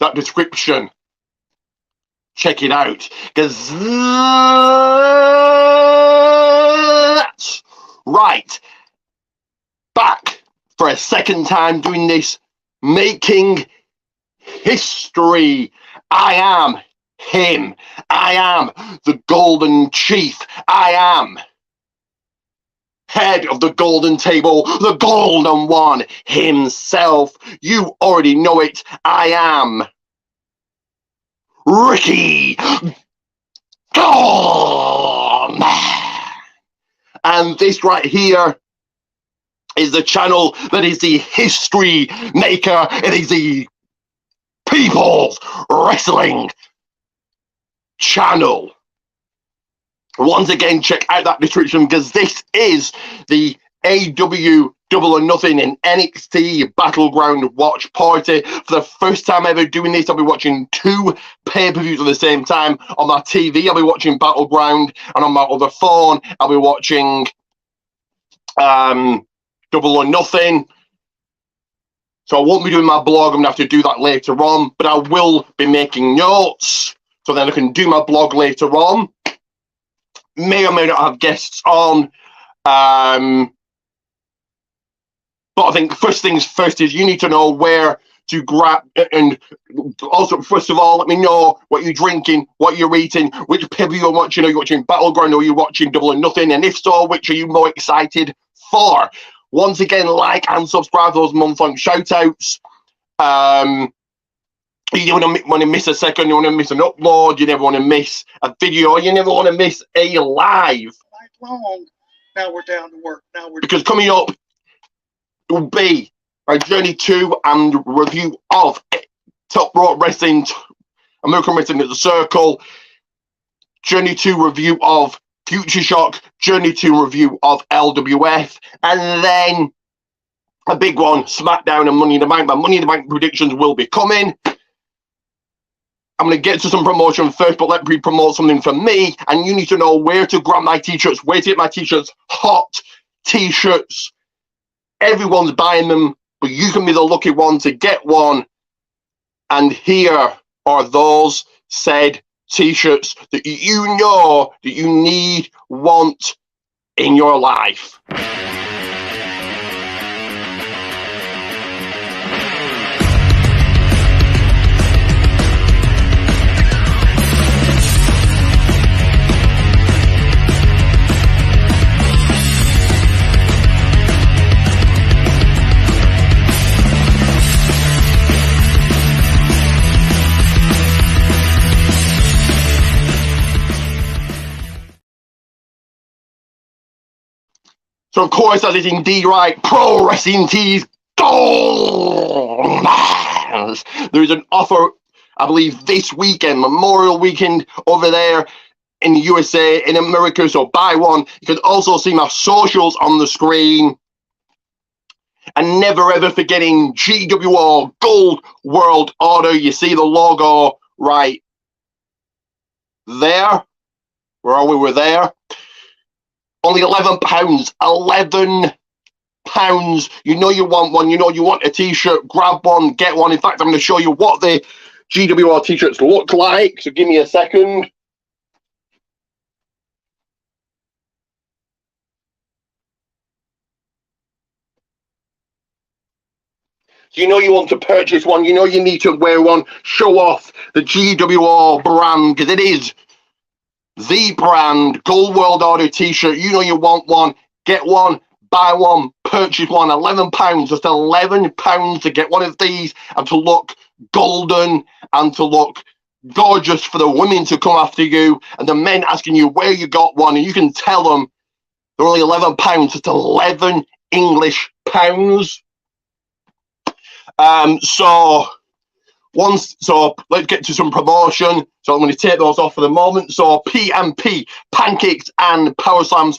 that description. Check it out, because that's right. Back for a second time doing this, making history. I am him. I am the Golden Chief. I am head of the golden table, the golden one himself. You already know it. I am Ricky Gorman. And this right here is the channel that is the history maker. It is the People's Wrestling channel. Once again, check out that description, because this is the AW Double or Nothing in NXT Battleground watch party. For the first time ever doing this, I'll be watching 2 pay-per-views at the same time. On my TV, I'll be watching Battleground, and on my other phone, I'll be watching Double or Nothing. So I won't be doing my blog. I'm going to have to do that later on, but I will be making notes, so then I can do my blog later on. May or may not have guests on. But I think first things first is you need to know where to grab, and also, first of all, let me know what you're drinking, what you're eating, which pay-per-view you're watching. Are you watching Battleground, or are you watching Double or Nothing? And if so, which are you more excited for? Once again, like and subscribe, those month-long shout-outs. You don't want to miss a second, you want to miss an upload, you never want to miss a video, you never want to miss a live. Long. Now we're down to work. Because coming up will be a journey to and review of Top Rope Wrestling, American Wrestling at the Circle, journey 2 review of Future Shock, journey 2 review of LWF, and then a big one, SmackDown and Money in the Bank. My Money in the Bank predictions will be coming. I'm going to get to some promotion first, but let me promote something for me. And you need to know where to grab my t-shirts, where to get my t-shirts, hot t-shirts. Everyone's buying them, but you can be the lucky one to get one. And here are those said t-shirts that you know that you need, want in your life. So, of course, that is indeed right. Pro Wrestling Tees Gold! There is an offer, I believe, this weekend, Memorial Weekend, over there in the USA, in America. So, buy one. You can also see my socials on the screen. And never ever forgetting GWO Gold World Order. You see the logo right there. Where are we? We're there. Only £11. £11. You know you want one. You know you want a t-shirt. Grab one. Get one. In fact, I'm going to show you what the GWR t-shirts look like. So give me a second. You know you want to purchase one. You know you need to wear one. Show off the GWR brand, because it is the brand. Gold World Order t-shirt. You know you want one. Get one. Buy one. Purchase one. £11. Just £11 to get one of these and to look golden and to look gorgeous for the women to come after you and the men asking you where you got one, and you can tell them they're only £11. Just 11 English pounds. So let's get to some promotion. So I'm going to take those off for the moment. So PMP, Pancakes and Power Slams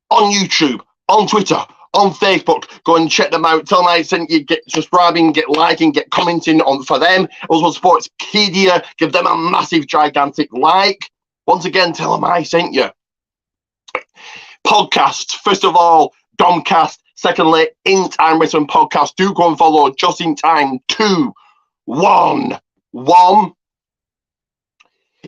on YouTube, on Twitter, on Facebook. Go and check them out. Tell them I sent you. Get subscribing, get liking, get commenting on for them. Also supports Kidia. Give them a massive, gigantic like. Once again, tell them I sent you. Podcasts. First of all, DOMCAST. Secondly, In Time Wrestling Podcast. Do go and follow Just In Time 2-1. 1.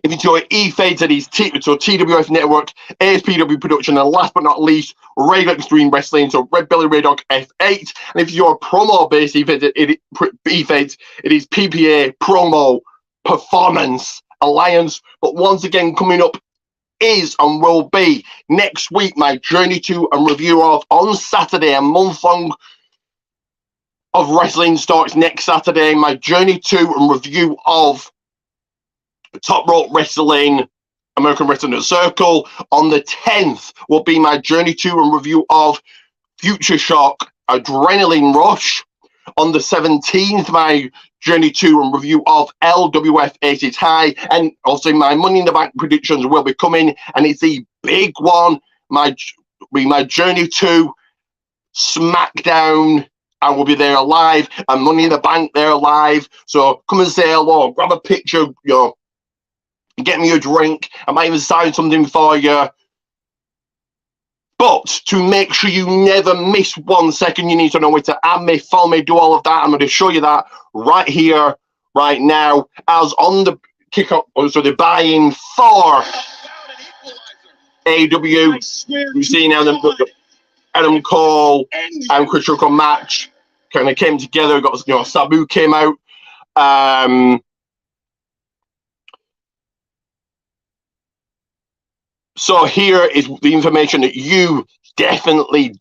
If you enjoy E-Fades, that is TWF Network, ASPW Production, and last but not least, Ray Extreme Wrestling, so Red Belly Ray Dog F8. And if you're a promo-based E-Fades, it is PPA Promo Performance Alliance. But once again, coming up is and will be next week, my journey to and review of on Saturday, a month-long of wrestling starts next Saturday. My journey to and review of Top Rope Wrestling, American Wrestling Circle. On the 10th will be my journey to and review of Future Shock Adrenaline Rush. On the 17th, my journey to and review of LWF Aces High. And also my Money in the Bank predictions will be coming. And it's the big one, my journey to SmackDown. I will be there live, and Money in the Bank there live. So come and say hello, grab a picture, get me a drink. I might even sign something for you. But to make sure you never miss 1 second, you need to know where to add me, follow me, do all of that. I'm going to show you that right here, right now, as on the kickoff, so the buy-in for AEW. You see now the Adam Cole and Chris Jericho match kind of came together. Got Sabu came out. So here is the information that you definitely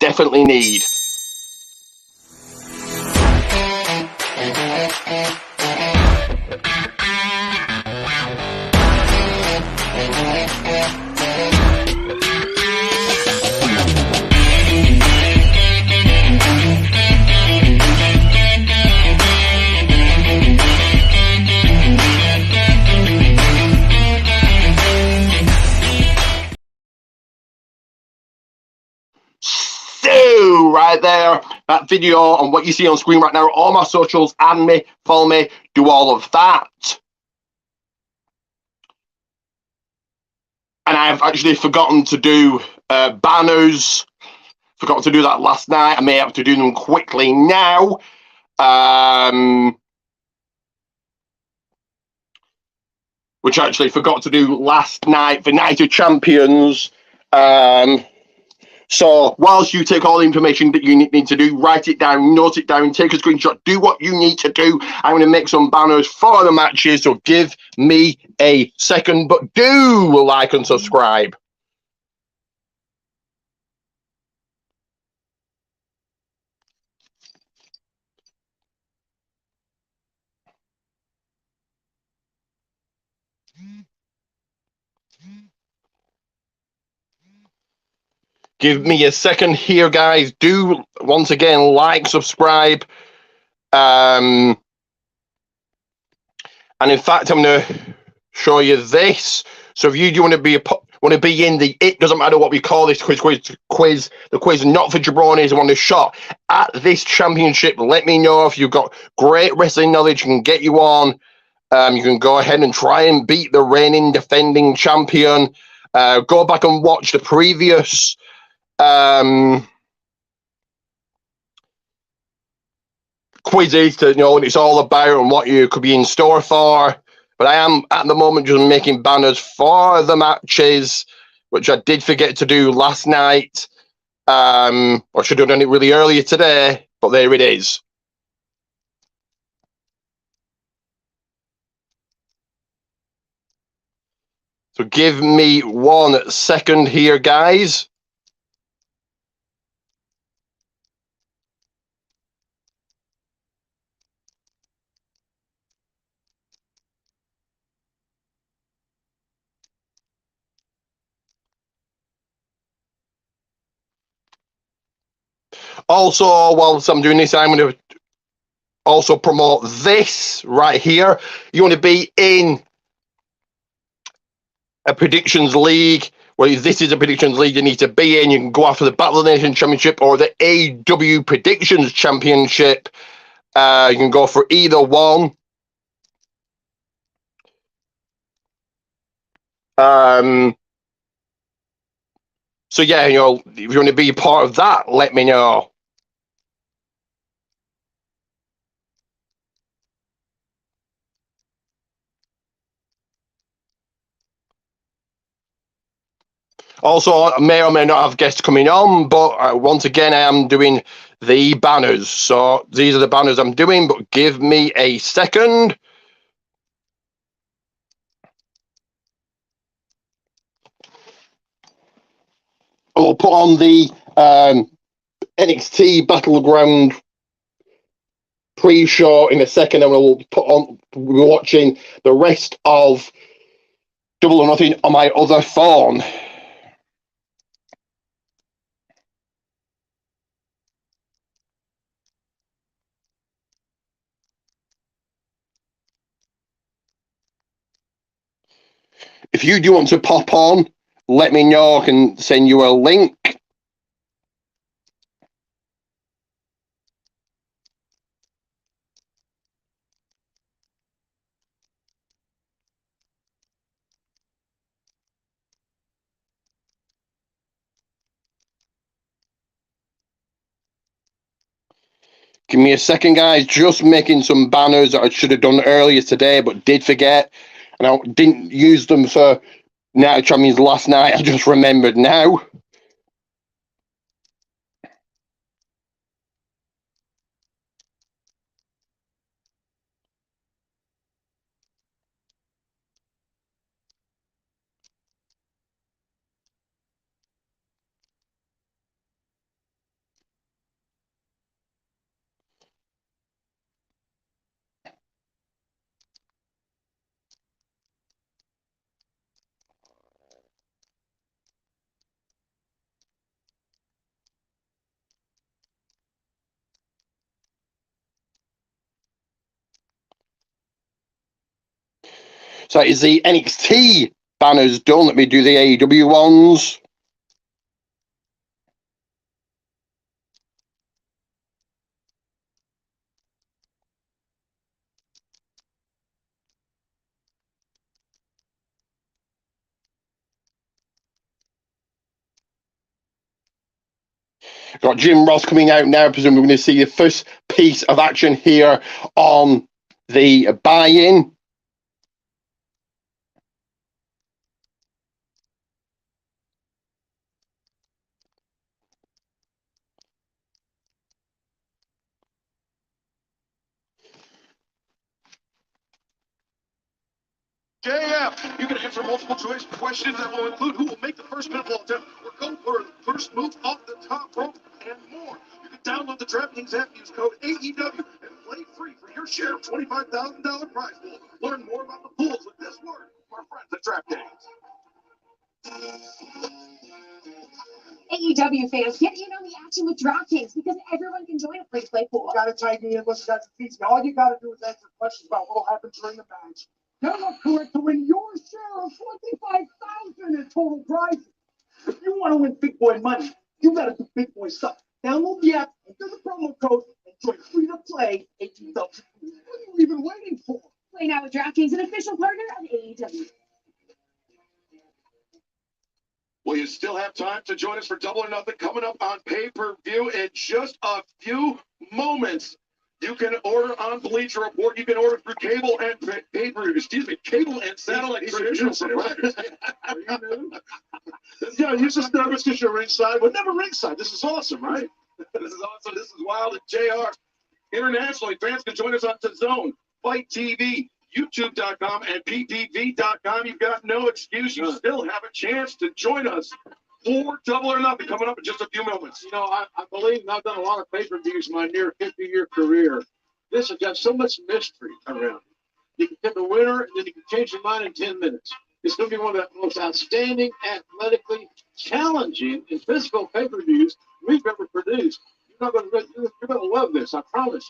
need. So right there, that video and what you see on screen right now, all my socials, add me, follow me, do all of that. And I've actually forgotten to do banners. Forgot to do that last night. I may have to do them quickly now. Which I actually forgot to do last night for Night of Champions. So whilst you take all the information that you need to do, write it down, note it down, take a screenshot, do what you need to do. I'm going to make some banners for the matches, so give me a second, but do like and subscribe. Give me a second here, guys. Do, once again, like, subscribe. And in fact, I'm going to show you this. So if you do want to be in the It Doesn't Matter What We Call This quiz, the quiz not for jabronis, want a shot at this championship, let me know. If you've got great wrestling knowledge, can get you on. You can go ahead and try and beat the reigning defending champion. Go back and watch the previous quizzes to know what it's all about and what you could be in store for. But I am at the moment just making banners for the matches, which I did forget to do last night. Or should have done it really earlier today, but there it is. So give me 1 second here, guys. Also, whilst I'm doing this, I'm going to also promote this right here. You want to be in a predictions league. Well, if this is a predictions league you need to be in, you can go after the Battle of the Nation Championship or the AW Predictions Championship. You can go for either one. So yeah, if you want to be part of that, let me know. Also, I may or may not have guests coming on, but once again, I am doing the banners. So these are the banners I'm doing, but give me a second. I'll put on the NXT Battleground pre-show in a second, and we'll put on. We're watching the rest of Double or Nothing on my other phone. If you do want to pop on, let me know. I can send you a link. Give me a second, guys. Just making some banners that I should have done earlier today, but did forget. And I didn't use them for Night of Champions last night. I just remembered now. So is the NXT banners done? Let me do the AEW ones. Got Jim Ross coming out now. I presume we're going to see the first piece of action here on the buy-in. JF, you can answer multiple choice questions that will include who will make the first pinfall attempt or go for the first move off the top rope and more. You can download the DraftKings app, use code AEW, and play free for your share of $25,000 prize pool. Learn more about the pools with this word from our friends at DraftKings. AEW fans, get in on the action with DraftKings because everyone can join a free-to-play pool. Got to type me in, listen, that's easy. All you got to do is answer questions about what will happen during the match. Now look correct to win your share of $25,000 in total prizes. If you want to win big boy money, you got to do big boy stuff. Download the app, enter the promo code, and join free-to-play AEW. What are you even waiting for? Play now with DraftKings, an official partner of AEW. Well, you still have time to join us for Double or Nothing coming up on pay-per-view in just a few moments. You can order on Bleacher Report. You can order through cable and cable and satellite traditional providers. Yeah, you're just nervous because you're ringside. We're never ringside. This is awesome, right? This is awesome. This is wild at JR. Internationally, fans can join us on DAZN, Fight TV, YouTube.com, and PPV.com. You've got no excuse. You still have a chance to join us for Double or Nothing coming up in just a few moments. You know, I believe, and I've done a lot of pay-per-views in my near 50-year career. This has got so much mystery around it. You can pick a winner, and then you can change your mind in 10 minutes. It's going to be one of the most outstanding, athletically challenging, and physical pay-per-views we've ever produced. You're going to love this, I promise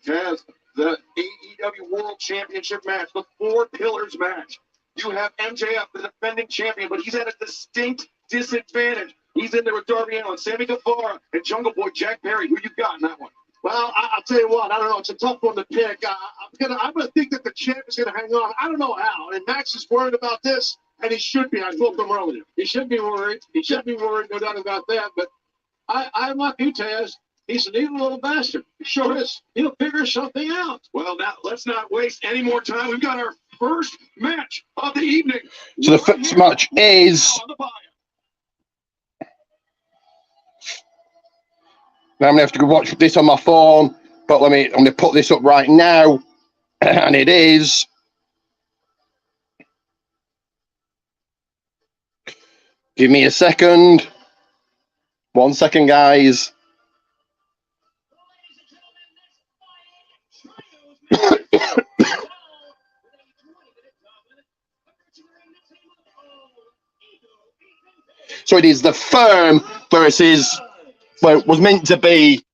you. Has the AEW World Championship match, the Four Pillars match. You have MJF, the defending champion, but he's at a distinct disadvantage. He's in there with Darby Allin, Sammy Guevara, and Jungle Boy Jack Perry. Who you got in that one? Well, I'll tell you what. I don't know. It's a tough one to pick. I'm gonna think that the champ is gonna hang on. I don't know how. And Max is worried about this, and he should be. I spoke to him earlier. He should be worried. He should be worried, no doubt about that. But I'm like you, Taz. He's an evil little bastard. He sure is. He'll figure something out. Well, now let's not waste any more time. We've got our first match of the evening. So the first match is. Now I'm gonna have to go watch this on my phone, but I'm gonna put this up right now, and it is. Give me a second. 1 second, guys. So it is the Firm versus, well, it was meant to be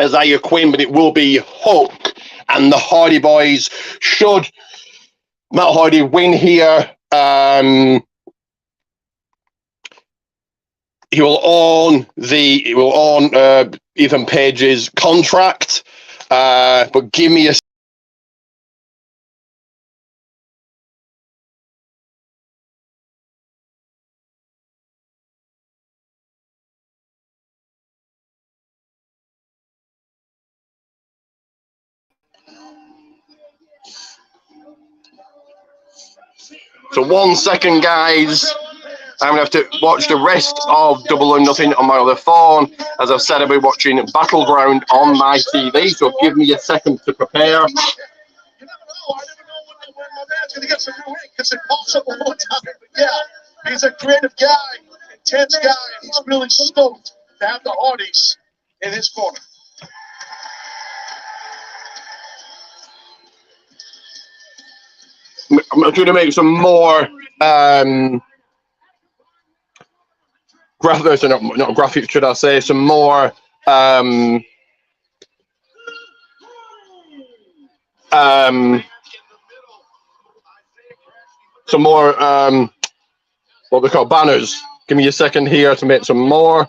Isaiah Quinn, but it will be Hook and the Hardy Boys. Should Matt Hardy win here, he will own Ethan Page's contract. But give me a. So 1 second, guys. I'm going to have to watch the rest of Double or Nothing on my other phone. As I've said, I'll be watching Battleground on my TV, so give me a second to prepare. You never know. I never know when my man's going to get some new ink. It's impossible one time. But yeah, he's a creative guy, intense guy, and he's really stoked to have the Hardys in his corner. I'm going to make some more graphics, not graphics, should I say, some more what they call banners. Give me a second here to make some more.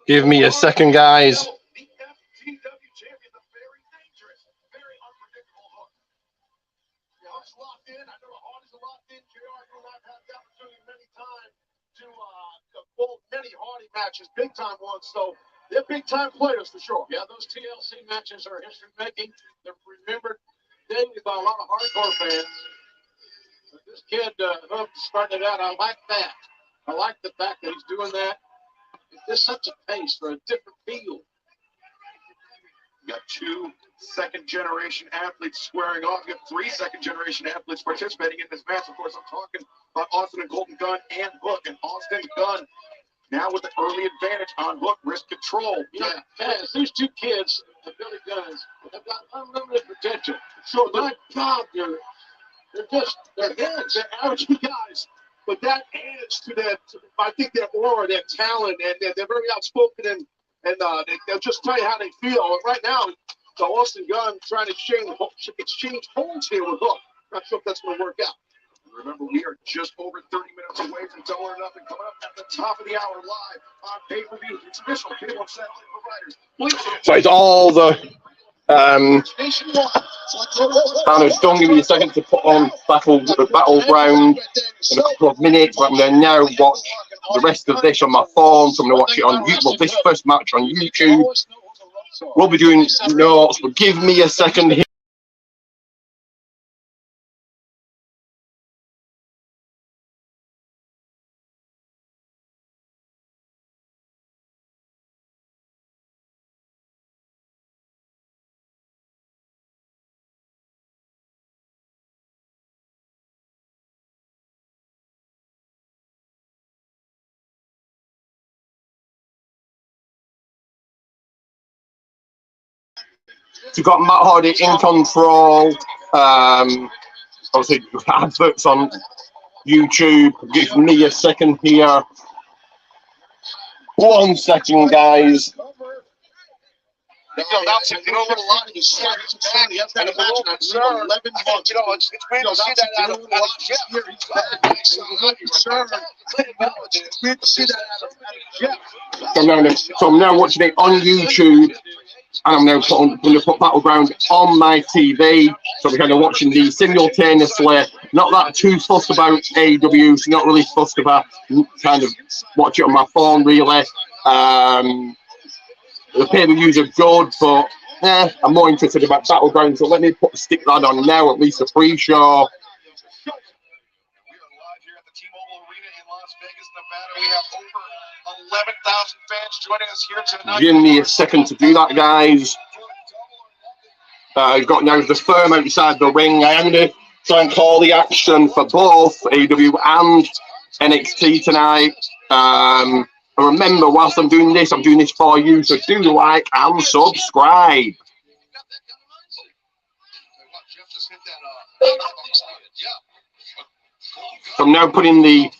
Give me a second, guys. The ASPW champion, the very dangerous, very unpredictable Hook. The Hook's locked in. I know the Hardys are locked in. JR, you and I have had the opportunity many times to pull many Hardy matches, big time ones. So they're big time players for sure. Yeah, those TLC matches are history making. They're remembered daily by a lot of hardcore fans. But this kid, Hook, started out. I like that. I like the fact that he's doing that. It's such a pace for a different field. You got 2 second-generation athletes squaring off. You have 3 second-generation athletes participating in this match. Of course, I'm talking about Austin and Colton Gunn and Hook. And Austin Gunn now with the early advantage on Hook, wrist control. Yeah, guys, these two kids, the Billy Guns, have got unlimited potential. So, my God, they're heads. They're average guys. But that adds to that, I think, their aura, their talent, and they're very outspoken, and they'll just tell you how they feel. And right now, the Austin Gunn trying to exchange holds here with Hook. Not sure if that's going to work out. Remember, we are just over 30 minutes away from Double or Nothing, coming up at the top of the hour live on pay-per-view. It's official Cable Satellite Providers. So it's all the banners. Don't give me a second to put on Battleground in a couple of minutes. But I'm going to now watch the rest of this on my phone. So I'm going to watch it on YouTube. Well, this first match on YouTube. We'll be doing notes, but give me a second here. You've got Matt Hardy in control. Obviously, adverts on YouTube. Give me a second here. 1 second, guys. You know, that's a lot of his and he hasn't had a match in 11 months. You know, it's weird to see that out of So I'm now watching it on YouTube, and I'm now going to put Battleground on my TV. So we're kind of watching these simultaneously. Not that too fussed about AEW, so not really fussed about kind of watch it on my phone really. The pay-per-views are good, but I'm more interested about Battleground, so let me stick that on now, at least the pre-show. Give me a second to do that, guys. I've got now the firm outside the ring. I am going to try and call the action for both AEW and NXT tonight. And remember, whilst I'm doing this for you, so do like and subscribe. So I'm now putting the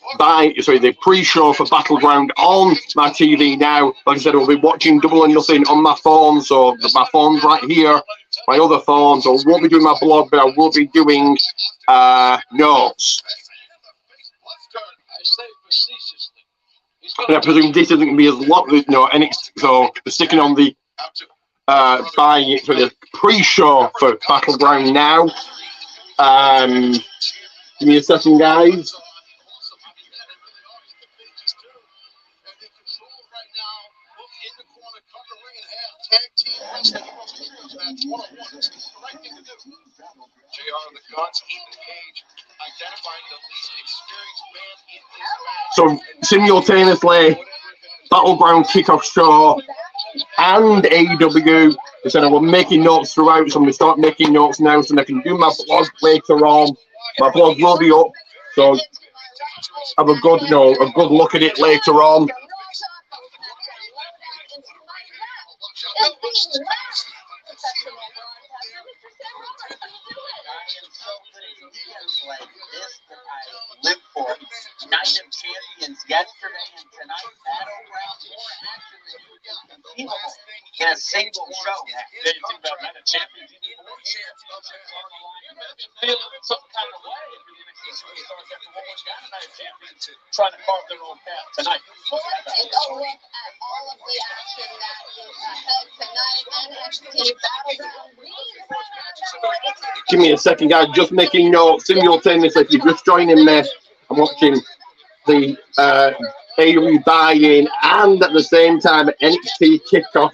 pre-show for Battleground on my TV now. Like I said, I'll be watching Double or Nothing on my phone, so my phone's right here, my other phone. So I won't be doing my blog, but I will be doing notes. And I presume this isn't going to be as long as so we're sticking on the buying it for the pre-show for Battleground now. Give me a second, guys. So simultaneously, Battleground kickoff show and AEW. I said I was making notes throughout, so I'm going to start making notes now so I can do my blog later on. My blog will be up, so have a good look at it later on. Live for Night of Champions yesterday and tonight. Battleground, more action than you can conceive of in a single show. They think about Night of Champions. Feel some kind of way if you're going to see superstars that will always got a Night of Champions trying to carve their own path tonight. Well, let's take a look at all of the action that is ahead tonight. NXT Battleground. Give me a second, guys. Just making notes simultaneously. If you're just joining me, I'm watching the AEW buy-in and at the same time NXT kickoff.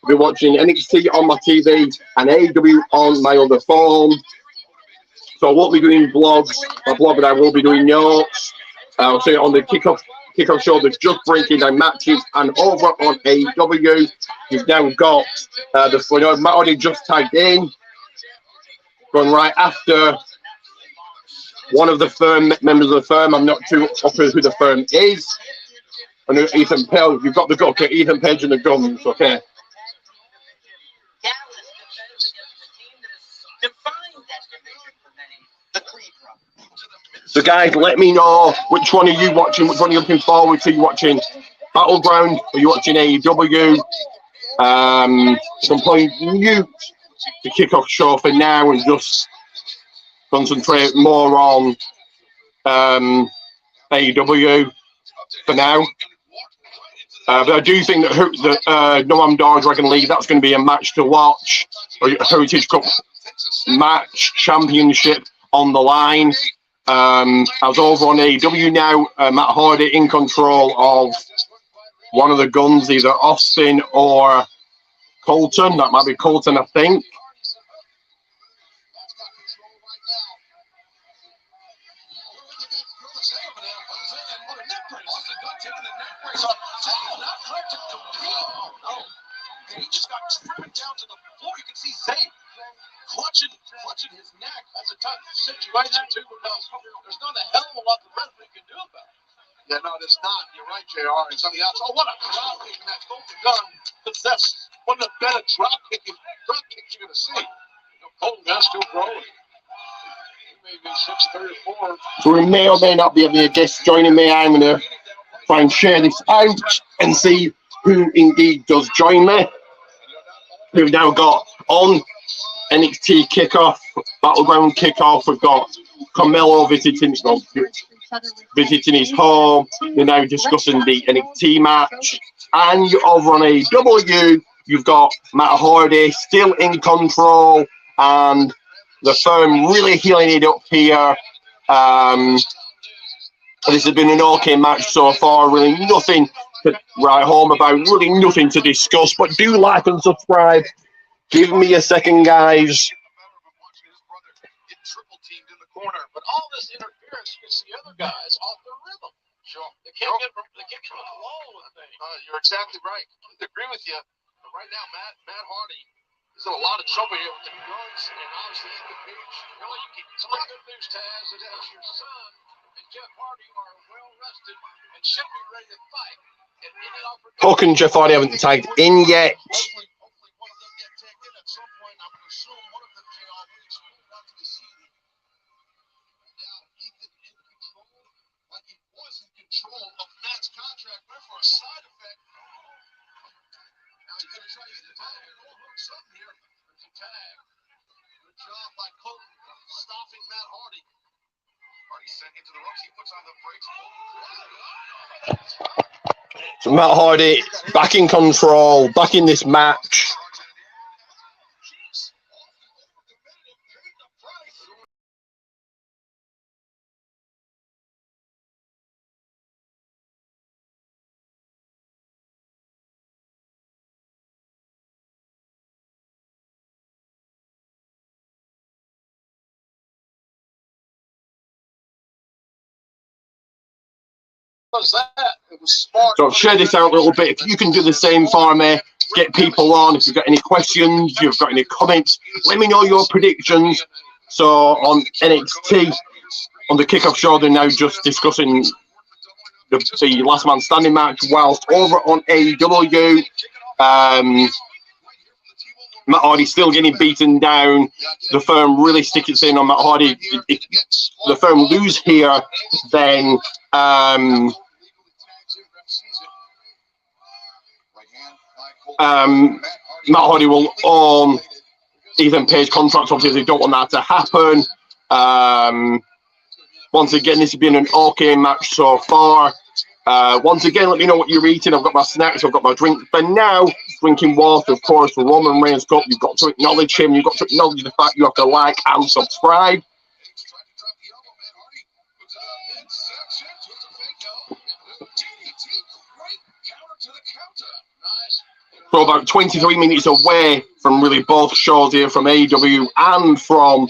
I'll be watching NXT on my TV and AEW on my other phone. So I won't be doing vlogs. My blog, but I will be doing notes. I'll say on the kickoff show that's just breaking down matches, and over on AEW, you've now got Matt already just tagged in. Going right after one of the firm members of the firm. I'm not too up with who the firm is. I know Ethan Page. You've got the okay, Ethan Page and the Guns. Okay. So guys, let me know which one are you watching. Which one are you looking forward to? Are you watching Battleground? Are you watching AEW? Some point mute the kickoff show for now and just concentrate more on AEW for now. But I do think that Noam Dar Dragon League, that's going to be a match to watch. Or Heritage Cup match, championship on the line. I was over on AEW now. Matt Hardy in control of one of the Guns, either Austin or Colton. That might be Colton, I think. He just got driven down to the floor. You can see Zayn clutching his neck. That's a tough situation, too. There's not a hell of a lot the referee can do about it. Yeah, no, there's not. You're right, JR. And something else. Oh, what a drop kick. And that's both the gun. That's one of the better drop kicks you're going to see. Colton Gunn still growing. Maybe 6:34. So we may or may not be having a guest joining me. I'm going to try and share this out and see who indeed does join me. We've now got on NXT kickoff, Battleground kickoff. We've got Carmelo visiting. visiting his home. They're now discussing the NXT match. And over on AEW, you've got Matt Hardy still in control, and the firm really healing it up here. This has been an okay match so far. Really nothing to write home about. Really nothing to discuss. But do like and subscribe. Give me a second, guys. But all this interference gets the other guys off their rhythm. Sure. They can't get from the flow of things. You're exactly right. I agree with you. But right now, Matt Hardy is in a lot of trouble here with the guns, and obviously the page. Really, some good news, Taz, is that your son and Jeff Hardy are well rested and should be ready to fight. And any opportunity. Hook and Jeff Hardy haven't tagged in yet. Hopefully one of them get tagged in at some point. I'm going to assume one of them JR not to be seen. Now Ethan in control, like he was in control of Matt's contract, went for a side effect. Now he's going to try to get the tag here. Or hook something here. There's a tag. Good job by Colton stopping Matt Hardy. Hardy sent into the ropes. He puts on the brakes. So Matt Hardy back in control, back in this match. It was smart. So share this out a little bit. If you can do the same for me, get people on. If you've got any questions, you've got any comments, let me know your predictions. So on NXT, on the kickoff show, they're now just discussing the last man standing match, whilst over on AEW, Matt Hardy still getting beaten down. The firm really sticking in on Matt Hardy. If the firm lose here, then Matt Hardy will own Ethan Page contracts. Obviously, they don't want that to happen. Once again, this has been an okay match so far. Once again, let me know what you're eating. I've got my snacks, I've got my drink. For now, drinking water, of course, for Roman Reigns Cup. You've got to acknowledge him. You've got to acknowledge the fact you have to like and subscribe. So about 23 minutes away from really both shows here, from AEW and from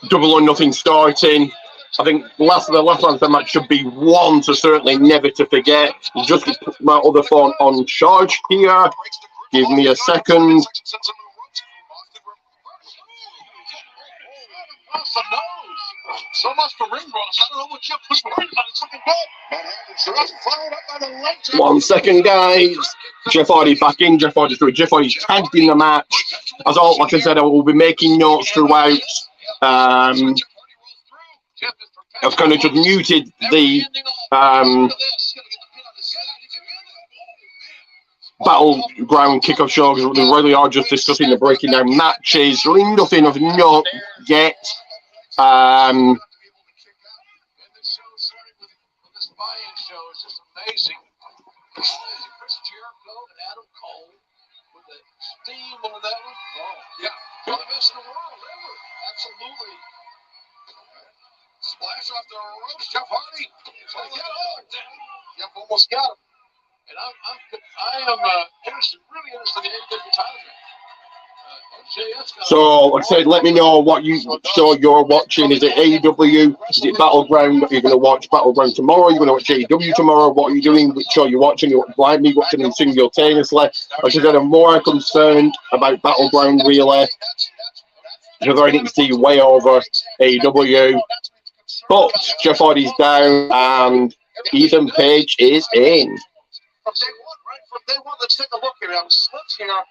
Double or Nothing starting. I think the last man match should be one to certainly never to forget. Just put my other phone on charge here. Give me a second. So much for ring rust. I don't know what Jeff was worried about. It's looking good. 1 second, guys. Jeff Hardy back in. Jeff Hardy's through. Jeff Hardy's tagged in the match. As all, like I said, I will be making notes throughout. I've kind of just muted the Battleground kickoff show because we really are just discussing the breaking down matches. Really nothing of note yet. Absolutely. Splash off the ropes, Jeff Hardy. Yep, almost got him. And I am interested, really interested in the AEW title match. So, like I said, let me know what show you're watching. Is it AEW? Is it Battleground? Are you going to watch Battleground tomorrow? Are you going to watch AEW tomorrow? What are you doing? Which show you're watching? You like me watching them simultaneously? Like I said, I'm more concerned about Battleground, really. Because I didn't see way over AEW. But Jeff Hardy's down and Ethan Page is in. From day one, let's take a look here. I'm slipped here.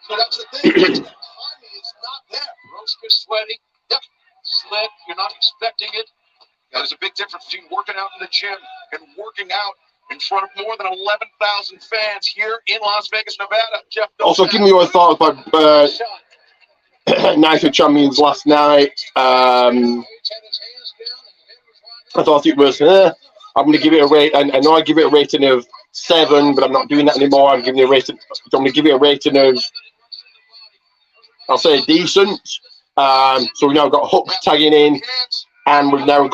So that's the thing. Timing is not there. Ropes get sweaty. Yep. Slip. You're not expecting it. There's a big difference between working out in the gym and working out in front of more than 11,000 fans here in Las Vegas, Nevada. Jeff, also, give me your thoughts about Night of Champions last night. I thought it was. I'm going to give it a rate. I know I give it a rating of 7, but I'm not doing that anymore. I'm giving it a rating. I'm going to give it a rating of, I'll say, decent. So we've now got Hook tagging in, and we're now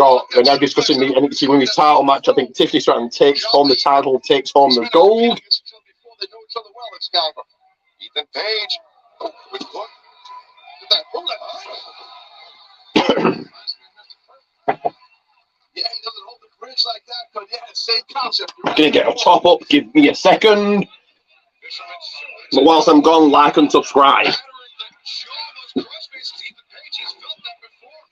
discussing the NXT Women's title match. I think Tiffany Stratton takes home the title, takes home the gold. Ethan Page with Hook. Yeah, he doesn't hold the bridge like that, but yeah, same concept. Gonna get a top up. Give me a second. But whilst I'm gone, like and subscribe.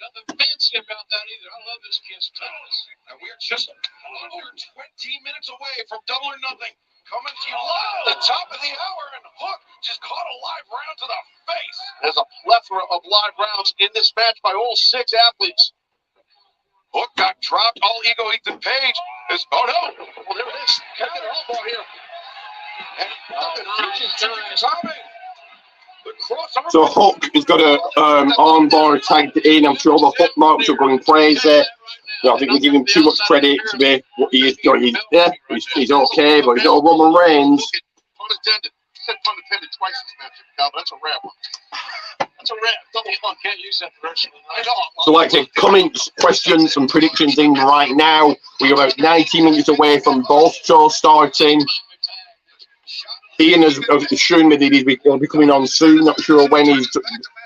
Nothing fancy about that either. I love this kid's toes. And we're just under 20 minutes away from Double or Nothing. Coming to you live at the top of the hour, and Hook just caught a live round to the face. There's a plethora of live rounds in this match by all 6 athletes. Hook got dropped. All ego Ethan Page is, oh no. Well, there it is. Can't get an elbow here. And Tommy. So Hook has got a armbar tagged in. I'm sure the Hook marks are going crazy. I think we give him too much credit to be what he is. He's okay, but he's not Roman Reigns. Pun intended. He said pun intended twice this match, Calvin. That's a rare one. That's a rare double pun. Can't use that direction. So, like I said, comments, questions, and predictions in right now. We're about 19 minutes away from both shows starting. Ian has shown me that he'll be coming on soon. Not sure when. He's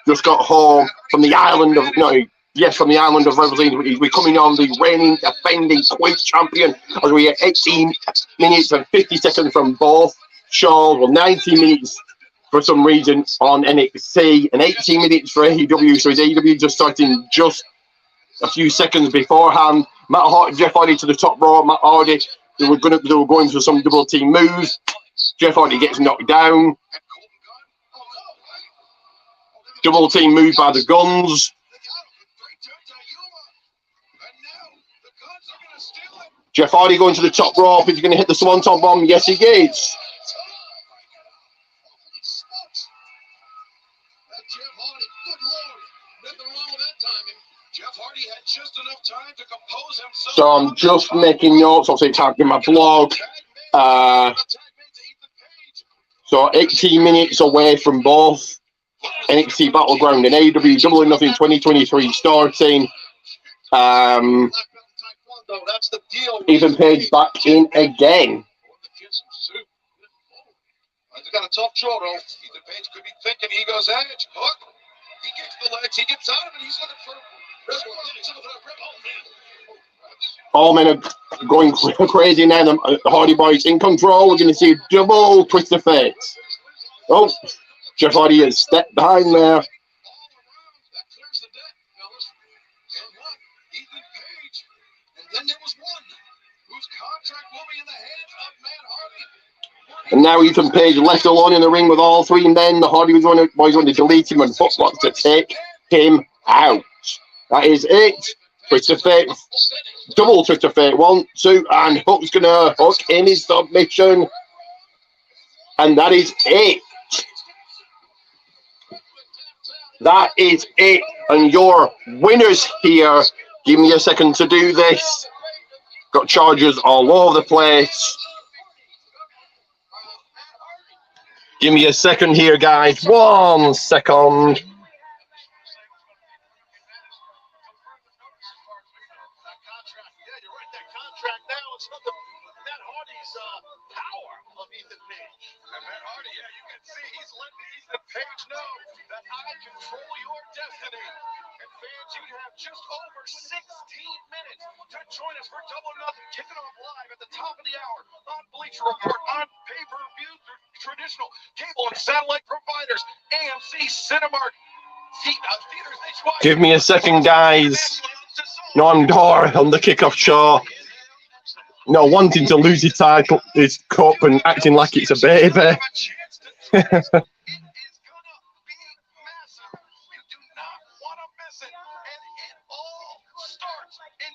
just got home from the island of from the island of Revelines. He'll be coming on, the reigning, defending Quiz champion. As we get 18 minutes and 50 seconds from both shows. Well, 19 minutes for some reason on NXT and 18 minutes for AEW. So is AEW just starting just a few seconds beforehand? Matt Hardy, Jeff Hardy to the top row. Matt Hardy, they were going for some double team moves. Jeff Hardy gets knocked down. Double team move by the Guns. Jeff Hardy going to the top rope. Is he going to hit the Swanton bomb? Yes, he is. So I'm just making notes. Obviously, tagging my blog. So 18 minutes away from both NXT Battleground and AEW Double or Nothing 2023 starting. Ethan Page back in again. He's got a tough show, though. Ethan Page could be thinking Ego's edge. Hook. He gets the legs. He gets out of it. He's looking for. All men are going crazy now. The Hardy Boys in control. We're going to see a double twist of fate. Oh, Jeff Hardy has stepped behind there. And now Ethan Page left alone in the ring with all 3 men. The Hardy Boys want to delete him, and Hook wants to take him out. That is it. Twist of fate. Double twist of fate. 1, 2, and Hook's gonna hook in his submission. And that is it. That is it. And your winners here. Give me a second to do this. Got charges all over the place. Give me a second here, guys. 1 second. Just over 16 minutes to join us for Double or Nothing, kicking off live at the top of the hour on Bleacher Report, on pay-per-view, traditional cable and satellite providers, AMC, Cinemark, theaters nationwide. Give me a second, guys. Non-door on the kickoff show. No, wanting to lose his title, his cup, and acting like it's a baby.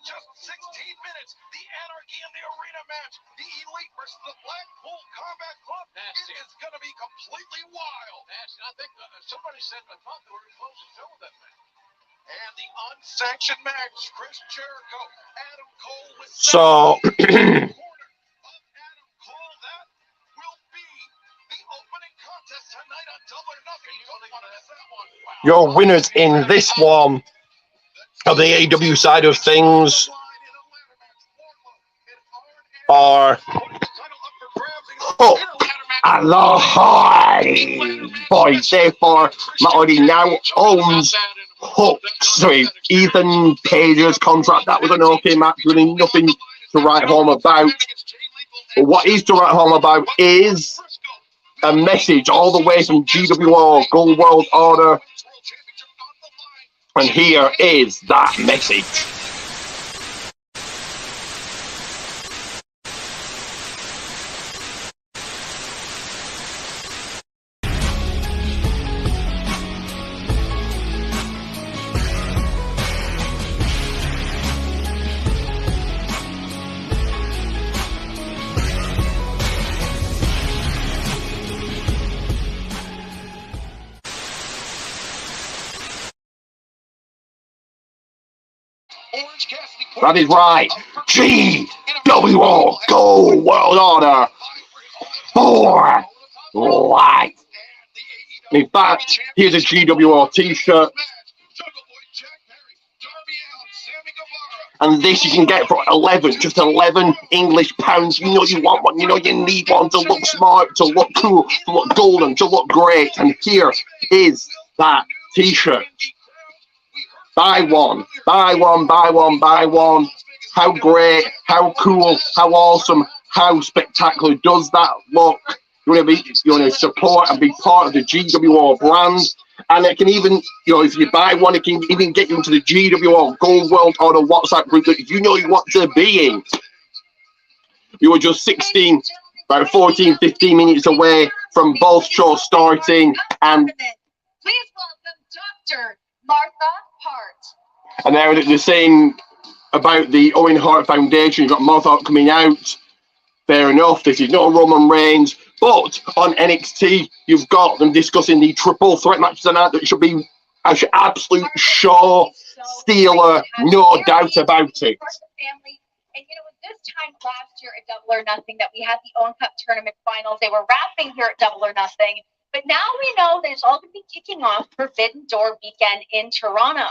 just 16 minutes, the Anarchy in the Arena match, the Elite versus the Blackpool Combat Club, it is going to be completely wild. I think somebody said, I thought they were close to show that match. And the unsanctioned match, Chris Jericho, Adam Cole with So corner of Adam Cole. That will be the opening contest tonight on Double or Nothing. You don't want to miss that one. Wow. your winners in this one of the AEW side of things are Hook and the High Boys. Therefore, Matt Hardy now owns Hook's, Ethan Page's contract. That was an okay match, really nothing to write home about. But what is to write home about is a message all the way from GWO, Gold World Order. And here is that message. That is right. GWO Gold World Order for life. In fact, here's a GWO t-shirt. And this you can get for 11, just 11 English pounds. You know you want one, you know you need one to look smart, to look cool, to look golden, to look great. And here is that t-shirt. Buy one, buy one, buy one, buy one. How great, how cool, how awesome, how spectacular does that look? You want to support and be part of the GWO brand. And it can even, if you buy one, it can even get you into the GWO Gold World Order WhatsApp group that you know you want to be in. You were just about 14, 15 minutes away from both shows starting. And please welcome Dr. Martha Hart. And now they're saying about the Owen Hart Foundation, you've got Martha Hart coming out. Fair enough, this is not Roman Reigns. But on NXT, you've got them discussing the triple threat matches tonight that should be an absolute show stealer, no doubt about it. And this time last year at Double or Nothing that we had the Owen Cup tournament finals, they were wrapping here at Double or Nothing. But now we know that it's all going to be kicking off Forbidden Door weekend in Toronto.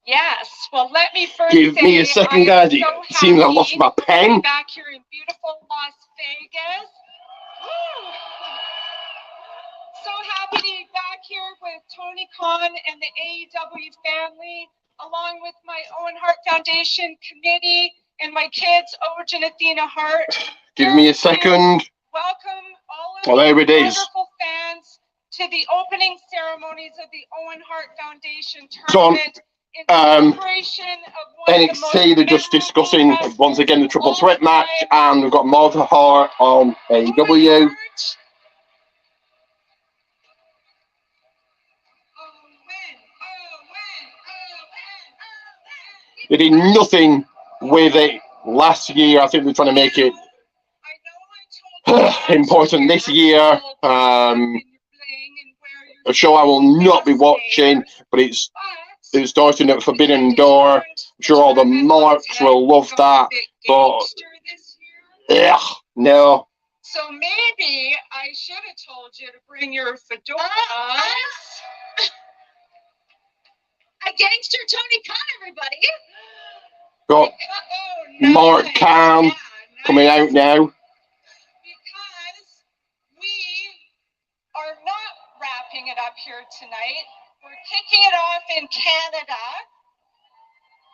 Yes, well, let me first Give me a second, guys. It seems I lost my pen. Back here in beautiful Las Vegas. Woo. So happy to be back here with Tony Khan and the AEW family, along with my Owen Hart Foundation committee and my kids, Oj and Athena Hart. Give me a second. Welcome all of there it is. Wonderful fans to the opening ceremonies of the Owen Hart Foundation tournament. NXT, they're just discussing once again the triple threat match, and we've got Martha Hart on AEW. They did nothing with it last year. I think they're trying to make it important this year. A show I will not be watching, but it's starting at Forbidden Door. I'm sure all the marks will love that, but yeah, no. So maybe I should have told you to bring your fedoras. A gangster Tony Khan, everybody. Got Mark Khan coming out now. Because we are not wrapping it up here tonight. We're kicking it off in Canada.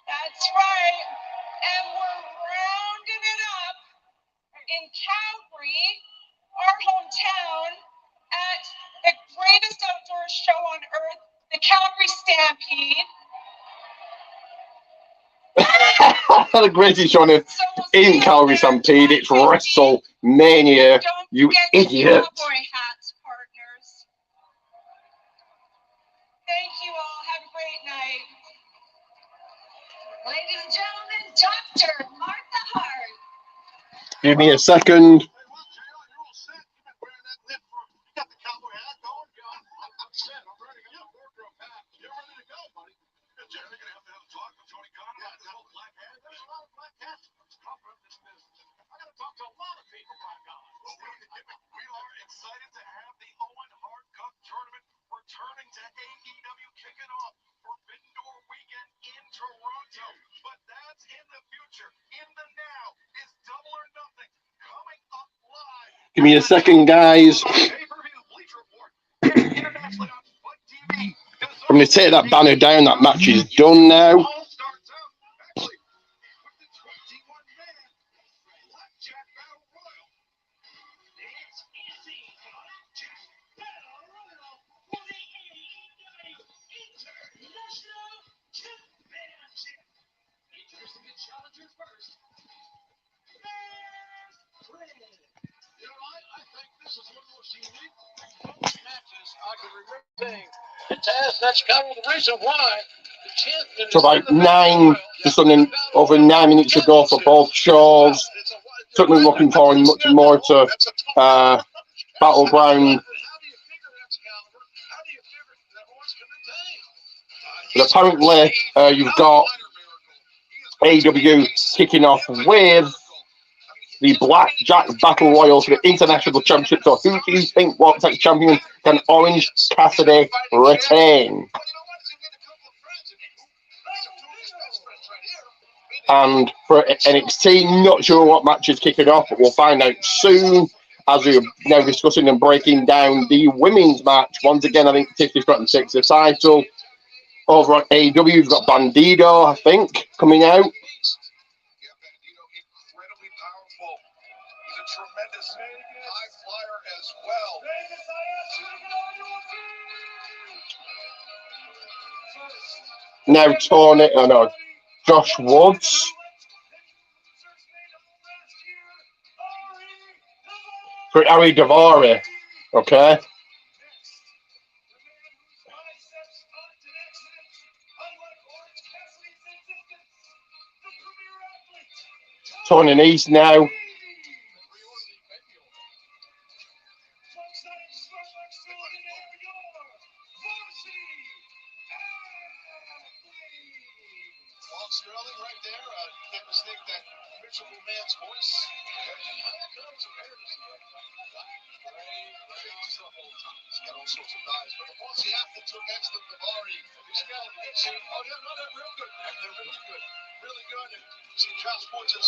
That's right. And we're rounding it up in Calgary, our hometown, at the greatest outdoor show on earth, the Calgary Stampede. The greatest show on earth isn't Calgary Stampede, it's WrestleMania, you idiot. Thank you all. Have a great night. Ladies and gentlemen, Dr. Martha Hart. Give me a second. Excited to have the Owen Hart Cup tournament returning to AEW, kicking off Forbidden Door weekend in Toronto. But that's in the future. In the now is Double or Nothing coming up live. Give me a second, guys. I'm going to take that banner down. That match is done now. That's kind of the reason why. So about over 9 minutes ago for both shows. Certainly looking forward much more to Battleground. But apparently you've got AEW kicking off with the Blackjack Battle Royal for the International Championship. So who do you think walks out champion? Can Orange Cassidy retain? And for NXT, not sure what match is kicking off, but we'll find out soon as we're now discussing and breaking down the women's match. Once again, I think Tiffany Stratton takes the title. Over at AEW, you've got Bandido, I think, coming out. Now Josh Woods. For Ari Daivari, okay. Tony Nese now.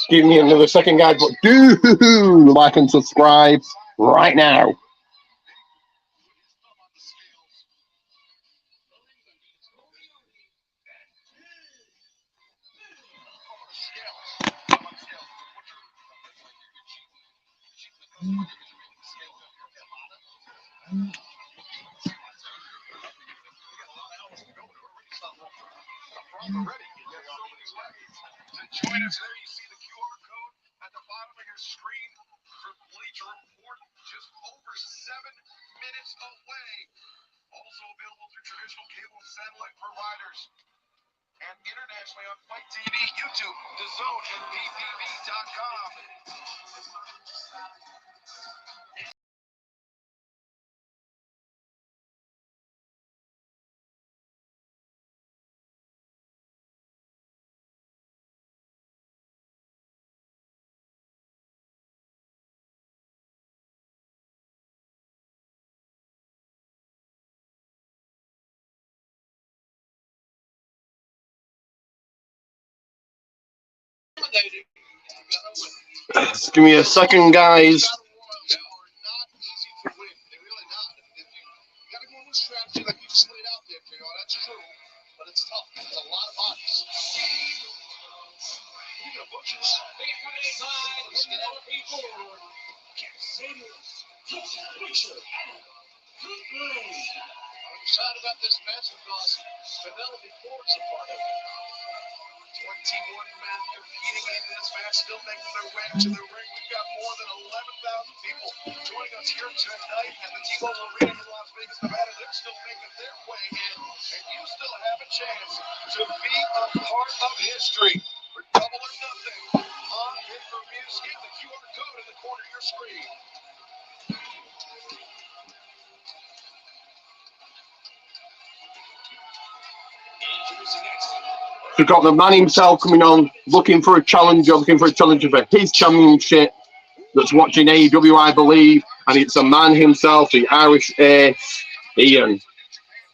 Give me another second, guys, but do like and subscribe right now. Join us there. You see the QR code at the bottom of your screen for Bleacher Report, just over 7 minutes away. Also available through traditional cable and satellite providers. And internationally on Fight TV, YouTube, DAZN, and PPV.com. Just give me a second, guys. I'm excited about this match because Penelope Ford's a part of it. Team 1 Math competing in this match, still making their way to the ring. We've got more than 11,000 people joining us here tonight at the T-Mobile Arena in Las Vegas, Nevada. They're still making their way in, and you still have a chance to be a part of history. For Double or Nothing on pay-per-view, scan the QR code in the corner of your screen. We've got the man himself coming on, looking for a challenger for his championship. That's watching AEW, I believe, and it's a man himself, the Irish ace, Ian.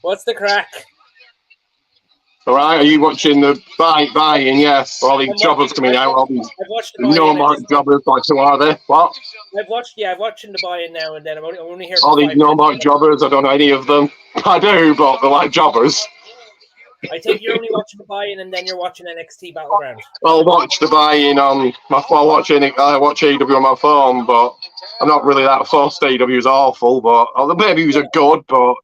What's the crack? All right, are you watching the buy-in? Yes, all these jobbers coming out, all these no-mark jobbers. Like, who are they? What? I've watching the buy-in now and then. I'm only here. All these no-mark jobbers. I don't know any of them. I do, but they're like jobbers. I think you're only watching the buy-in and then you're watching NXT Battleground. I'll watch the buy-in on my phone. I watch AEW on my phone, but I'm not really that fussed. AEW is awful, but the pay-per-views are good, but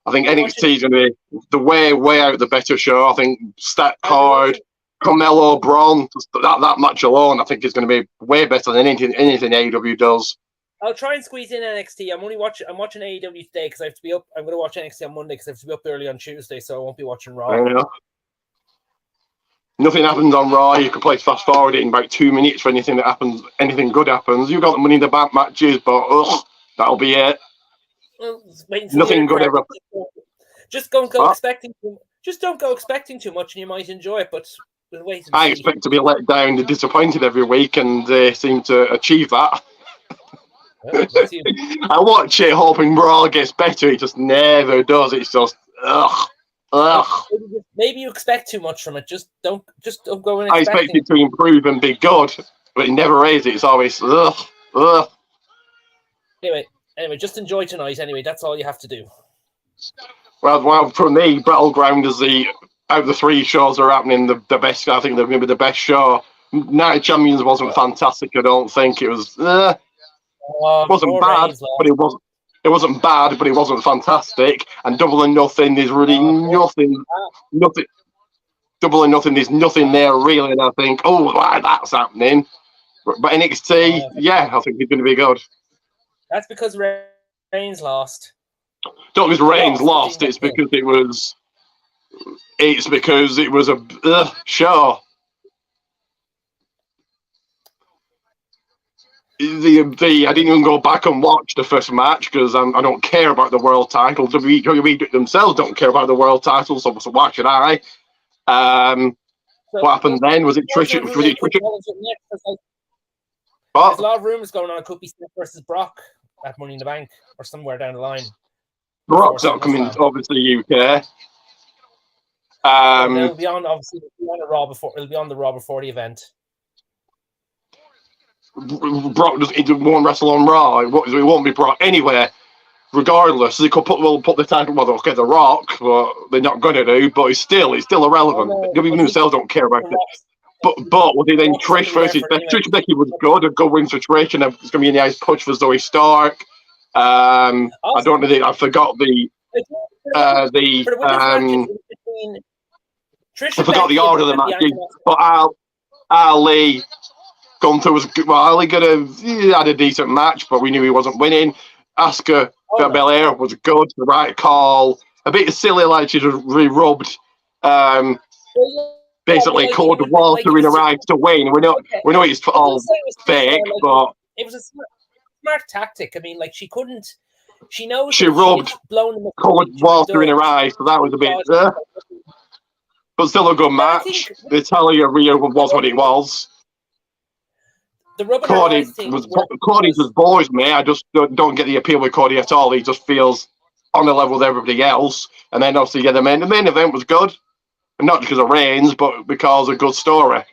I think NXT is going to be the way out the better show. I think Stat Card, Carmelo, Braun, that match alone, I think is going to be way better than anything AEW does. I'll try and squeeze in NXT. I'm watching AEW today because I have to be up. I'm going to watch NXT on Monday because I have to be up early on Tuesday, so I won't be watching Raw. I know. Nothing happens on Raw. You can play fast forward it in about 2 minutes for anything good happens. You've got the Money in the Bank matches, but that'll be it. Well, nothing good ever. Just don't go expecting too much, and you might enjoy it. But we'll wait. I expect to be let down and disappointed every week, and they seem to achieve that. I watch it hoping Raw gets better. It just never does. It's just ugh. Maybe you expect too much from it. Just don't go in. I expect it to improve and be good, but it never is. It's always ugh. Anyway, just enjoy tonight. Anyway, that's all you have to do. Well, for me, Battleground is out of the 3 shows that are happening, the best. I think they're maybe the best show. Night of Champions wasn't fantastic. I don't think it was. It wasn't bad, but it wasn't. It wasn't bad, but it wasn't fantastic. And Double or Nothing is really nothing. Double or Nothing, there's nothing there really. And I think, why that's happening. But NXT, I think it's going to be good. That's because Reigns lost. Not because Reigns lost. It's because it was. It's because it was a show. I didn't even go back and watch the first match because I don't care about the world title. WWE themselves don't care about the world title, so why should I? What happened then? Was it Trish? Was it Trish? There's a lot of rumors going on. It could be Seth versus Brock at Money in the Bank or somewhere down the line. Brock's not coming obviously UK. It'll be on the Raw before. It'll be on the Raw before the event. Brock won't wrestle on Raw. It won't be Brock anywhere. Regardless, they could put the title. Well, they'll get The Rock, but they're not going to do. But it's still irrelevant. WWE themselves don't care about it. But was it then Trish versus Becky? Trish Becky was good. A good win for Trish, and it's going to be a nice push for Zoe Stark. I don't know. I forgot I forgot the order of the match. But Ali. Gunther was good. Well, Ali had a decent match, but we knew he wasn't winning. Asuka Belair was good, the right call. A bit silly, like she was rubbed. Basically, cold water in her eyes to win. We know it's all fake, but it was a smart tactic. I mean, like she couldn't. She knows she rubbed cold water in her eyes, so that was a bit. But still a good match. Natalia Rhea was what it was. Cody's just boys me. I just don't get the appeal with Cody at all. He just feels on the level with everybody else. And then obviously, the main event was good, and not because of Reigns, but because of a good story.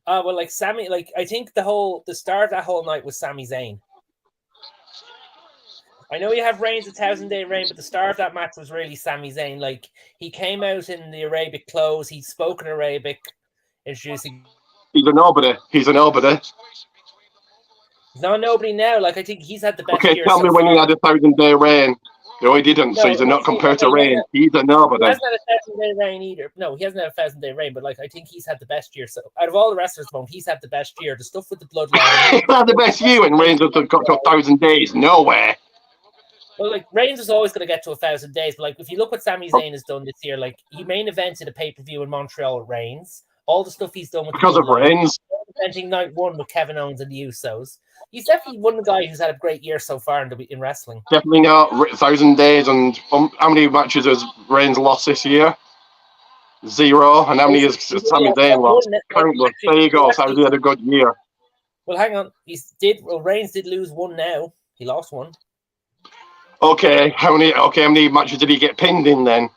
Well, like Sami, I think the start of that whole night was Sami Zayn. I know you have Reigns' 1,000-day reign, but the start of that match was really Sami Zayn. Like he came out in the Arabic clothes, he spoke in Arabic, introducing. He's a nobody. He's not a nobody now. Like I think he's had the best. Okay, tell me when he had 1,000-day reign. No, he didn't. No, So he's not compared to Reigns. He's a he nobody. hasn't had a 1,000-day reign either. No, he hasn't had a 1,000-day reign, but like I think he's had the best year. So out of all the wrestlers, he's had the best year. The stuff with the bloodline. He's had the best year, and Reigns has got to 1,000 days. Nowhere. Well, like Reigns is always going to get to 1,000 days, but like if you look what Sami Zayn has done this year, like he main evented a pay-per-view in Montreal with Reigns. All the stuff he's done with Because of Reigns. Eventing night one with Kevin Owens and the Usos. He's definitely one of the guys who's had a great year so far in wrestling. Definitely not 1,000 days. And how many matches has Reigns lost this year? 0. And how many has Sami Zayn lost? Countless. There you go. So he had a good year. Well, hang on. Reigns did lose one now. He lost one. Okay. How many matches did he get pinned in then?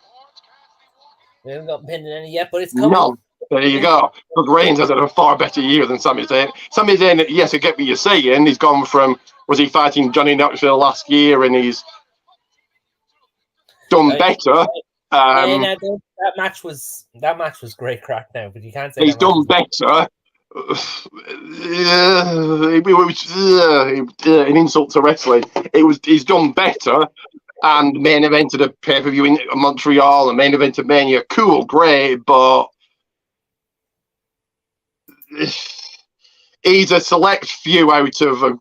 We haven't got pinned in any yet, but it's coming. None. There you go. Because Reigns has had a far better year than Sami Zayn. Sami Zayn, yes, I get what you're saying. He's gone from, was he fighting Johnny Knoxville last year, and he's done better. That match was great crack now, but you can't say he's done better. An insult to wrestling. He's done better. And main evented a pay-per-view in Montreal, and main evented Mania. Cool, great, but he's a select few out of a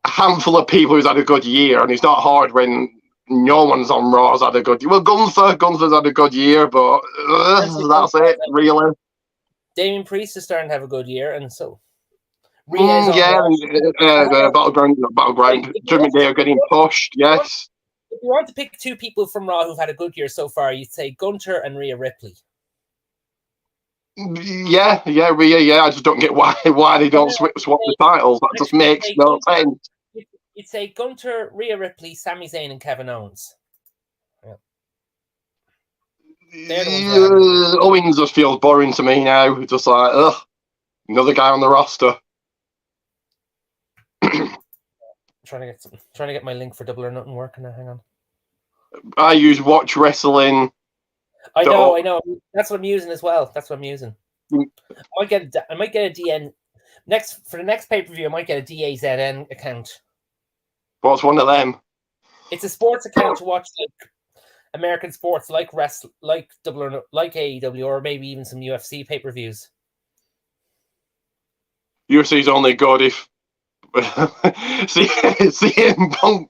handful of people who's had a good year, and it's not hard when no one's on Raw's had a good year. Well, Gunther's had a good year, but that's it, really. Damien Priest is starting to have a good year, and so Battleground. Judgment Day are getting pushed, yes. If you want to pick two people from Raw who've had a good year so far, you'd say Gunther and Rhea Ripley. Yeah. I just don't get why they don't swap the titles. That just makes no sense. You'd say Gunther, Rhea Ripley, Sami Zayn, and Kevin Owens. Yeah. Owens just feels boring to me now. It's just like, another guy on the roster. trying to get my link for Double or Nothing working now. Hang on. I use Watch Wrestling. I know. That's what I'm using as well. That's what I'm using. I might get a DN for the next pay-per-view. I might get a DAZN account. What's one of them? It's a sports account to watch like American sports, like Double or Nothing, like AEW, or maybe even some UFC pay-per-views. UFC's only good if CM Punk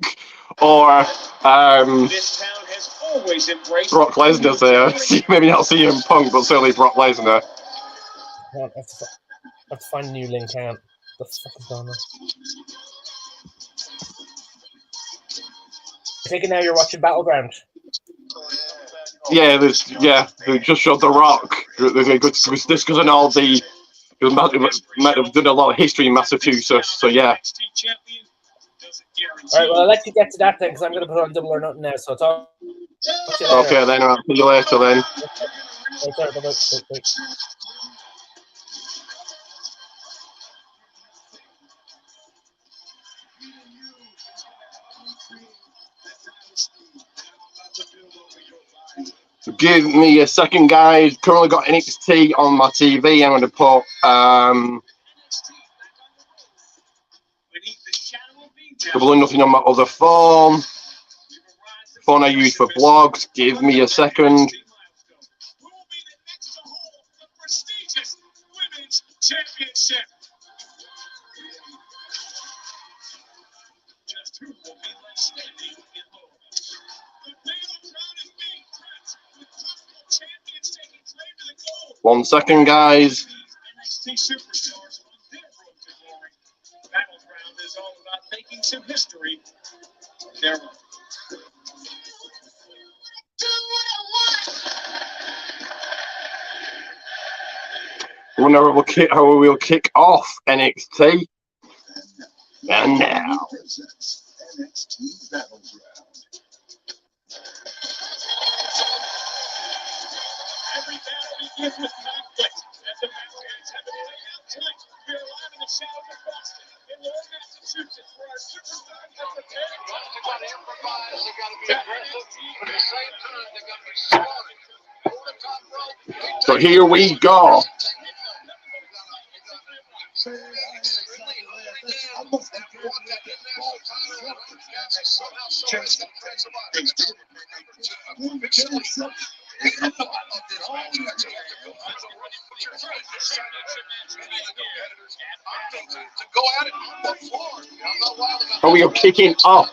or Brock Lesnar's there. Maybe not CM Punk, but certainly Brock Lesnar. I have to find a new link. Hang on. What the fuck is going on? I think now you're watching Battleground. Yeah, they just showed The Rock. They're discussing all the. Might have done a lot of history in Massachusetts, so yeah. All right, well, I'll let you get to that then, because I'm going to put on Double or Nothing now. So talk to you later. Okay, then I'll see you later then. So give me a second, guys. Currently got NXT on my TV. I'm going to put Double or Nothing on my other phone. Phone I use for blogs. Give me a second. One second, guys. Battleground is all about making some history. There. I wonder how we'll kick off NXT. And now. NXT Battleground. Every battle begins with conflict. As the Battlegrounds have been laid out tonight, we are live in the shadows of Boston, in Lowell, Massachusetts, where our superstars have prepared. They got to improvise, they got to be aggressive, but at the same time, they got to be smart. Over the top rope. So here we go. And we are kicking off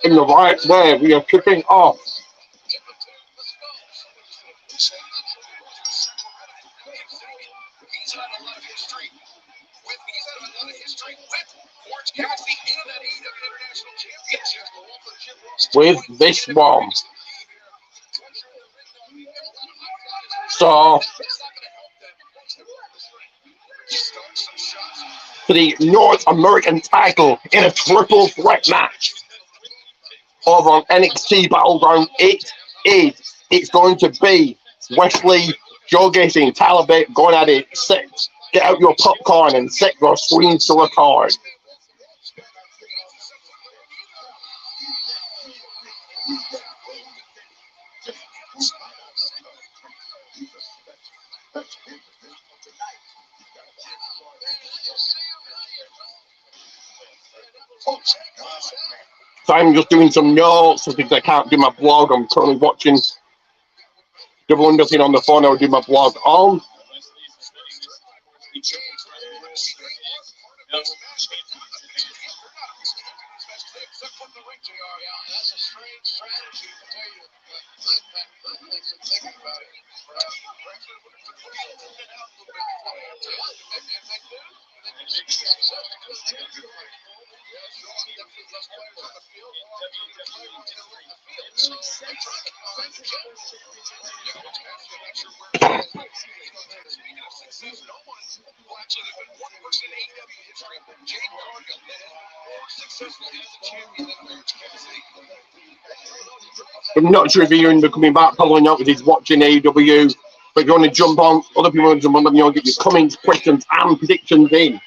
in the right way. We are kicking off. With this one. So, for the North American title in a triple threat match over on NXT Battleground, it's going to be Wesley, Joe Gacy, and Tyler Bate going at it. Get out your popcorn and set your screens to record. So I'm just doing some notes because I can't do my blog. I'm currently watching WNW on the phone. I'll do my blog on. I'm not sure if you're coming back, probably not, because he's watching AEW. But if you want to jump on, other people want to jump on, let me know, get your comments, questions, and predictions in.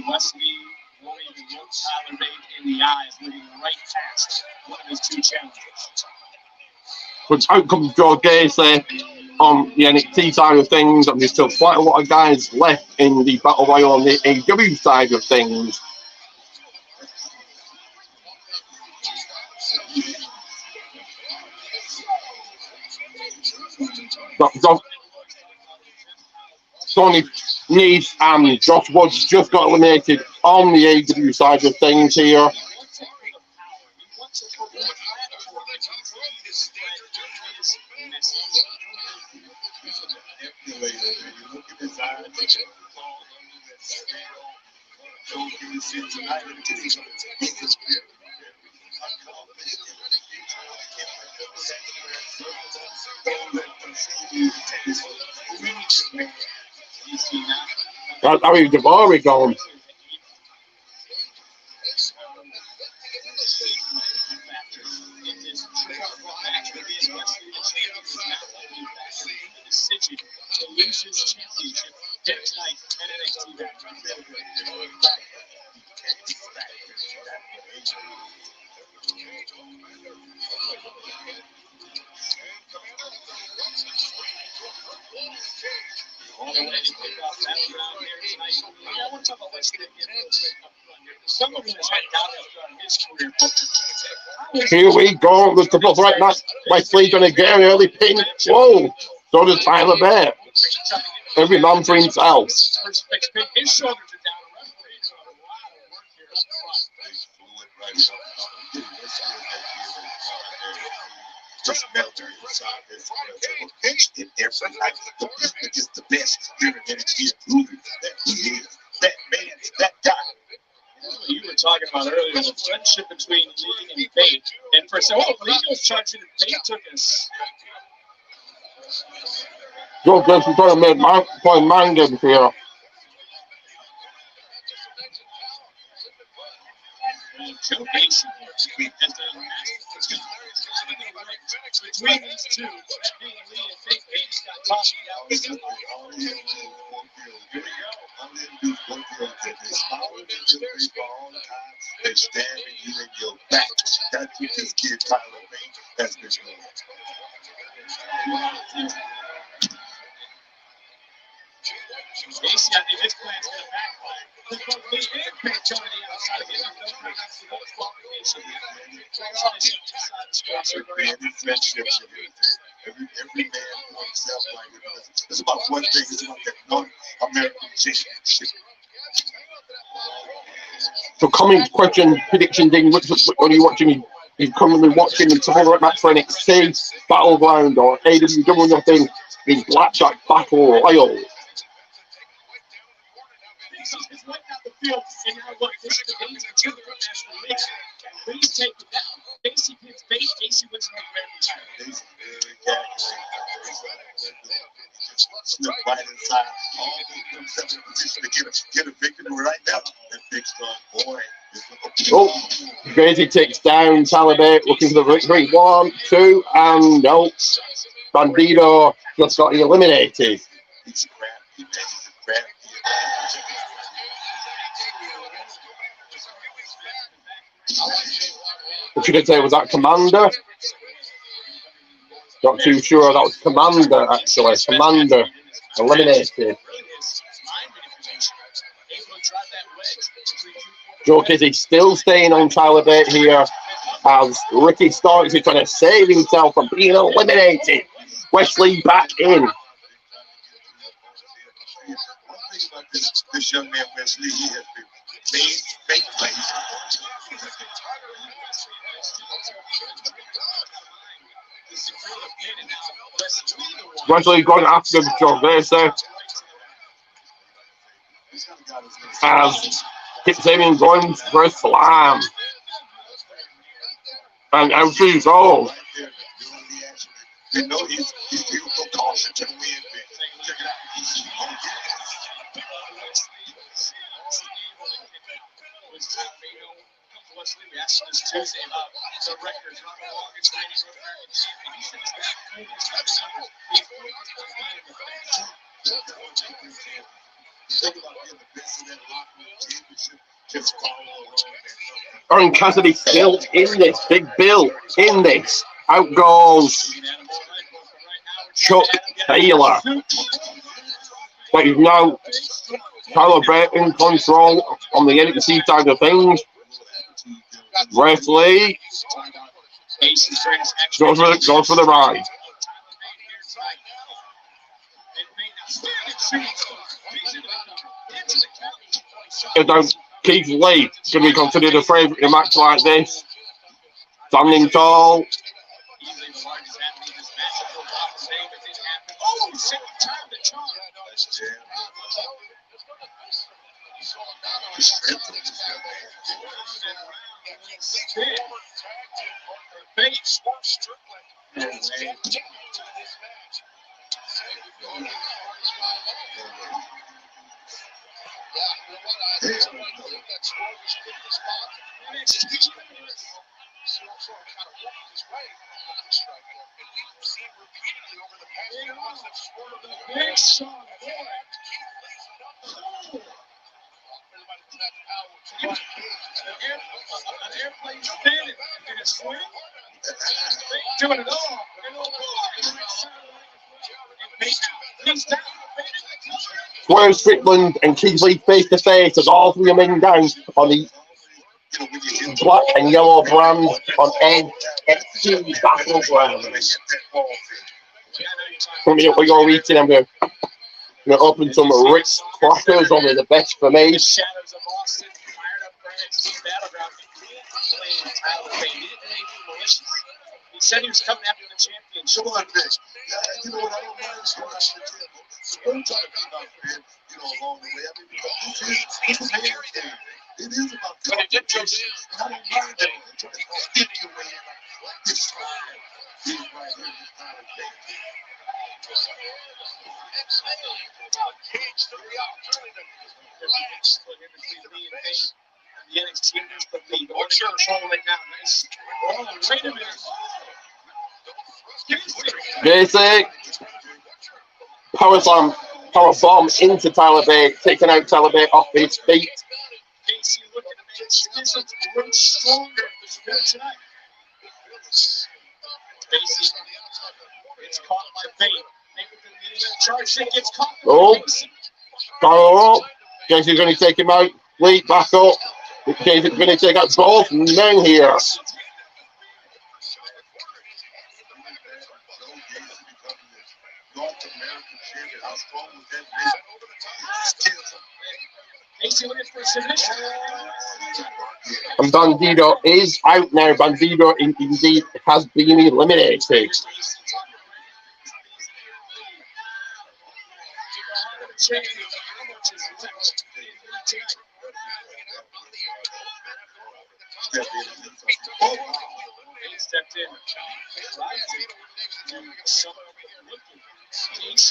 Wesley won't even look Tyler Bate in the eyes, moving right past one of his two challengers. But out comes Joe Gacy on the NXT side of things, and there's still quite a lot of guys left in the Battle Royal on the AEW side of things. Tony Nese and Josh Woods just got eliminated on the AEW side of things here. That's how he's Devori going. Here we go. The triple threat match. Wesley gonna get an early pin. Whoa! So does Tyler Bate. Every man for himself. His shoulders are down. Just melting inside this and every night is the best internet movie that he is. That man, that guy. You were talking about earlier the friendship between Lee and Bate, and for so Lee was charging and Bate took us. Joe Gacy trying to make my point mind games here. Joe Mason between these two, that being Lee and Big Bates got tossed out. Here we go. They're stabbing you in your back. That's what this kid Tyler Bates has been doing. Casey, I think his plan's going to backfire. Lee and Bates on the outside again. They're creating friendships and everything. Every man for himself. Like it's about one thing. It's about that one American championship. So, comment, question, prediction, Dean. What are you watching? You're currently watching the tomorrow match for NXT, Battleground, or AEW nothing in Blackjack Battle Royal. It's right out the field, and now look, this is the danger to the national mix. Please take it down. Casey gets bait. Casey wins the grand title. Slip right inside. Themselves in a position to get a victory right now. And Big Strong boy. Oh, Crazy takes down Talibate, looking for the victory. 1, 2, and no. Bandito just got eliminated. He's crafty, man. He's crafty. What should I say? Was that Commander? Not too sure. That was Commander, actually. Commander eliminated. Joe Kizzy still staying on Tyler Bate here as Ricky Starks is trying to save himself from being eliminated. Wesley back in. One thing about this young man, Wesley, he has been made fake plays. Wesley going after Joe Bate as Kip Sabian going for a slam. And out he goes. You know he's beautiful caution to the wind. Check it out. Wesley reaction is Tuesday. The record is not the longest reigning Orange Cassidy still in this. Big Bill in this. Out goes Chuck Taylor. But he's now Tyler Bate in control on the NXT side of things. Wesley goes for the ride. Keith Lee can be considered a favourite in a match like this. Standing tall. Doing it all. Square Strickland and Keith Lee face to face as all three are men down on the black and yellow brand on NXT Battleground. From here we go eating. I'm going to open some Ritz crackers, only the best for me. Shadows of Austin fired up for NXT Battleground. He said he was coming after the championship. Come on, bitch. You know what I don't mind so much. I'm talking about, man, along the way. I mean, it's a hair thing. It is about but it did go down. I don't mind that. I'm trying to stick your way in like this. He's right here. He's trying to take it. The NXT is the lead. Orcher control right now. Nice. Oh, wait a minute. Basic. Power slam. Power bomb into Tyler Bate. Taking out Tyler Bate off his feet. Casey looking to make his physics grow stronger this tonight. Casey gets caught by Bate. Charge that gets caught. Oh. Got up. Casey's going to take him out. Lead back up. Casey's going to take out both men here. And Bandido is out now. Bandido indeed has been eliminated.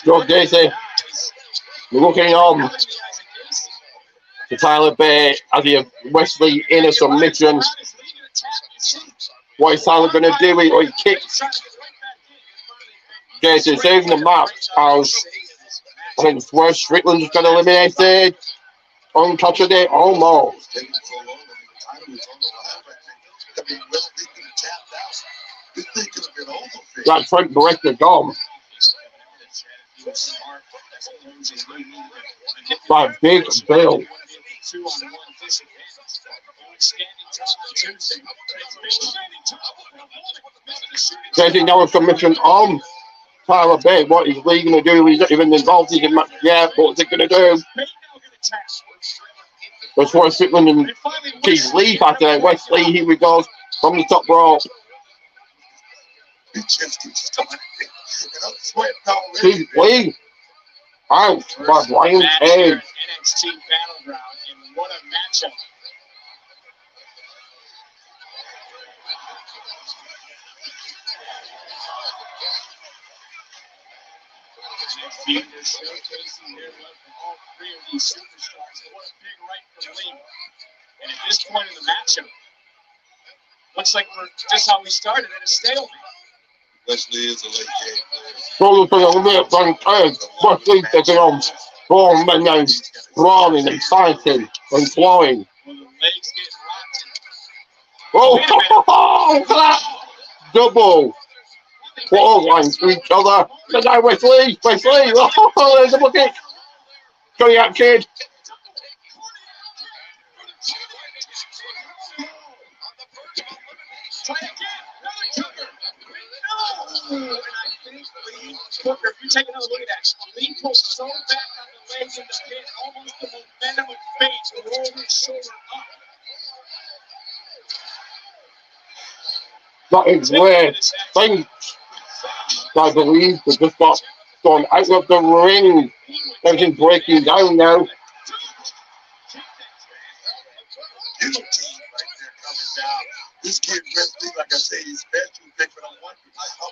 Go Casey. Looking on to Tyler Bate as he Wesley in a submission. What is Tyler going to do? He kicks. Casey saving the match as I think Swerve Strickland just got eliminated. Untouched it almost. That Trent Barretta gone. By Big Bill. Taking now a submission on Tyler Bate. What is Lee going to do? He's not even involved in the match yet. What's it going to do? That's why Strickland and Keith Lee back there. Wesley, here we go from the top rope. Keith Lee out by Brian Cage. NXT Battleground, and what a matchup. Showcasing their love for all three of these superstars. And what a big right for Lee. And at this point in the matchup, looks like we're just how we started at a stalemate. Wesley is a late game player. Going for the left on Cage. Wesley taking on Braun men now. Brawling and fighting and flowing. Well, the legs get rocked. Oh, that double. Clothesline to each other. The guy Wesley. Oh, there's a double kick. Going out, kid. Try again. Another cover. No. And I think Lee, Booker, if you take another look at that, Lee pulls so back on the legs in the pin, almost the momentum of fate, roll his shoulder up. That is where things, I believe, they just got gone out of the ring. Everything's breaking down now. This kid Wesley, like I say, he's special, but I'm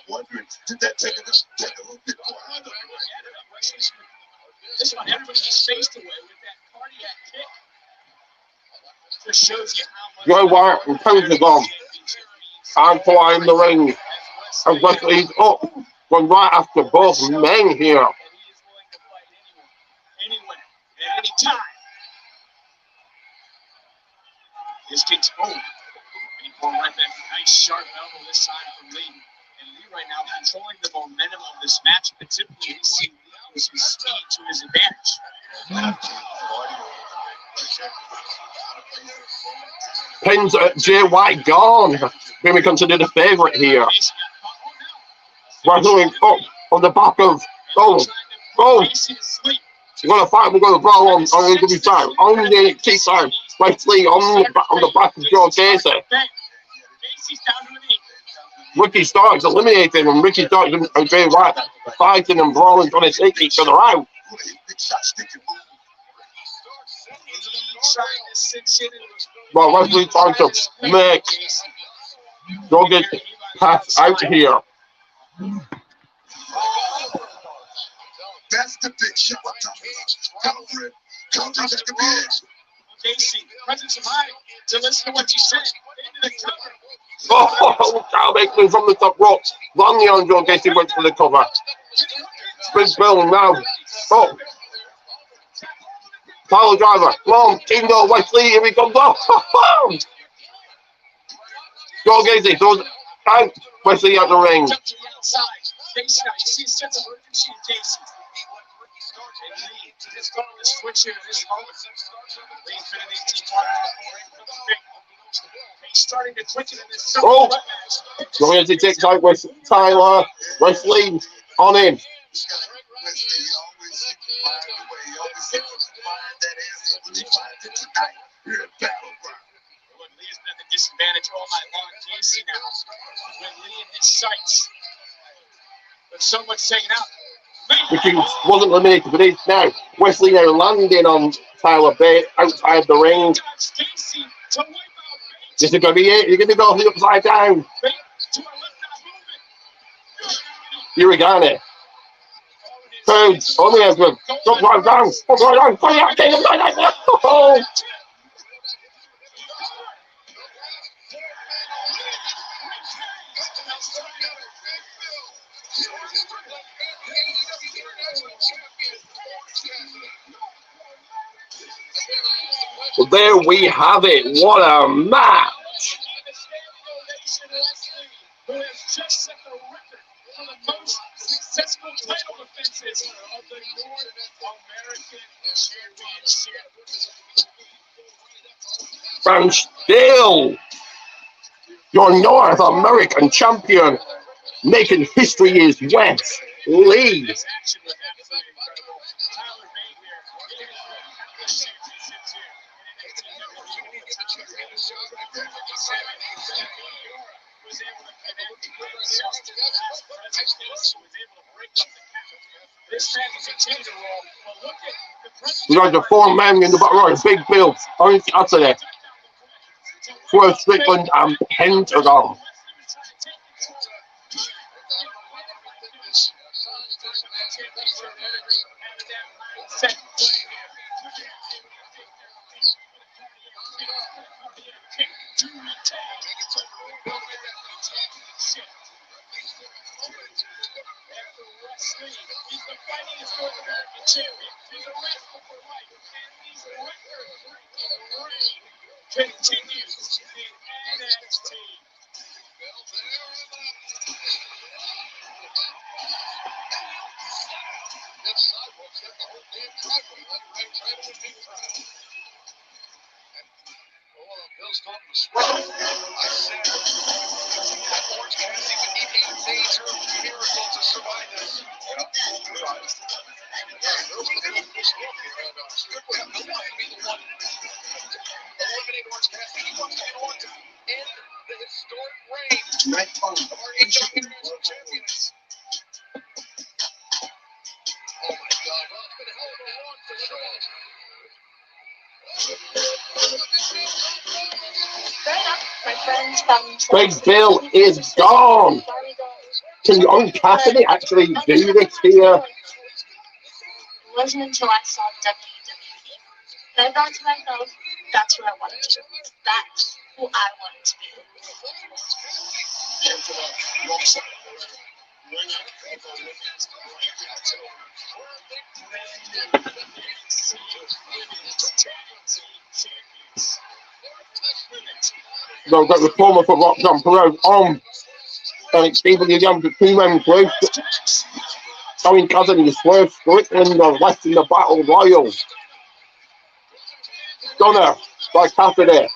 wondering, did that take a little bit more out of it? This one, everybody gets faced away with that cardiac kick. Just shows you how much. Joe Wyatt and Tony's gone. And flying the ring. And Wesley's up. Going right after both men here. Anywhere, at any time. This kicks over. And he pulled right back. Nice sharp elbow this time from Lee. And Lee right now controlling the momentum of this match. But typically we see Lee use his speed to his advantage. Pins Jay White gone. Being considered a favourite here. Wesley up on the back of. Oh. We're going to fight. We're going to brawl on. I'm going to be fine. On the NXT side. Wesley on the back of Joe Casey. Ricky Starks eliminated and Ricky Starks and Jay White fighting and brawling, trying to take each other out. Well, Wesley trying to make Joe get passed out here. That's the big show I'm talking about. Cover it. Cover at the edge. Casey, presence of mind to listen to what you said. Into the cover. Oh, Kyle Bakeman from the top rope. Lonely on John Casey went for the cover. Big Bill now. Oh. Power driver. Come on, Team Door Wesley. Here we go. Oh. John Casey throws out Wesley out the ring. Casey, now you see a sense of urgency in Casey. Just going to switch here in this moment. He's starting to quicken in this. Oh, John Casey takes out Tyler Wesley on him. Lee's been at the disadvantage all night long. Casey now with Lee in his sights. But someone's taken out. Which he wasn't eliminated, but is now. Wesley now landing on Tyler Bate outside the ring. This is going to be it. You're going to go the upside down. Here we got it. Codes on the edge. Drop right down. Drop right down. Oh. Well, there we have it. What a match! Who has just set the record for the most successful title defenses of the North American Championship. And still, your North American champion, making history is Wes Lee. We got the four men in the back row, Big Bill, Orange Cassidy, Swerve Strickland, and Pentagon. He's the fightingest North American champion. He's a wrestler for life. And his record reign continues in NXT. Bill's going to sweat. I said, Orange Cassidy would need a major miracle to survive this. Strickland would be the one eliminate Orange Cassidy. He wants to get on to end the historic reign of our International Champions. Oh my God! Well, it's been a hell of a run for sure. Big Bill is gone. Can Orange Cassidy actually do this here? It wasn't until I saw WWE that I thought to myself, that's what I wanted to do. That's who I wanted to be. They've got the former for Roxanne Perez on NXT, but the young two-man group. Orange Cassidy and Swerve Strickland are left in the Battle Royal. Stunner by Cassidy.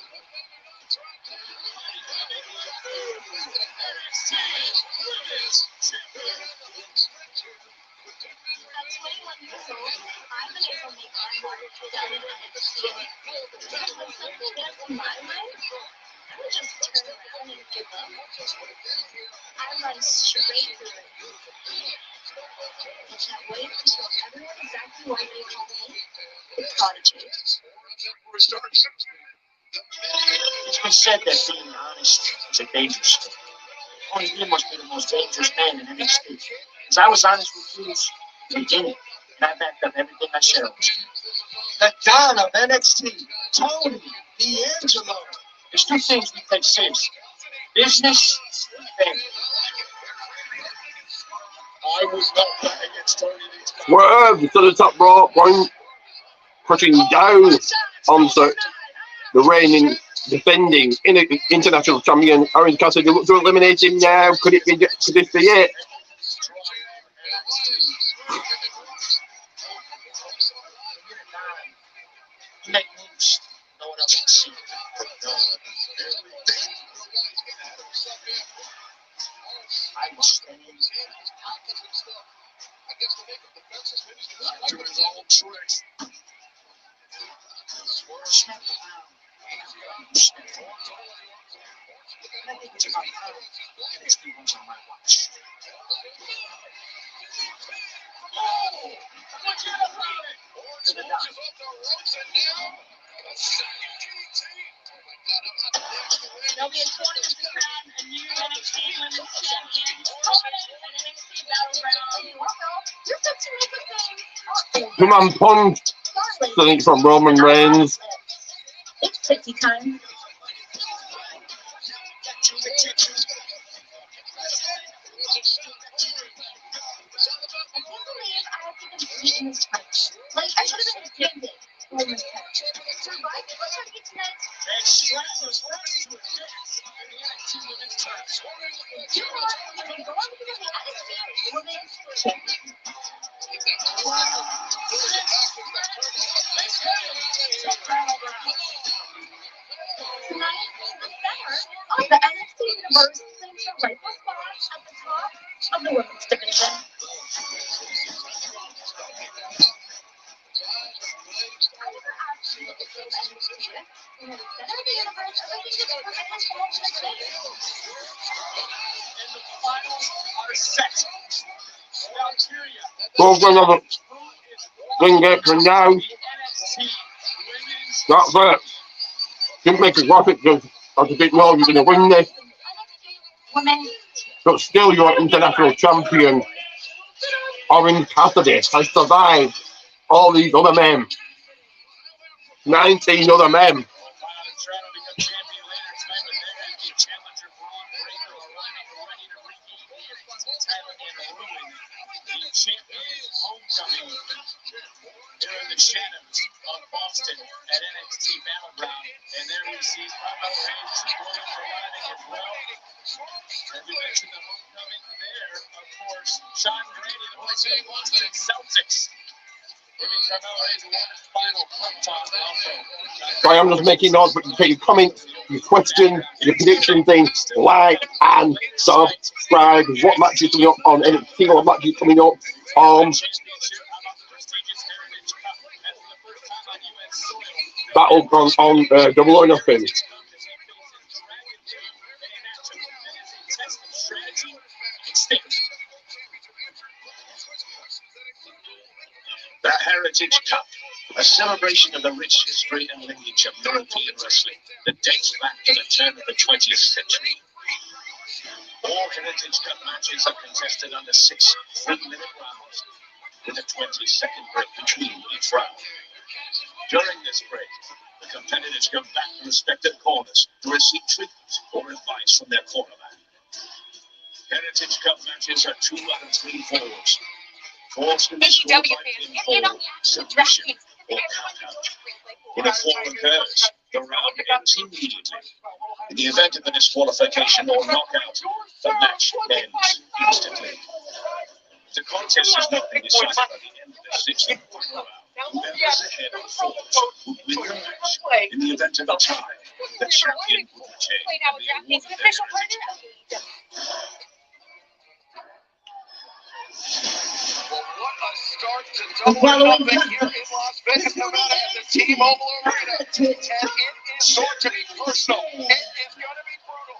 I run straight through it. I can't wait until everyone exactly what they call me, the Prodigy. It's been said that being honest is a dangerous sport. Only you must be the most dangerous man in NXT. Because I was honest with you from the beginning. I backed up everything I shared. The Don of NXT, Tony D'Angelo. There's two things we take seriously: business and family. I was not betting against Tony D'Angelo. Swerve to the top rope, one pushing down onto the reigning, defending international champion Orange Cassidy. Look to eliminate him now. Could this be it? Make moves. No one else can see. I was standing to his old tricks. They'll be a tournament to crown a new NXT Women's Champion. NXT Battleground. Just a terrific thing. Come on, punch. Something from Roman Reigns. It's pixie time. I can't believe I have to compete in this match. Like, I should have been a gambit for this match. Surviving was our get tonight. You know what? I'm going to go on to the NXT Women's Champion. Tonight, the center of the NXT Universe claims the rightful spot at the top of the women's division. I never actually became NXT. You know, the center of the universe, everything is perfectly falls in place. And the finals are set. Go for another. Bring it for now. That's it. Didn't make a graphic because I didn't know you're going to win this. But still, you're international champion. Orange Cassidy has survived all these other men. 19 other men. Champion's homecoming during the shadows of Boston at NXT Battleground, and there we see Roman Reigns arriving as well. And we mentioned the homecoming there, of course, Sean Grady, the voice of the Boston Celtics. I am just making notes, but you take your comments, your questions, your prediction thing, like and subscribe. What matches coming up on NXT? What matches coming up on Battleground on Double or Nothing? The Heritage Cup, a celebration of the rich history and lineage of European wrestling that dates back to the turn of the 20th century. All Heritage Cup matches are contested under 6 3-minute rounds, with a 20-second break between each round. During this break, the competitors go back to respective corners to receive treatment or advice from their cornerman. Heritage Cup matches are 2 out of 3 falls. Falls can be scored by pinfall, submission, or count-out. When a fall occurs, the round ends immediately. In the event of a disqualification or knockout, the match ends instantly. The contest has not been decided by the end of the 6th round. Members ahead of falls would win the match. In the event of a tie, the champion would retain the official partner. Well, what a start to Double or Nothing here in Las Vegas, Nevada at the T-Mobile Arena. And it is going to be personal. It is going to be brutal.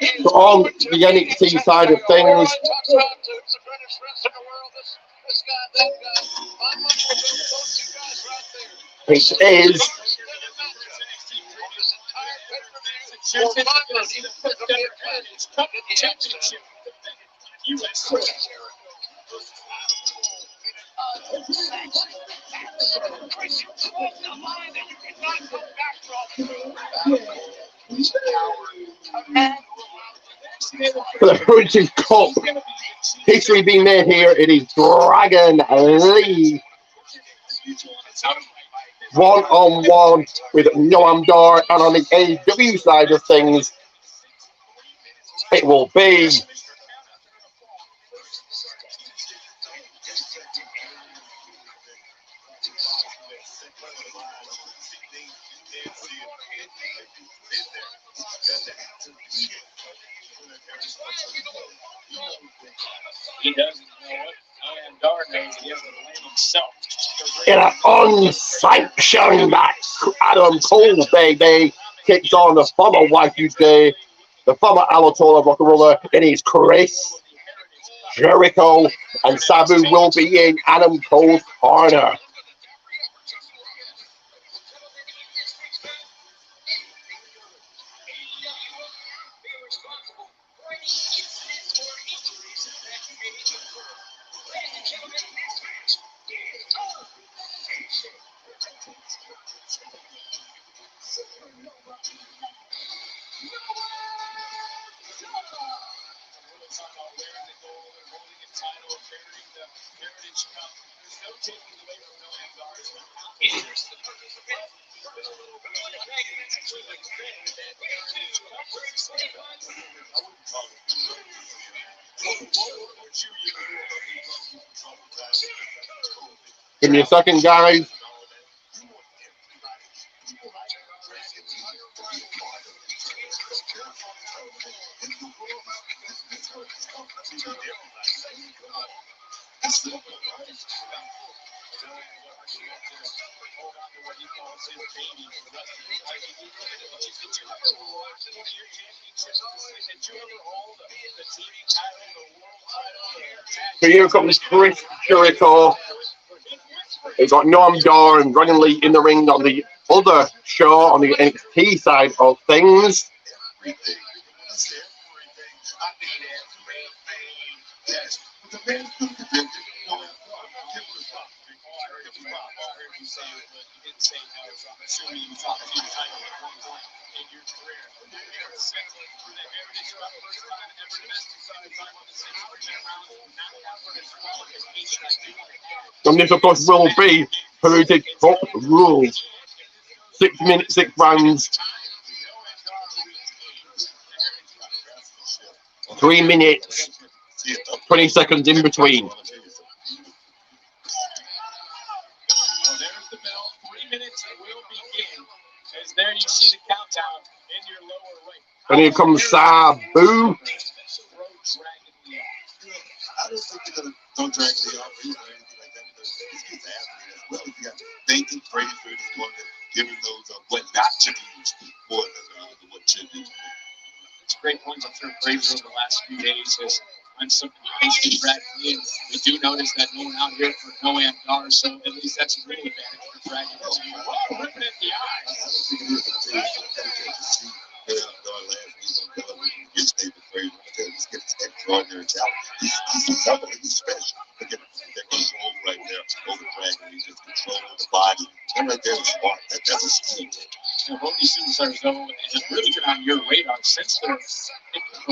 It is on the NXT side of things, it is For the Heritage Cup, history being made here. It is Dragon Lee. One-on-one with Noam Dar, and on the AEW side of things, it will be He doesn't know what Noam Dar knows. He has to blame himself. in an unsanctioned match. Adam Cole, baby, kicks on the former Y2J, the former Alatola rock and roller. It is Chris Jericho, and Sabu will be in Adam Cole's corner. Give me a second, guys. So here comes Chris Jericho. He's got Noam Dar and Dragon Lee in the ring on the other show, on the NXT side of things. And this, of course, will be Heritage Cup rules. 6 minutes, 6 rounds. 3 minutes, 20 seconds in between. So there's the bell. 3 minutes will begin. As there you see the countdown in your lower right. And here comes Sabu. I don't think they're gonna throw Dragon Lee out or anything like that, because this kid's an athlete as well. You got thanking Brady for this one, giving those what not to use more than what should be. It's a great point. I'm sure Fraser over the last few days has done something against the Dragon Lee. We do notice that no one out here for Noam Dar, so at least that's a real advantage for Dragon Lee. Whoa, ripping at the eyes. I don't think it is until you see Dar last week on television against David Fraser. This kid's extraordinary talent. He's tough, he's special. Look at that control right there over Dragon. He's just controlling the body. And right there is smart. That's a skill. You know, both these superstars, though, have really been on your radar since the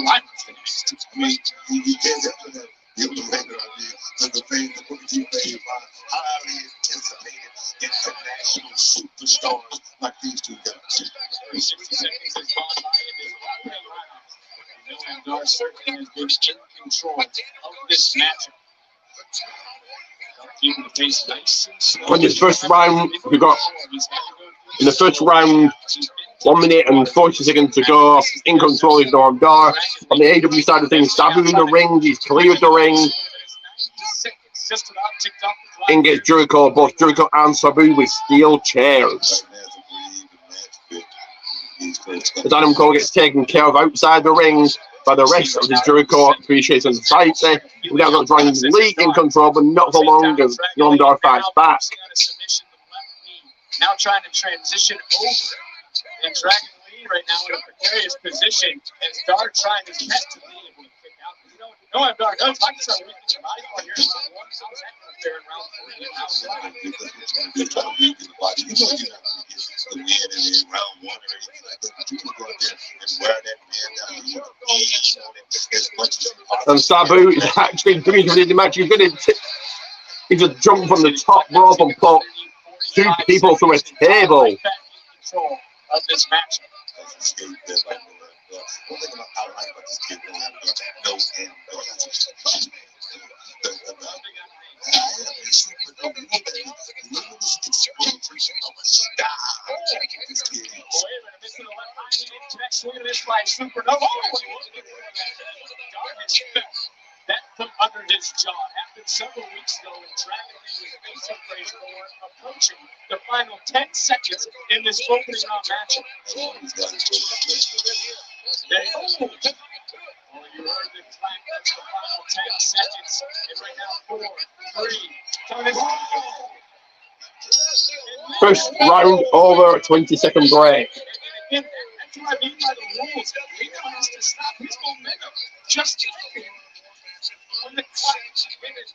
lineup finished. I mean, you can't help that. You have to make it on you. The fans, the booking team fans are highly anticipated international superstars like these two guys. 60 seconds has gone by in this opening round. Noam Dar certainly has been in control of this matchup. Keeping the pace nice and slow. In this first round, we got in the first round, 1 minute and 40 seconds to go. In control is Noam Dar. On the AW side of things, Sabu in the ring. He's cleared the ring. In gets Jericho, both Jericho and Sabu with steel chairs. As Adam Cole gets taken care of outside the ring by the rest of the Jericho Appreciation Society. We now got Dragon Lee in control, but not for long as Noam Dar fights back. Now trying to transition over. And Dragon Lee right now in a precarious position as Dar trying his best to be able to kick out. You know, No, I'm not. That's like some weakness. I want to hear round one. How's that going to fare in round three and round five? You know you're not going to get the win in round one or anything like that. But you can go out there and wear that man down. You know, as much as And Sabu is actually doing the match. He's going to he just jumped from the top rope and put two people through a table. Of this match. One thing I like about this kid, no and that from under his jaw happened several weeks ago when Dragon Lee was facing Fraser approaching the final 10 seconds in this opening round match. You heard the clank, that's the final 10 seconds. And right now, 4, 3, time is First round over, 20-second break. and that's what I mean by the rules. He wants to stop his momentum. Just when the clock is finished.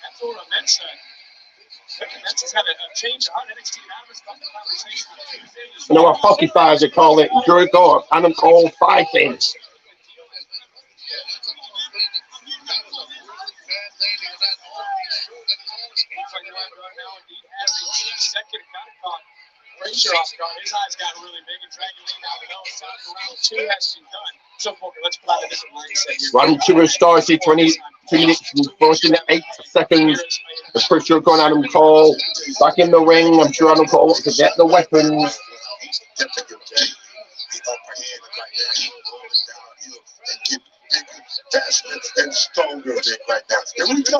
That's what I meant. That's just had a change on NXT Anonymous about the conversation on Tuesday. You know what hockey fans they call it Jericho and all fighting. Fraser off guard. His eyes got really big and Dragon Lee now we know it's time for round 2 has to be done. So let's pull out a different mindset here. Round 2 has started, 22 minutes and 48 seconds. The Chris Jericho and Adam Cole back in the ring. I'm sure Adam Cole wants to get the weapons. faster and stronger right now. Here we go.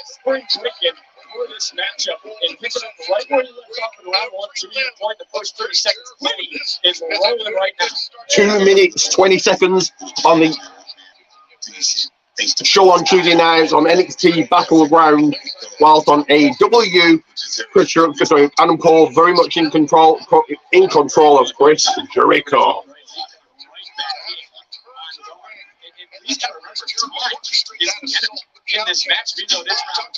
Spring chicken for this matchup and picking up right where you left off in round 1, to your point, the first 30 seconds. Liddy is rolling right now. 2 minutes, 20 seconds on the show on Tuesday nights on NXT Battleground, whilst on AEW, Adam Cole very much in control of Chris Jericho. He's got to remember, tonight is the enemy in this match. We know this round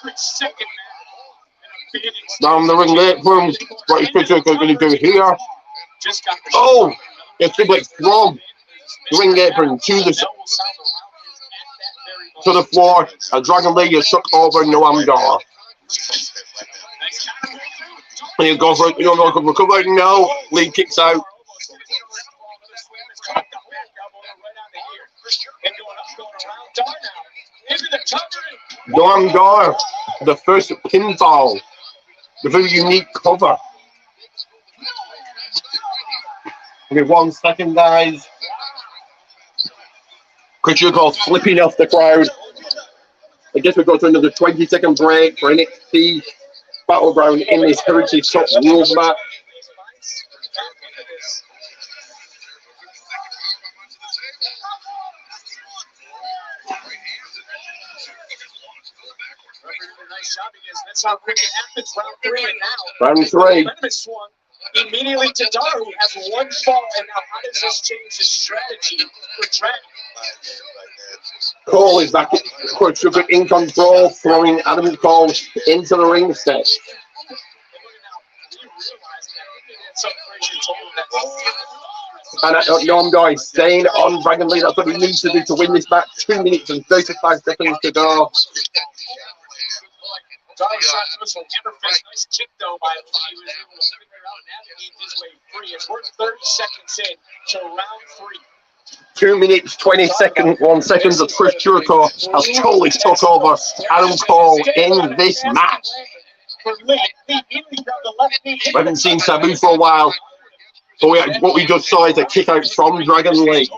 2, second match. Down the ring late for him. What is Chris Jericho going to do here? Oh! It's Suplex from the ring apron to the floor. And Dragon Lee is took over Noam Dar. And he goes for it. You don't know if he'll recover. No. Lee kicks out. Noam Dar, the first pinfall. The very unique cover. Give 1 second, guys. Chris Jericho flipping off the crowd. I guess we go to another 20-second break for NXT Battleground in this Heritage Cup Rules match. That's how quick it happens. Round 3 and now. Round 3. Swung immediately to Dar, who has 1 fall. And now how does this change his strategy for Dragon? Cole is back in control, throwing Adam Cole into the ring steps. And Noam Dar is staying on Dragon Lee. That's what he needs to do to win this match. 2 minutes and 35 seconds to go. Darby shot through some hammerfist. Nice kick though by Lee. He was able to figure out and navigate his way free. It's worth 30 seconds in to round 3. 2 minutes, 1 second of Chris Jericho has totally took over Adam Cole in this match. We haven't seen Sabu for a while, but what we just saw is a kick out from Dragon Lee.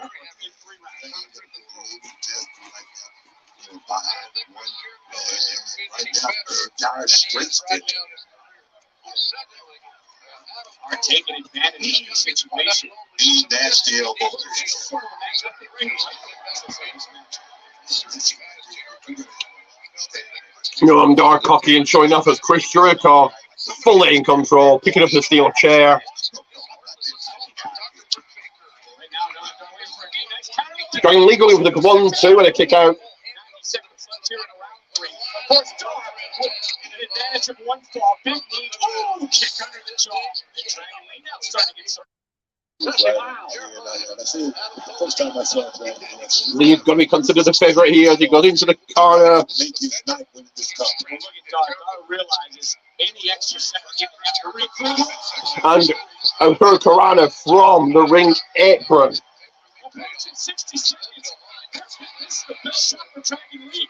Are taking advantage of the situation. Be nasty elbow. Noam Dar cocky and showing off as Chris Jericho fully in control, picking up the steel chair. Dragon Lee going with the 1-2 and a kick out. 90 seconds left here in round 3. Of course, Dar with an advantage of 1 fall. Big knee. Oh, kick under the jaw. And Dragon Lee now starting to get some. Wow. First time I saw it. Lee's going to be considered the favorite here as he goes into the corner. Make his night when this comes. Look at Dar. Dar realizes any extra second you have to recruit. And a Hurricanrana from the ring apron. 60 seconds. This is the best shot for Dragon Lee.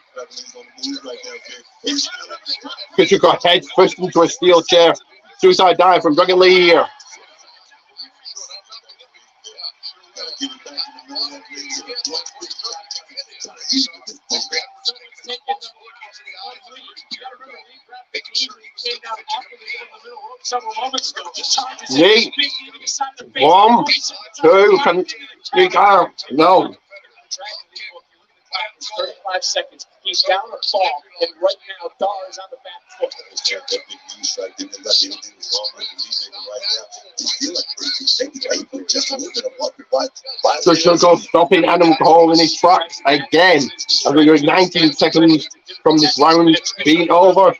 Fisher got head first into a steel chair. Suicide dive from Dragon Lee here. Lee, 1, 2, can you out? No. 35 seconds. He's down a fall, and right now Dar is on the back foot. Fisher goes stopping Adam Cole in his tracks again. As we go 19 seconds from this round being over.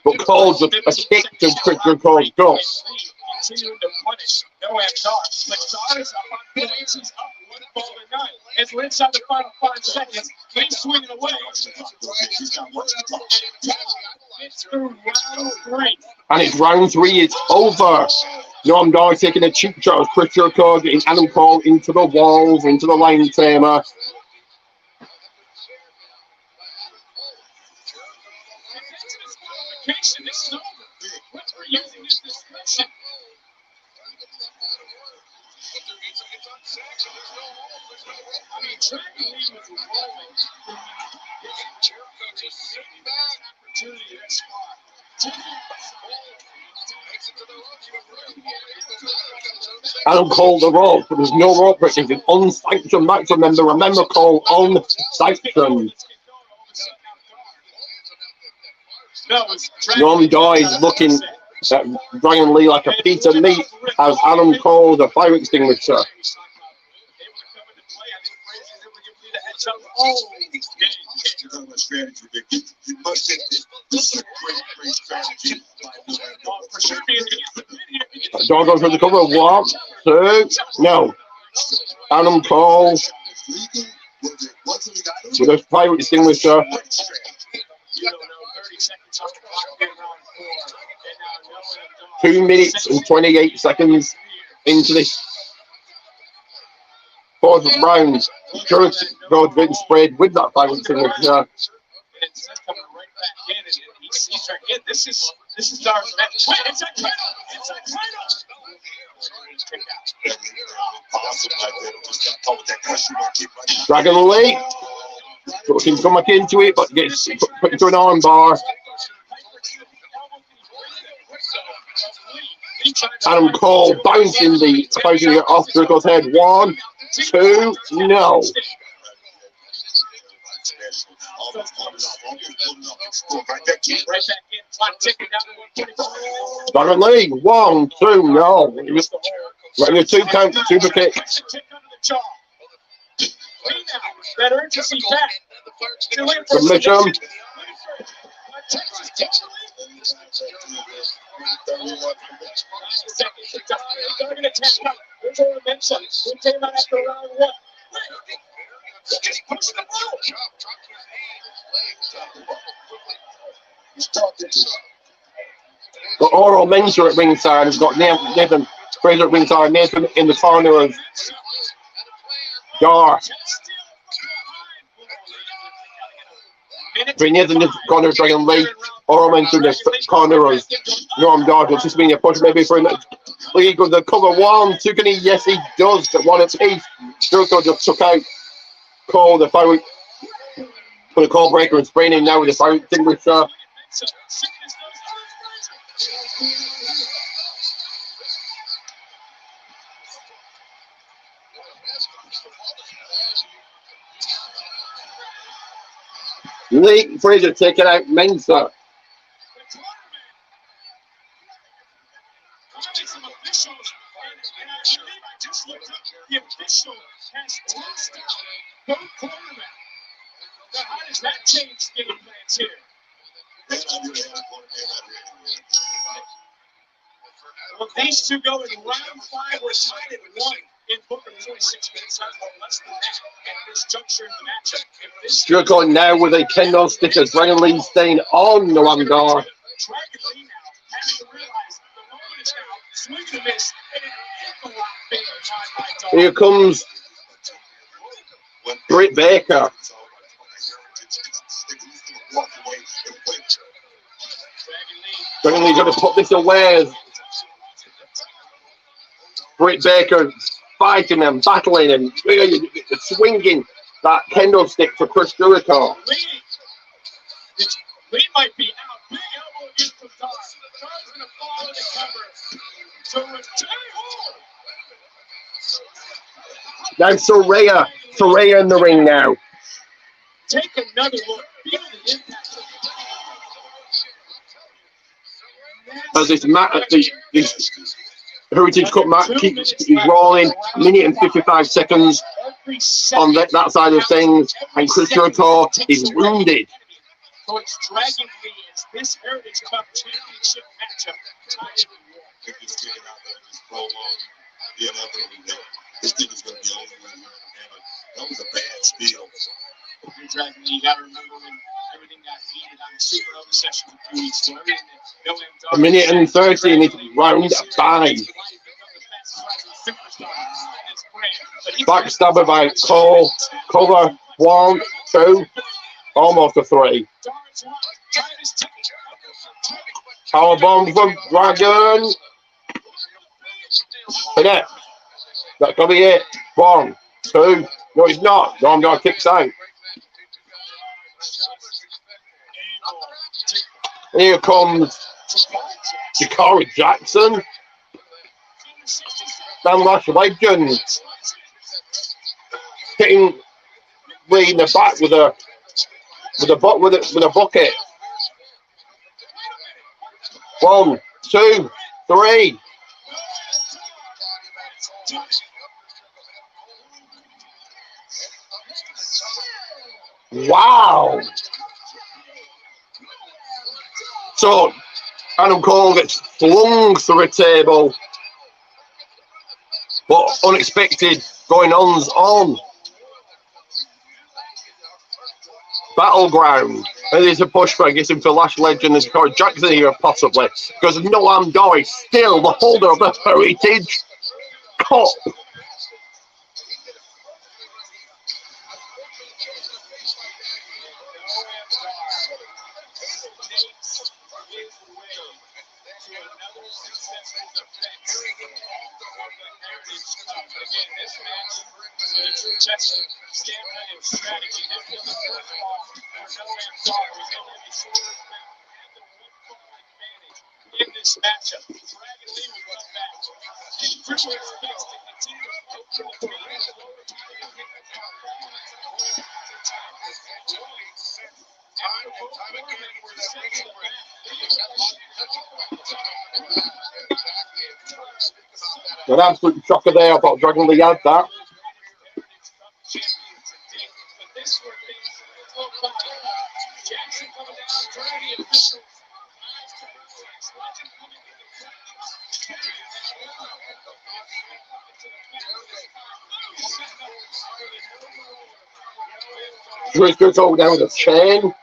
But Cole's a kick to Fisher Cole's goal. Continuing to punish. No Dar. But Dar is up on points. He's up 1 ball to 9. As we're inside the final 5 seconds, he's swinging away. It's through round 3. And it's round 3, it's over. Noam Dar taking a cheap shot of Chris Jericho, getting Adam Cole into the walls, into the line tamer. This is over. We're using this discretion. I mean, Dragon Lee was rolling. Jericho just sitting back. Opportunity to spot. Adam Cole the rope, but there's no rope break. It's an unsanctioned match. Remember Cole unsanctioned. Noam Dar is looking at Dragon Lee like a piece of meat as Adam Cole the fire extinguisher. Dar goes for the cover. 1, 2, no. Adam Cole with a fire extinguisher. 2 minutes and 28 seconds into this 4th round. Jericho being sprayed with that fire extinguisher. This is Dar's match. Wait, it's a title! It's a title! Dragon Lee can come back into it, but gets put into an arm bar. Adam Cole bouncing it off Jericho's head. 1, 2, no. Dragon Lee, 1, 2, no. Right in the 2 count, super kick. Submission. The Oral Mentor at ringside has got Nathan Fraser at ringside, Nathan in the corner of Dar. Nathan in the corner of Dragon Lee, Oral Mentor in the corner of Noam Dar. Just being a push maybe for the league with the cover. 1, 2, can he? Yes, he does. The 1 apiece. Jericho just took out Cole, the fire. Put a Cole breaker and spraying him now with the fire extinguisher. Lee Fraser taking out Mensa. some officials, and I believe I just looked up, the official has tossed out both quarterbacks. Now, how does that change game plans here? Well, these two go in round 5. We're tied at 1 in Booker, 26 minutes. Less than that at this juncture in the matchup. Jericho now with a kendo sticker. Dragon Lee staying on Noam Dar. Dragon Lee now has to realize the moment is now. Swing and a miss, and it is a lot bigger time by Dar. Here comes Britt Baker. Dragon Lee going to put this away. Britt Baker fighting and battling and really swinging that kendo stick for Chris Jericho. Lee might be out. Big elbow against the Dar. Dar's going to fall in the cover. So Now Saraya in the ring now. take another look. Feel the impact. As this Heritage Cup match keeps rolling, minute and 55 seconds on that side of things, and Chris Jericho is wounded. So it's Dragon Lee as this Heritage Cup championship matchup. This thing is going to be over with. That was a bad spiel. Dragon Lee, you got to remember when everything got heated on the Supernova session a few weeks ago. A minute and 30 in it, round 5. Backstabber by Cole. Cover 1, 2, almost a 3. Powerbomb from Dragon. Connect. That's going to be it. 1, 2. No, it's not. Noam Dar kicks out. Here comes Jakara Jackson. Backlash legend. Hitting Lee in the back with a bucket. 1, 2, 3. Wow. So Adam Cole gets flung through a table, but unexpected going on. Battleground. And there's a push for getting for Lash Legend and Jakara Jackson here possibly, because Noam Dar is still the holder of the Heritage Cup. In this matchup, Dragon Lee will come back and Christian expects to continue to open the An absolute shocker there. I thought Dragon Lee had that. Chris Jericho down with a chain.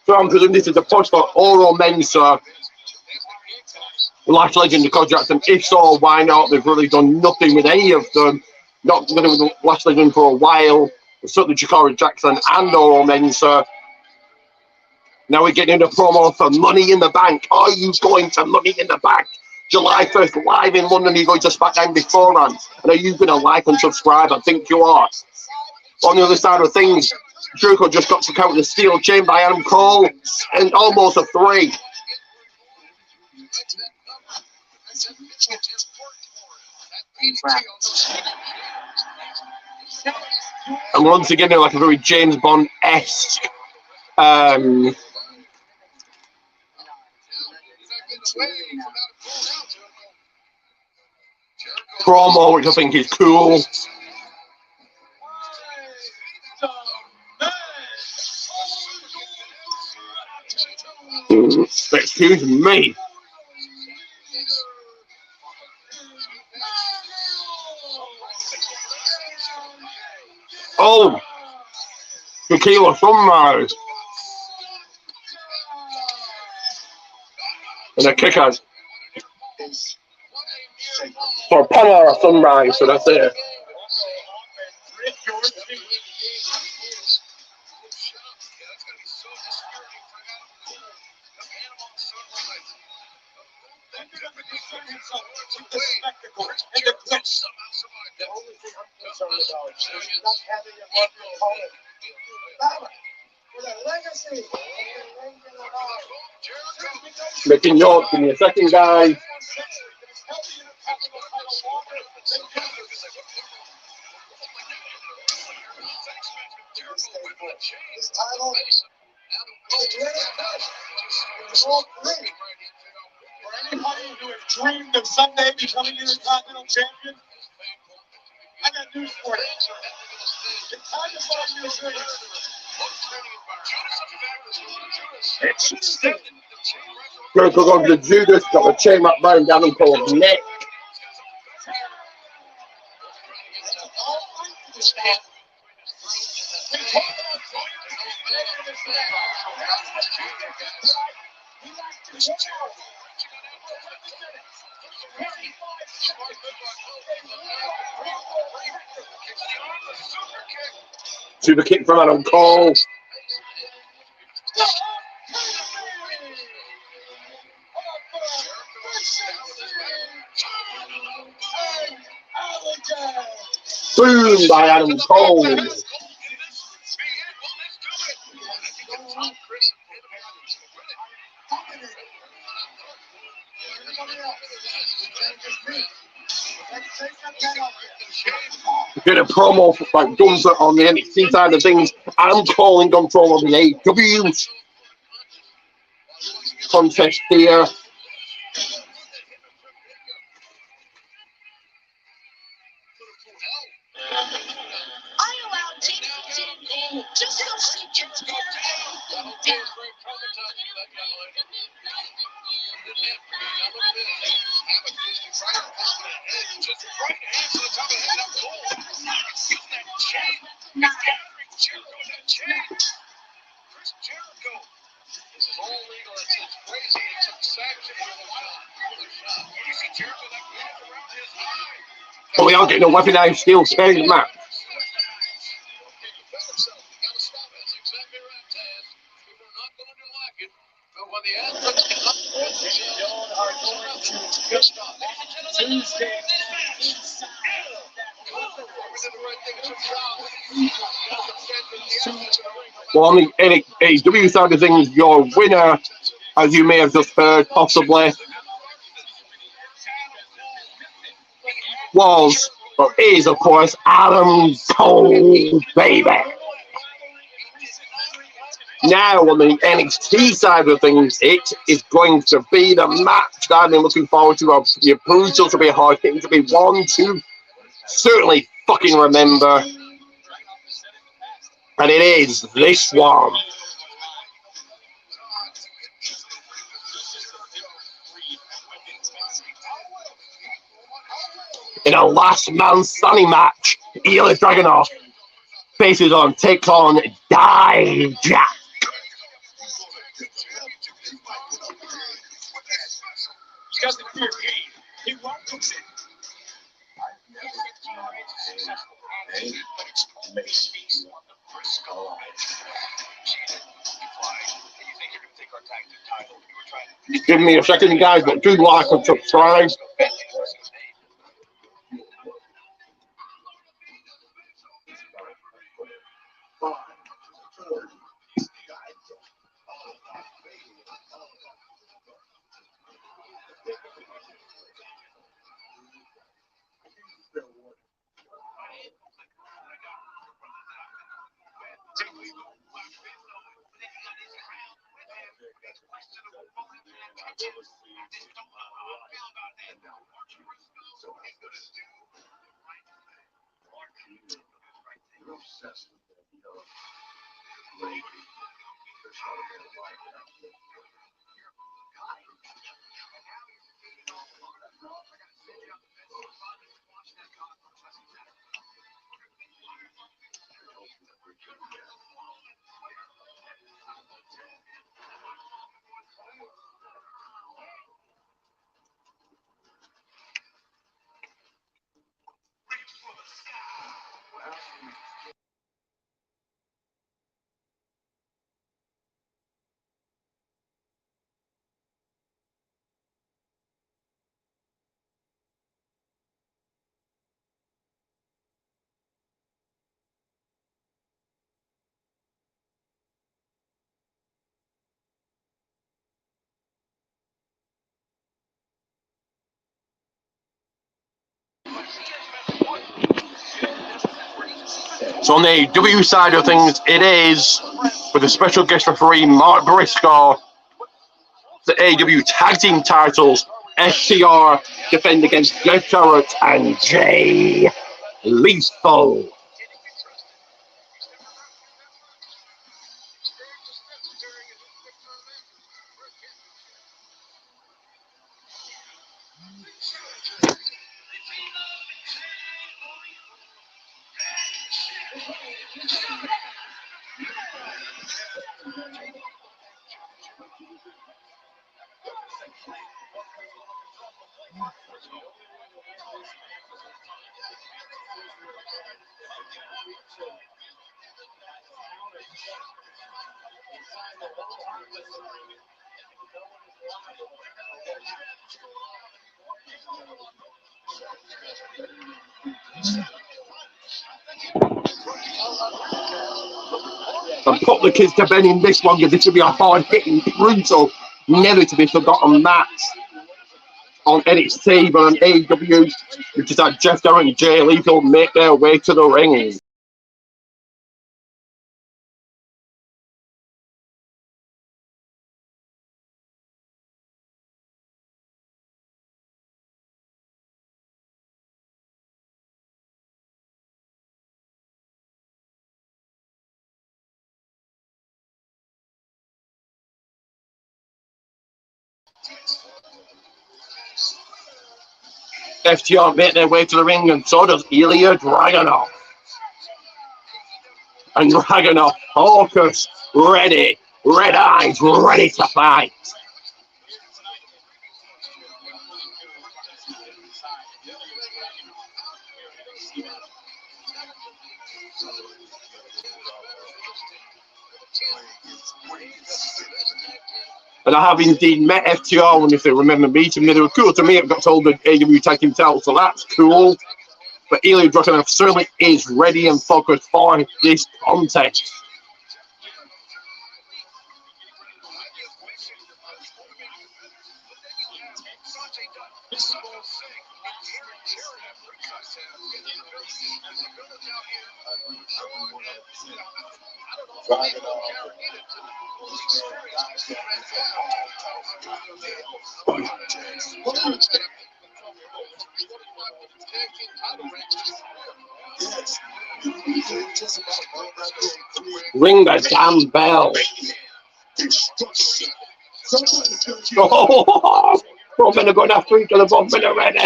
So I'm presuming this is a push for Oro Mensah, Lash Legend, Jakara Jackson. If so, why not? They've really done nothing with any of them. Not nothing with Lash Legend for a while. Certainly Jakara Jackson and Oro Mensah. Now we're getting a promo for Money in the Bank. Are you going to Money in the Bank? July 1st, live in London. Are you going to SmackDown beforehand? And are you going to like and subscribe? I think you are. On the other side of things, Jericho just got to count the steel chain by Adam Cole and almost a 3. And once again, they're like a very James Bond-esque promo, which I think is cool. Excuse me. Oh, Tequila Sunrise. And a kickers. For Panama Sunrise, so that's it. Making York, give me a second, guys. For anybody who has dreamed of someday becoming Intercontinental Champion, I got news for you. It's time to follow your dreams. Going to go on to Judas, got the chain up round down and called neck. Super kick from Adam Cole. Boom by Adam Cole. Get a promo for like Gunther on the NXT side of things. I'm calling control of the AEW contest here. But we are getting a weaponized steel cage match. Well, on the AEW side of things, your winner, as you may have just heard, possibly, was, or is, of course, Adam Cole, baby. Now, on the NXT side of things, it is going to be the match that I've been looking forward to. Your brutal to be hard hitting, to be one to certainly fucking remember. And it is this one. In a last man standing match, Ilya Dragunov faces on, takes on Dijak. He doesn't fear pain. He welcomes it. Give me a second, guys, but do like and subscribe. So on the W side of things, it is with a special guest referee Mark Briscoe. The AW Tag Team titles, FTR defend against Jeff Jarrett and Jay Lethal. And put the kids to bed in this one because this will be a hard-hitting, brutal, never to be forgotten match on NXT, but on AEW, which is that Jeff Jarrett and Jay Lethal make their way to the ring. FTR make their way to the ring, and so does Ilya Dragunov. And Dragunov, focused, ready, red eyes, ready to fight. And I have indeed met FTR, and if they remember meeting me, they were cool to me. I got told the AW Tag Team title, so that's cool. But Ilya Dragunov certainly is ready and focused for this contest. Ring the damn bell. Oh, Robin are going to freak to the bump in already.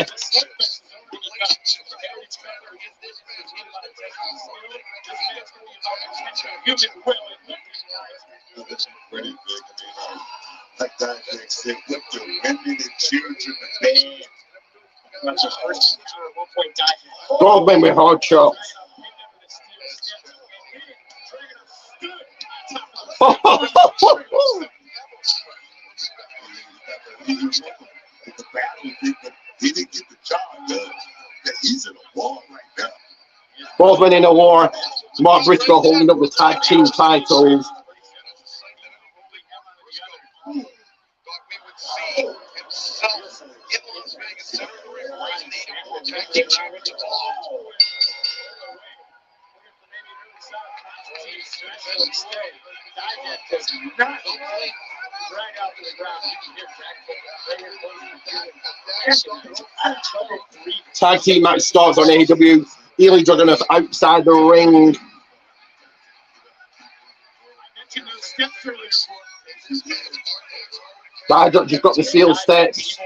Like that, said, look, the women and children, man. That's the first at one point died. Robin with hard shots. He didn't get the job done. He's in a war right now. Both men in a war. Mark Briscoe holding up the tag team titles. Tag team match starts on AEW. Ely Dragunov outside the ring. Dijak just got the steel steps.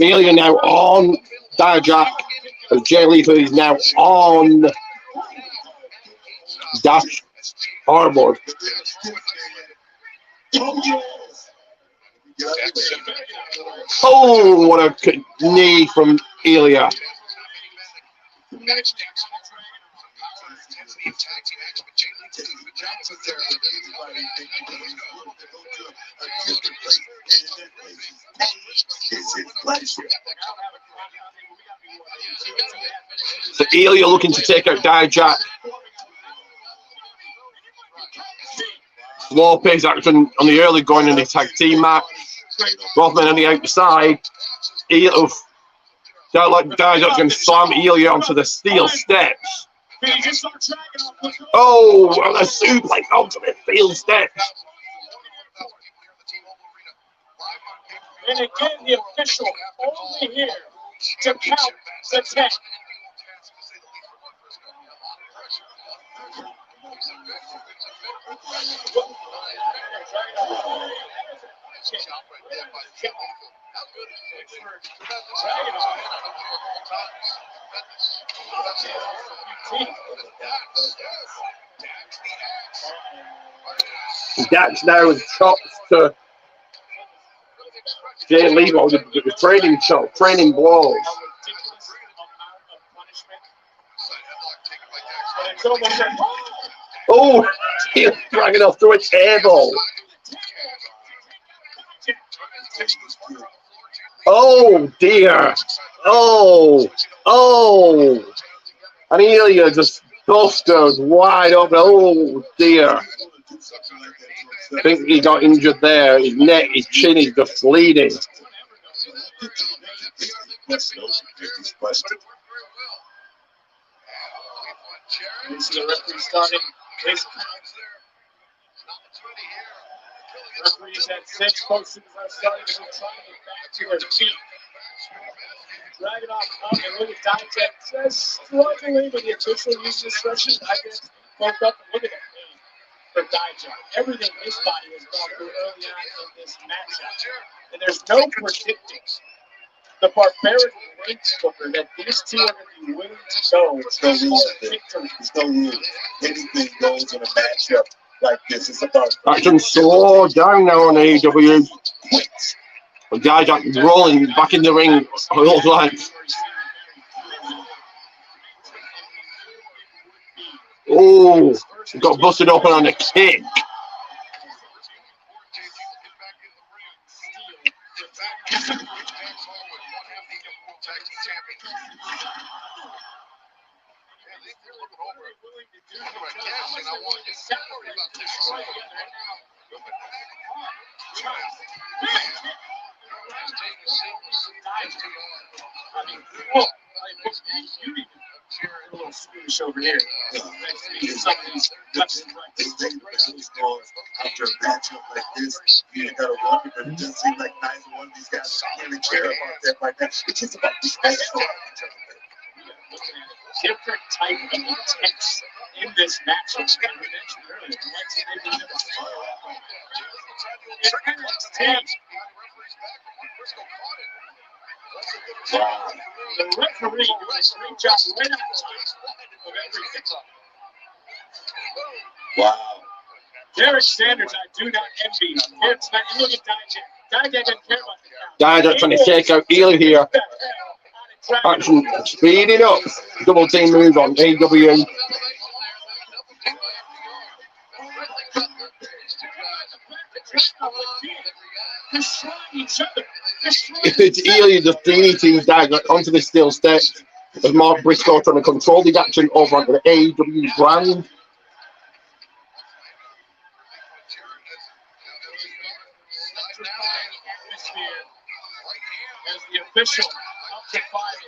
Ely are now on Dijak. And Jay Lethal is now on Dash Hardwood. Oh, what a knee from Elia. So Elia looking to take out Dijak. Slow pace action on the early going in the tag team match. Both men on the outside. Elia, don't like Dijak's going to slam Elia onto the steel steps. Oh, a suplex onto the steel steps. And again, the official only here to count the 10. Dax now is chops to Jay Lethal with the training chop, training blows. Oh, he's dragging off through a table. Oh dear. Oh. And Elia just goes wide open. Oh dear. I think he got injured there. His neck, his chin is just bleeding. This is the referee starting his referees at 6. Coaches are starting to try to get back to their feet. Drag it off up and look at Dijak just struggling with the official use discretion. I guess woke up and look at that pain for Dijak. Everything his body has gone through early on in this matchup. And there's no predicting the barbaric ranks booker that these two are going to be willing to go for victory. There's no rule. Anything goes in a matchup like this. It's about Action slow down now on AEW. Dijak rolling back in the ring. Looks like. Oh, he got busted open on a kick. Over here. After a matchup like this, you gotta wonder, but it doesn't seem like neither one of these guys really care about that right now. It's just about the different type of intense in this matchup. The referee does a great job right on top of everything. wow. Derek Sanders, I do not envy. Look at Dijak. Dijak doesn't care about the count. Dijak trying to take out Ely here. Action speeding up. Double team move on AEW. It's Ely just DDT Dijak onto the steel steps as Mark Briscoe trying to control the action over onto the AEW ground. Atmosphere as the official up to 5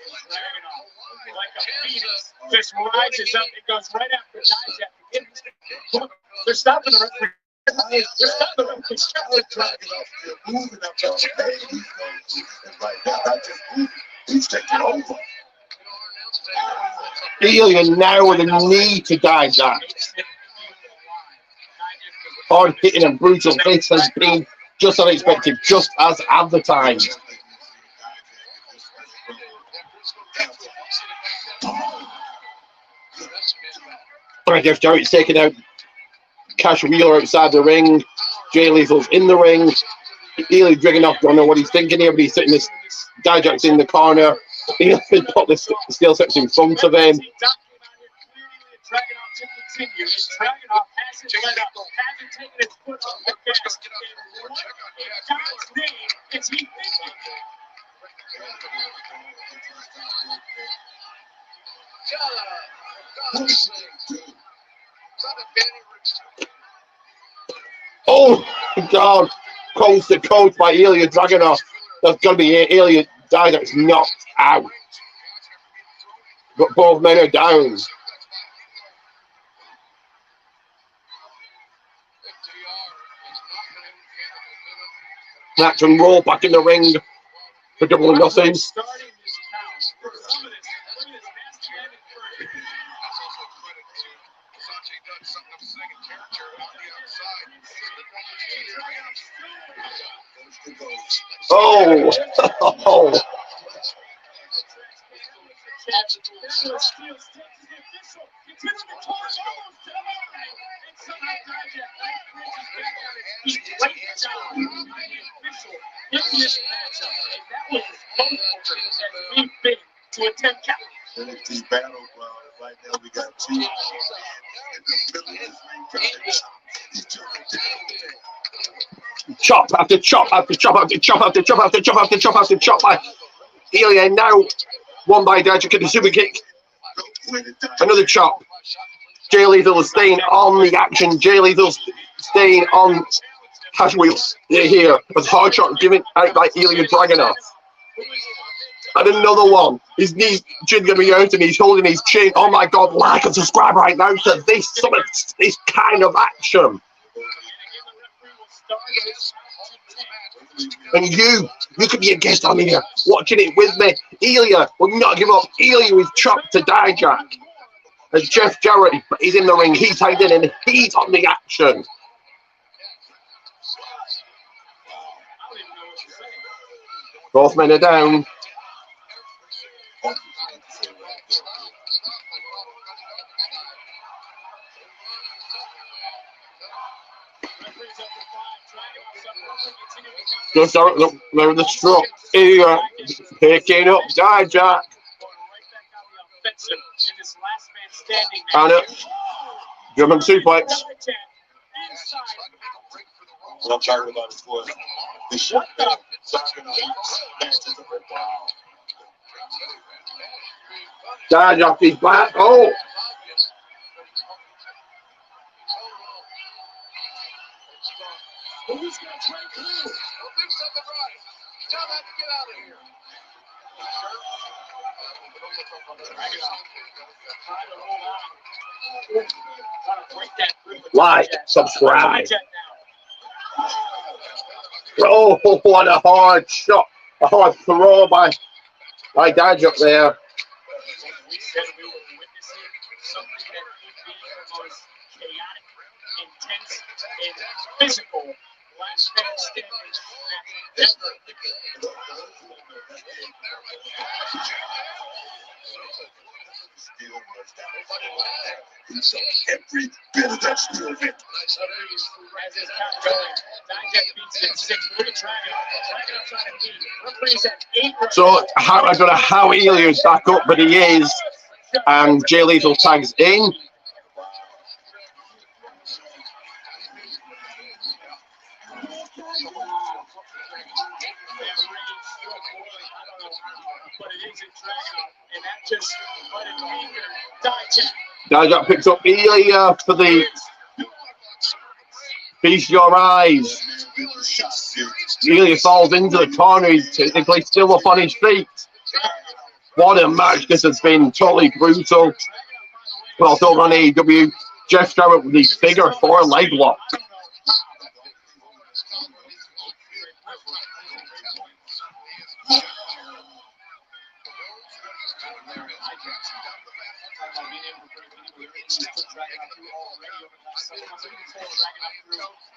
is dragging off like a phoenix. Just rises up and goes right after Dijak. They're stopping the referee. They're stopping the referee. Moving up there. And right now, not just moving, he's taking over. Ilya now with a knee to Dijak. Hard hitting and brutal hits has been just unexpected, just as advertised. I guess Jarrett's taking out Cash Wheeler outside the ring. Jay Lethal's in the ring. Ilya Dragunov, don't know what he's thinking here, but he's sitting this. Dijak's in the corner. Ilya put the steel steps in front of him. Dragunov hasn't let up, hasn't taken his foot off the gas. In God's name is he thinking? Oh, God. Coast to coast by Ilya Dragunov. That's going to be it. Ilya Dijak's knocked out. But both men are down. Match and roll back in the ring for double or nothing. Oh, oh. To attempt count. NXT Battleground, right now we got two in the middle of this ring. Chop after chop after chop after chop after chop after chop after chop after chop by Ilya. Now won by Dijak in the super kick. Another chop. Jay Lethal is staying on the action. Jay Lethal's staying on Cash Wheels here. As hard shot given out by Ilya Dragunov. And another one. His knee's chin going to be out and he's holding his chin. Oh my God, like and subscribe right now to this kind of action. And you could be a guest on here watching it with me. Ilya will not give up. Ilya is chopped to Dijak. As Jeff Jarrett is in the ring, he's tagged in and he's on the action. Both men are down. Just out of the stroke here, picking up Dijak. And it, German suplex. What I'm talking about is what the shot that Dijak is back. Oh. Who's going to try and clear? He'll do something right. Tell that to get out of here. Like, subscribe. Oh, what a hard shot. A hard throw by Dijak there. We said we were witnessing something that could be the most chaotic, intense, and physical last man standing match ever. every bit of that steel hit. As his count going, Dijak beats it 6. Look at Dragunov trying to beat. Referee's at 8. So I don't know how Ilya's back up, but he is. And Jay Lethal tags in. Dijak picks up Ilya for the Feast your eyes. Ilya falls into the corner. He's technically still up on his feet. What a match this has been. Totally brutal. Well, over on AEW. Jeff Jarrett with his figure 4 leg lock.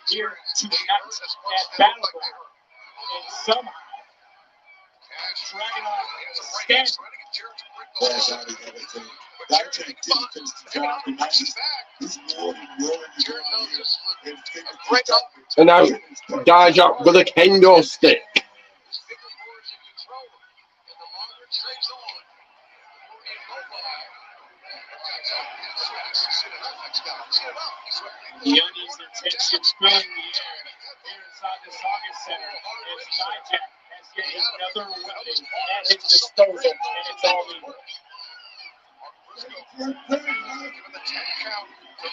Here tonight at Battleground, and somehow dragging on And now Dijak with a kendo stick. The uneasy tension filling the air here inside the Saga Center as Dijak has yet another weapon at his disposal, and it's all over.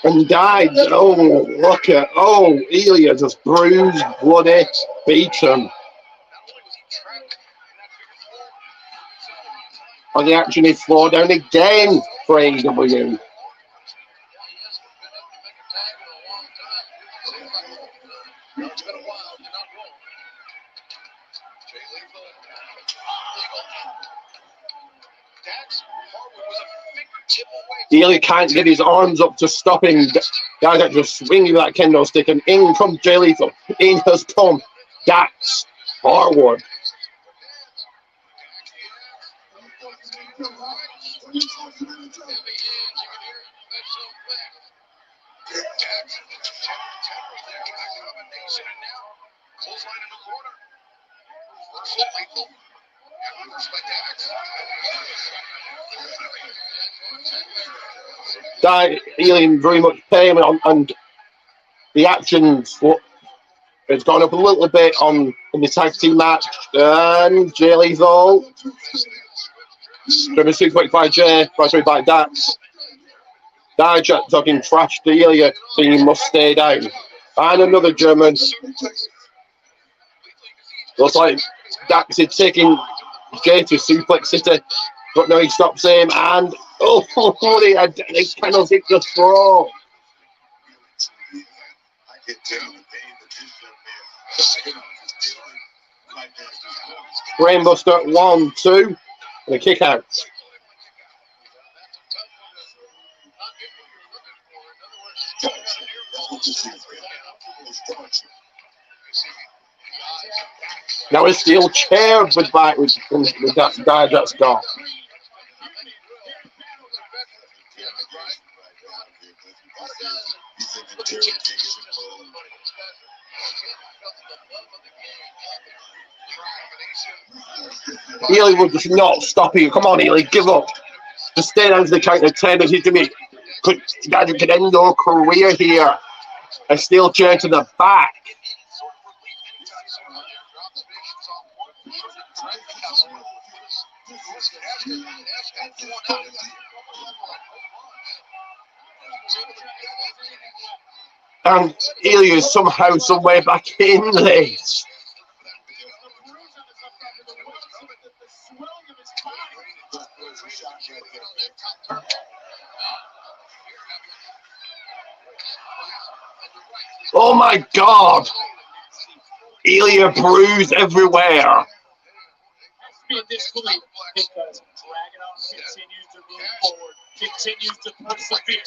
And died. Oh, look at. Oh, Ilya just bruised, bloody, beaten. And the action is slowed down again for AEW. Ilya can't get his arms up to stop him. Dijak just swinging that kendo stick, and in comes Jay Lethal. In has come Dax forward. Ilya very much pain, and the actions it's gone up a little bit on in the tag team match. And Jay Lethal, driven 2.5 J, brought by Dax. Dijak talking trash to Ilya, saying he must stay down. And another German. Looks like Dax is taking Jay to Suplex City, but no, he stops him. And he had this penalty to throw. Brainbuster 1, 2, and a kick out. Now a steel chair with that guy that's gone. Ilya will just not stop you. Come on, Ilya, give up. Just stay down to the count of 10 and he's going to be. Dijak could end your career here. A steel chair to the back. And Ilya is somehow, somewhere back in this. Oh my God! Ilya bruised everywhere. This week, because Dragunov continues to move forward, continues to persevere.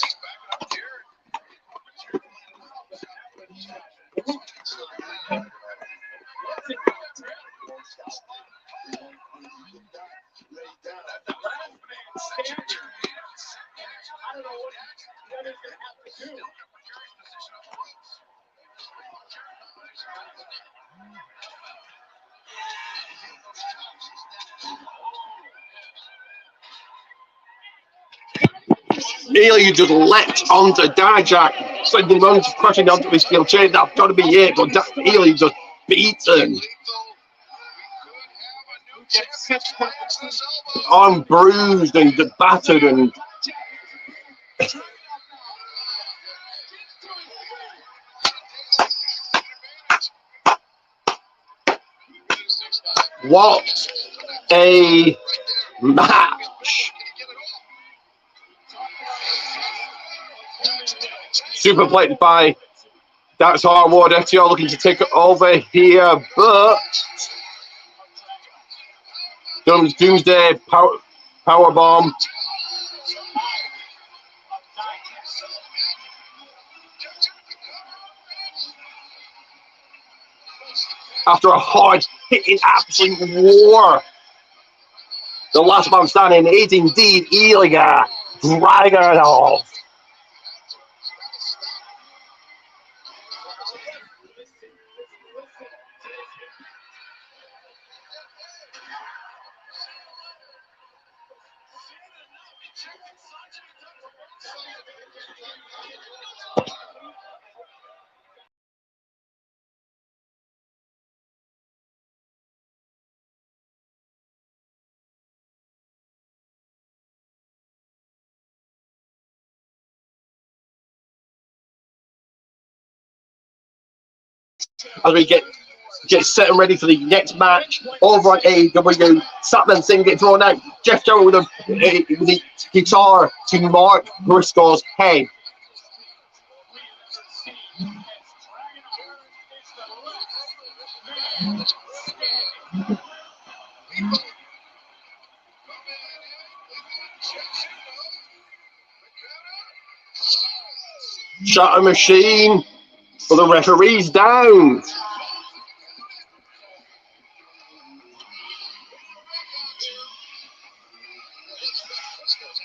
Ilya just leapt onto Dijak, sending him crashing onto his steel chain. That's got to be it, but Ilya just beaten. Arm bruised and battered and. What a match! Superplayed by That's Hardwood. FTR looking to take it over here, but Doomsday power bomb. After a hard-hitting absolute war, the last man standing is indeed Ilya Dragunov. As we get set and ready for the next match over at AEW, Satman Singh gets thrown out. Jeff Jarrett with the guitar to Mark Briscoe's head. Shot a machine, but the referee's down.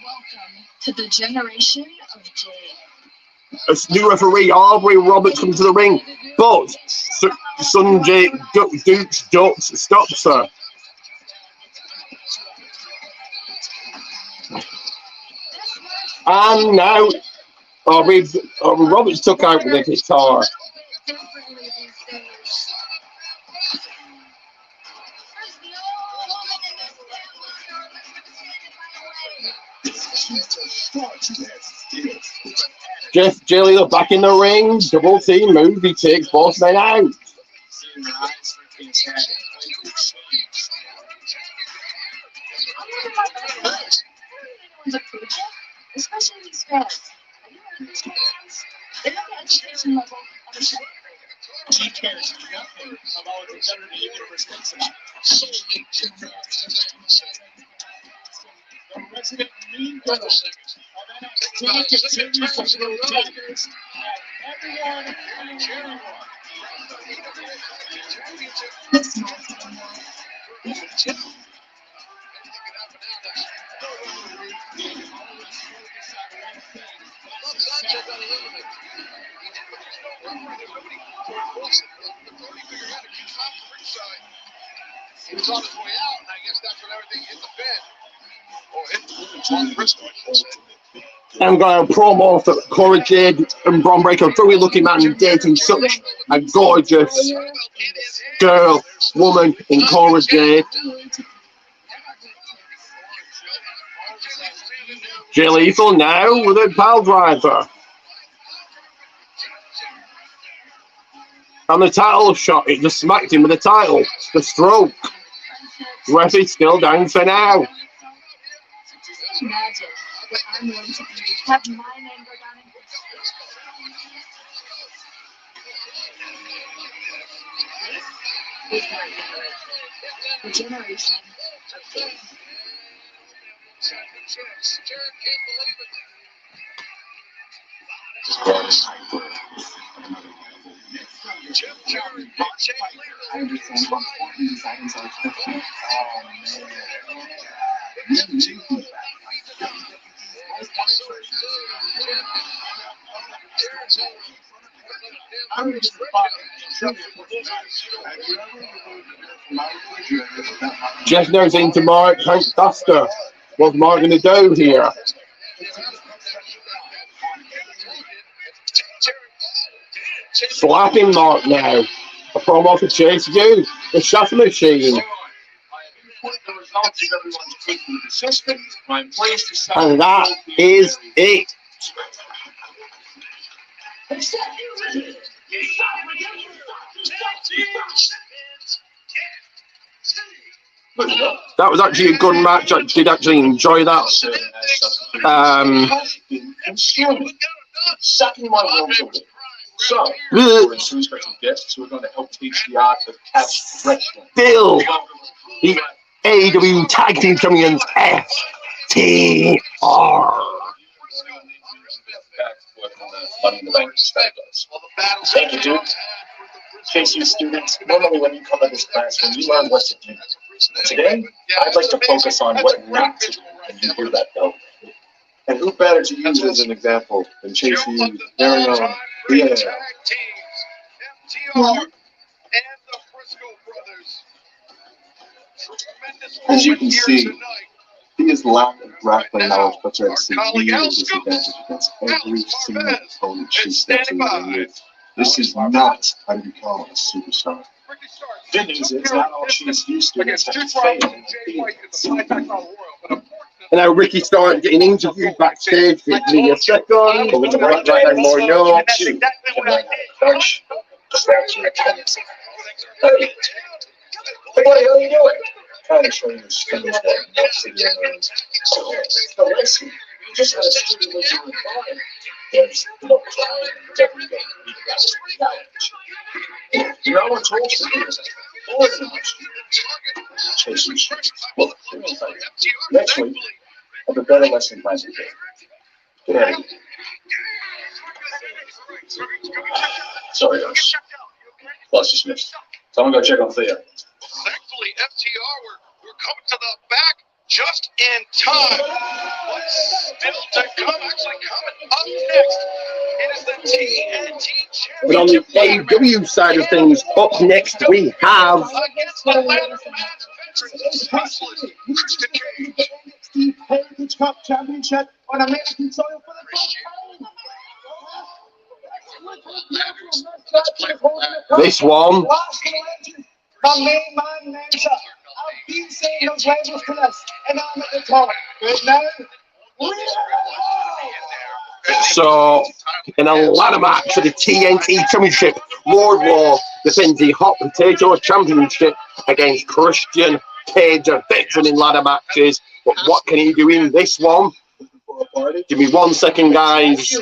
Welcome to the generation of Jade. A new referee, Aubrey Roberts, comes to the ring, but Sanjay Dukes stops her. And now Aubrey Roberts took out with a guitar. Jeff Jelly back in the ring. Double team move. He takes both men out. Especially these fans. They have the education level of a second grader. He cares nothing about the WWE Universe thinks about. The resident mean girl of NXT continues to throw daggers at everyone and everyone. He was on his way out, and I guess that's when everything hit the bed. I'm going to promo for Cora Jade and Bron Breakker. Very lucky man dating such a gorgeous girl, woman in Cora Jade. Jay Lethal now with a pile driver. And the title shot, it just smacked him with the title. The stroke. Ref is still down for now. Imagine what I'm going to do. Have my name go down in history. The generation of Jade. I understand how important these items are to the fans. Jeff knows into Mark. Hank Duster. What's Mark going to do here? Slapping Mark now. A promo for Chase U. The Shatter Machine. And that is it. That was actually a good match. I did actually enjoy that. Sucking my world away. So, we're two special guests who are going to help teach the art of catch wrestling. Still, the AEW Tag Team Champions FTR. Thank you, dude. Case you students, normally when you come to this classroom, you learn what to do. Today, I'd like to focus on what not to do when you hear that bell. And who better to use as an example than Chase U's very own BAL? As you can see, his lack of grappling knowledge puts her at severe disadvantage against every single opponent she steps in the ring with. This is not how you become a superstar. Good news is not all Chase U students have to fail. And now Ricky started getting interviewed backstage. Give me a second. We'll write down more notes. Hey, buddy, how you doing? Trying to show you skills that next to your so listen, you just had a student with your mind. There's no crying in everything. No one told you this. Chasing shit. Well, next week, I have a better lesson plan today. Get out of here. Sorry, guys. Plus dismissed. Someone go check on Thea. Thankfully, FTR we're coming to the back just in time. What's still to come? Actually, coming up next, it is the TNT Championship. But on the AEW side of things, up next we have Against the ladder match veteran specialist, Christian Cage. NXT Heritage Cup Championship on American soil for the first time. this one. My main man, Mansa. I've been saying those labels to us, and I'm at the top. Right now, So, in a ladder match for the TNT Championship, Wardlaw defends the Hot Potato Championship against Christian Cage, a veteran in ladder matches. But what can he do in this one? Give me 1 second, guys.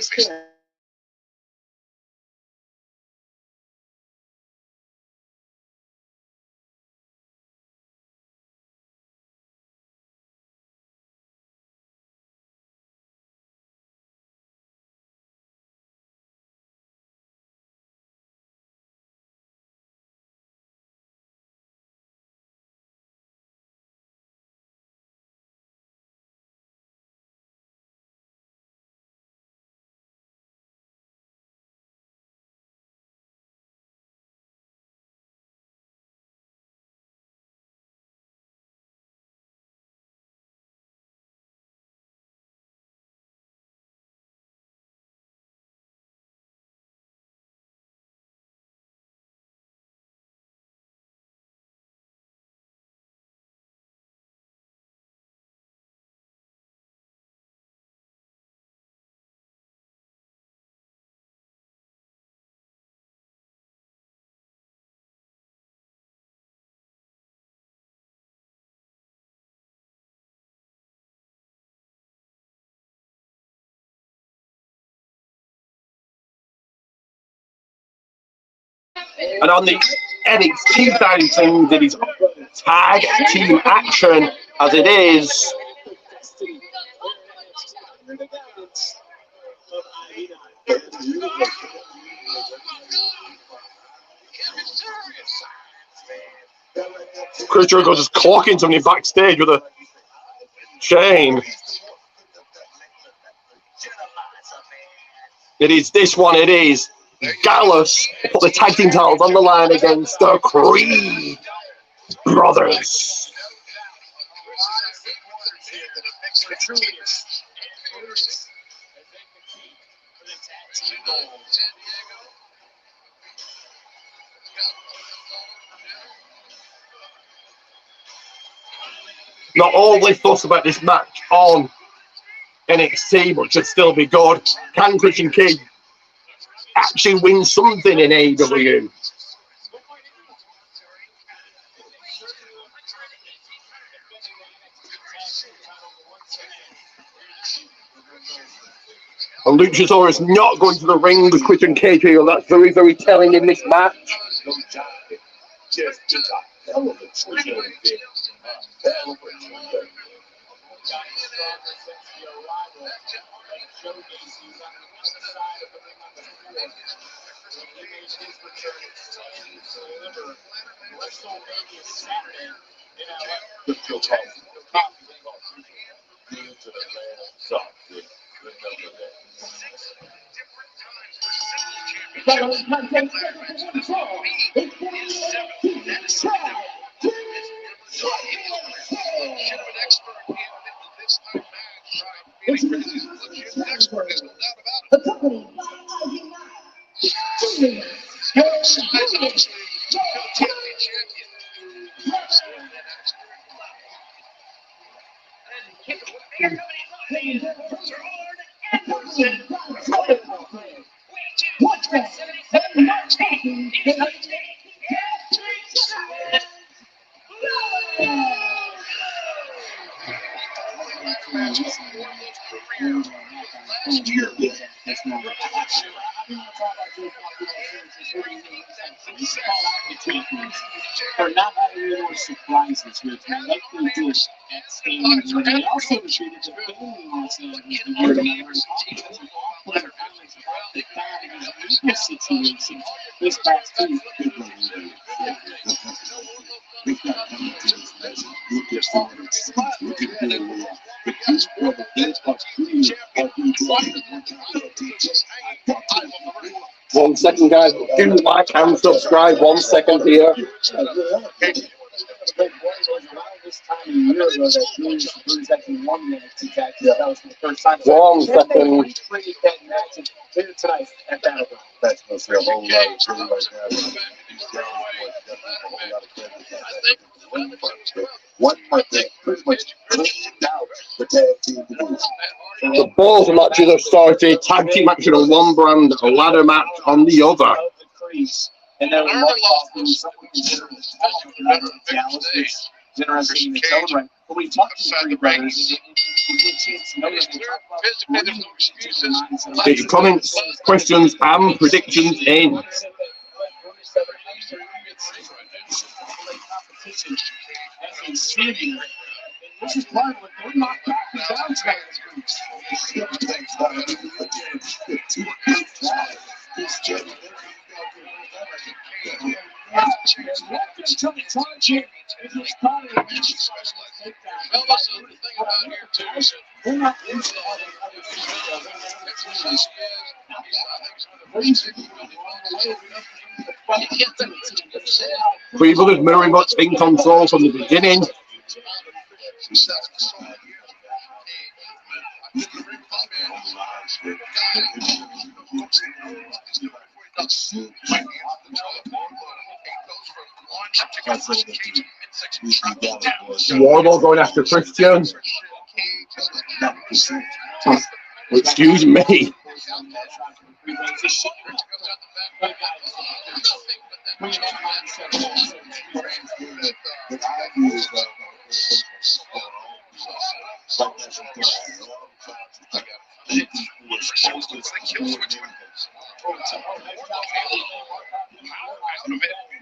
And on the NXT side of things, it is tag team action as it is. Chris Jericho just clocking somebody backstage with a chain. It is this one, it is. Gallus put the tag team titles on the line against the Creed brothers. Not all this fuss about this match on NXT, but should still be good. Can Christian Cage actually win something in AEW? And Luchasaurus not going to the ring with Christian KJ. That's very, very telling in this match. For not having any more surprises with him, like they did at Stadium, when they also treated the family last night with the word of situation this past Tuesday. One second, guys. Do like and subscribe. 1 second here. One second. Tonight at Battleground. That's going to say a whole lot of true right now. One month, they pretty much cleaned out the tag team division. The balls of matches have started. Tag team match on one brand, a ladder match on the other. And then we interesting in its own right. But we talked to the Three Brothers. Get your comments, questions, and predictions in. This is part of what they're not backing down Three Brothers very much in control from the beginning. Wardlow going after Christian. Excuse me.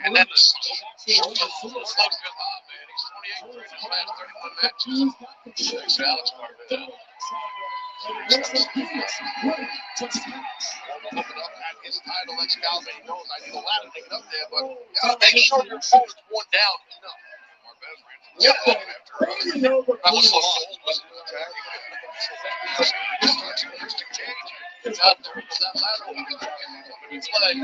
And then his title, that's Calvin. He knows I need a ladder to get up there, but gotta make sure your opponent's one down enough. Yeah, I was so sold was out there with that ladder. It's like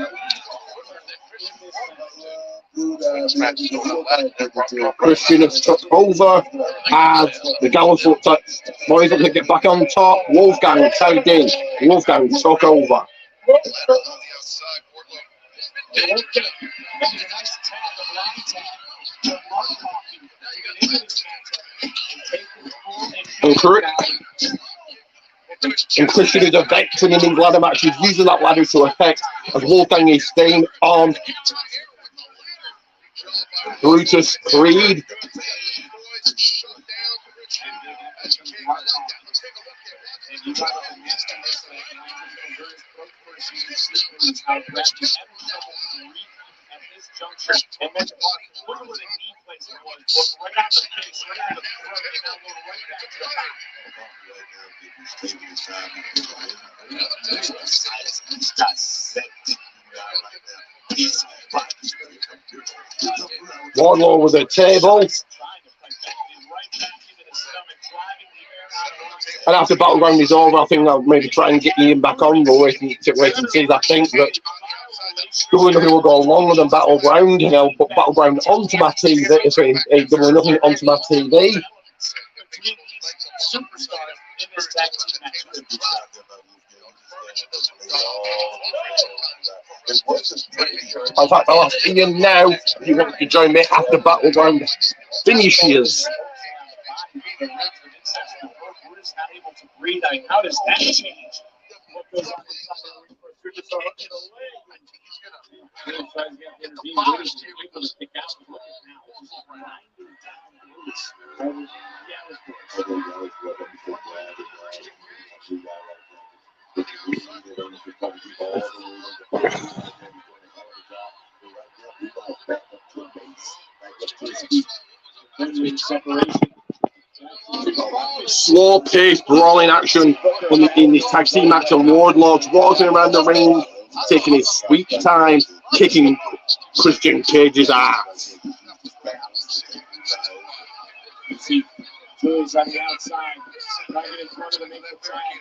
Christian has took over as the Gallows looked at boys up to get back on top. Wolfgang tagged in. Wolfgang took over. And Christian is a veteran in these ladder matches, using that ladder to effect as Wolfgang is staying on. Brutus Creed. And you got to master this thing. And I just know very of course he's how Bradley had trouble breathing at this juncture. And then look at where the knee placement was. Look right on the face, right on the throat, and now going right back to the back. Wardlow with a table. And after Battleground is over, I think I'll maybe try and get Ian back on. We'll wait and see. I think that nothing will go longer than Battleground, and I'll put Battleground onto my TV. If it ain't doing nothing onto my TV. In fact, I'll ask Ian now if he wants to join me after Battleground finishes. Not able to breathe. How does that change? What goes on separation. Slow-paced, brawling action in this tag team match, and Wardlow's walking around the ring, taking his sweet time, kicking Christian Cage's ass. You see Jules on the outside, right in front of the main tag.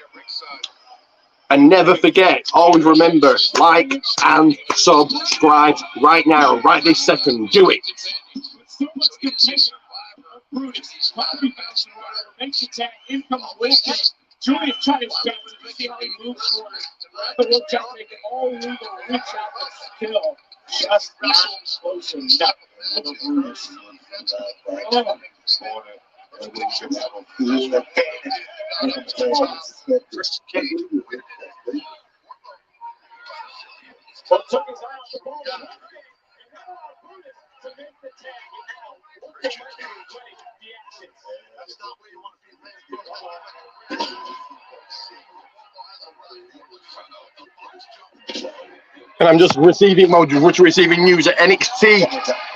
And never forget, always remember, like and subscribe right now, right this second. Do it. Makes the tag, in comes Wilson. Julius trying to step to see how he moves forward. The watch out, make it all legal, reach out, but still just not close enough for the Brutus. So took his eye off the ball. And now Brutus to make the tag. And now that's not where you want to be. And I'm just receiving news at NXT.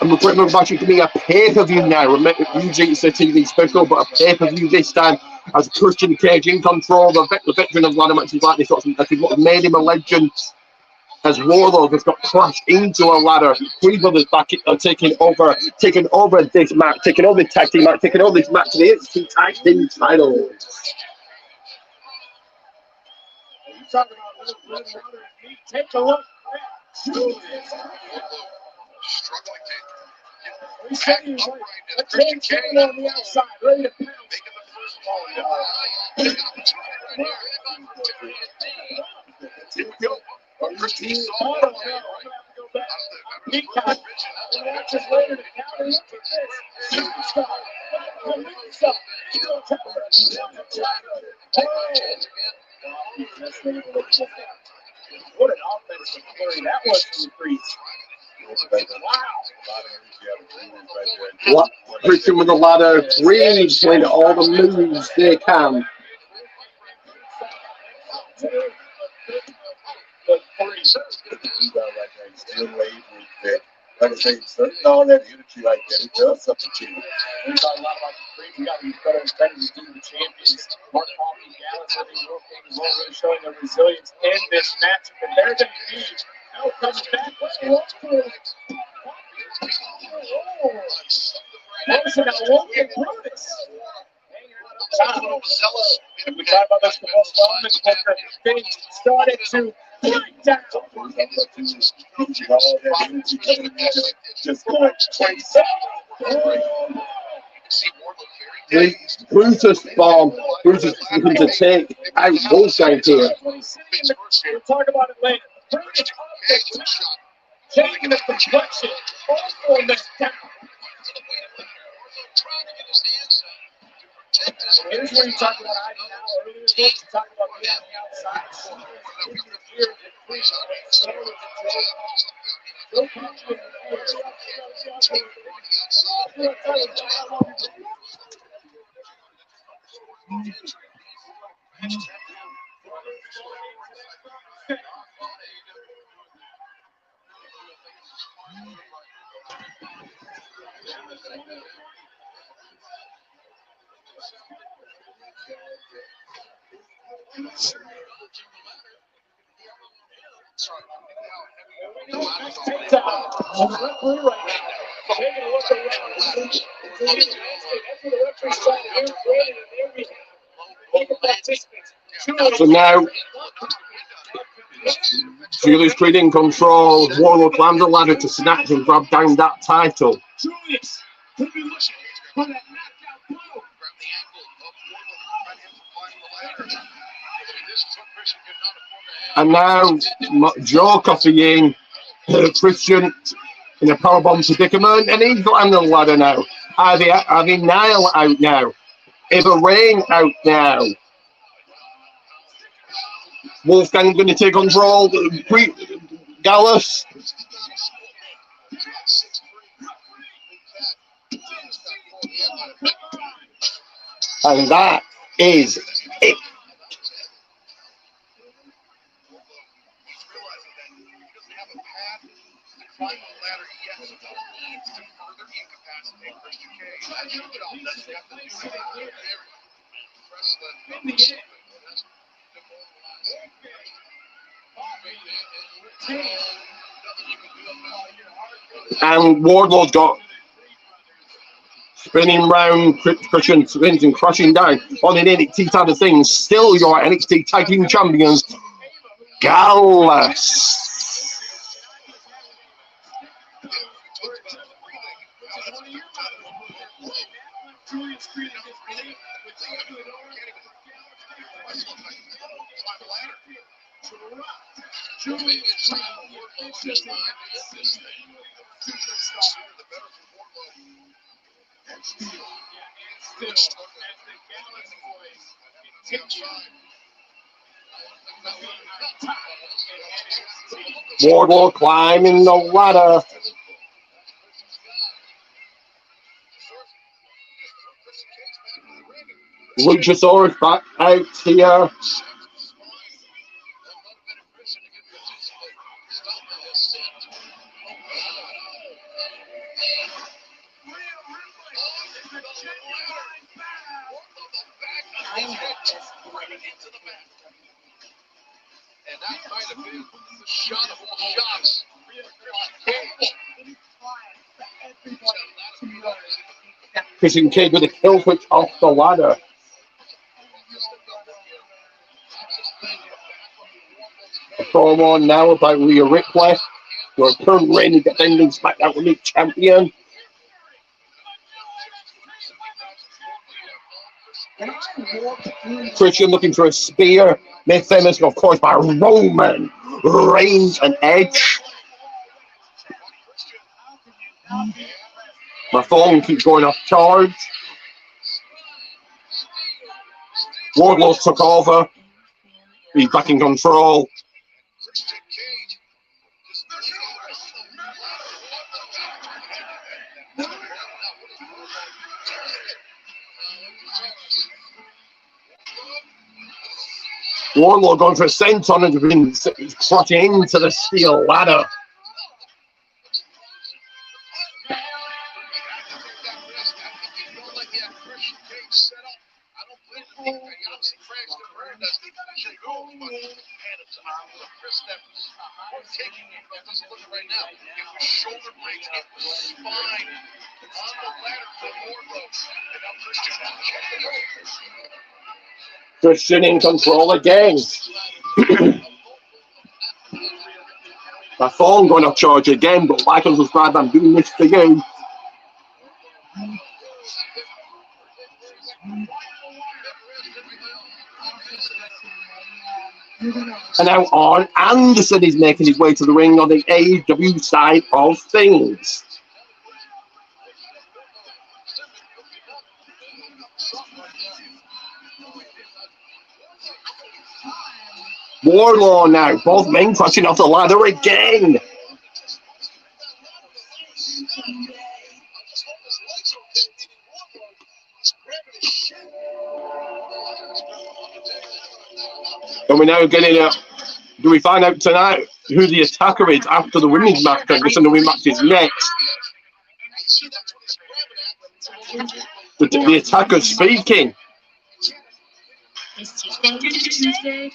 And we're actually giving a pay-per-view now. Remember, usually it's a TV special, but a pay-per-view this time as Christian Cage in control. The veteran of ladder matches like this, that's what made him a legend. As Wardlow has got crashed into a ladder, three brothers back taking over this match, taking over this tag team match, taking over this match to the NXT tag team title. Take a look. He's setting his way. A Cage coming on the outside, ready to pound. Here we go. Peacock watches later to counter into this. Superstar. What an offensive carry that was from the Priest. Wow. What? Christian with the ladder, Reeves playing all the moves they can. Like I say, certain all that energy like that, it does something to you. We talk a lot about the Priest. We got to be better and better to do the champions. Mark Hoffman, Dallas, I think Wilkins really showing their resilience in this match. But they're going to be now coming back. What's the watch for? Nelson now Wilkins Brutus. We talk about this before. Wellman's Booker. Things started to break down. Just going crazy. Brutus bomb. Brutus looking to take out Wolfgang here. We'll talk about it later. Taking the complexion. Also in this town. Here's where you talk about hiding now. Earlier, you talk about being on the outside. So now, Julius Creed in control. Warlord climbs the ladder to snatch and grab down that title. Julius, could be looking for that knockout blow. And now, Joe copying Christian in a powerbomb predicament, and he's climbing the ladder now. Are they Nile out now? Eva Rain out now. Wolfgang going to take control. Gallus. And that is it. And Wardlow's got spinning round, Christian spins and crushing down on an NXT side of things. Still your NXT Tag Team Champions, Gallus. Wardlow climbing the ladder. Luchasaurus back out here. And that might have been the shot of all shots. Christian Cage with a kill switch off the ladder. A promo now about Rhea Ripley, your current reigning defending SmackDown Women's Champion. Christian looking for a spear, made famous, of course, by Roman Reigns and Edge. My phone keeps going off charge. Wardlow took over. He's back in control. Wardlow going for a senton and been clutching into the steel ladder. Christian in control again. My phone going off charge again, but like and subscribe, I'm doing this for you. And now Arn Anderson is making his way to the ring on the AEW side of things. Wardlow now, both men crashing off the ladder again. And we're now getting a. Do we find out tonight who the attacker is after the women's match? Because the women's match is next. The attacker speaking. Is Tuesday?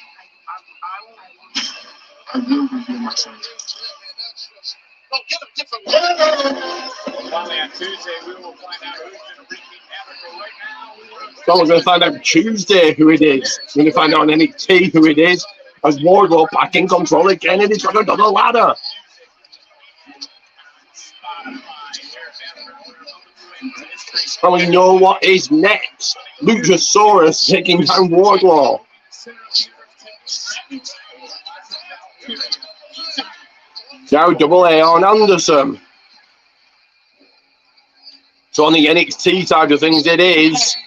I will review myself. Finally on Tuesday, we will find out who's going to repeat Abigail right now. So we're going to find out Tuesday who it is. We're going to find out on NXT who it is. As Wardlow back in control again, and he's trying to double ladder. And we know what is next. Luchasaurus taking down Wardlow. Now double A on Anderson. So on the NXT side of things, it is.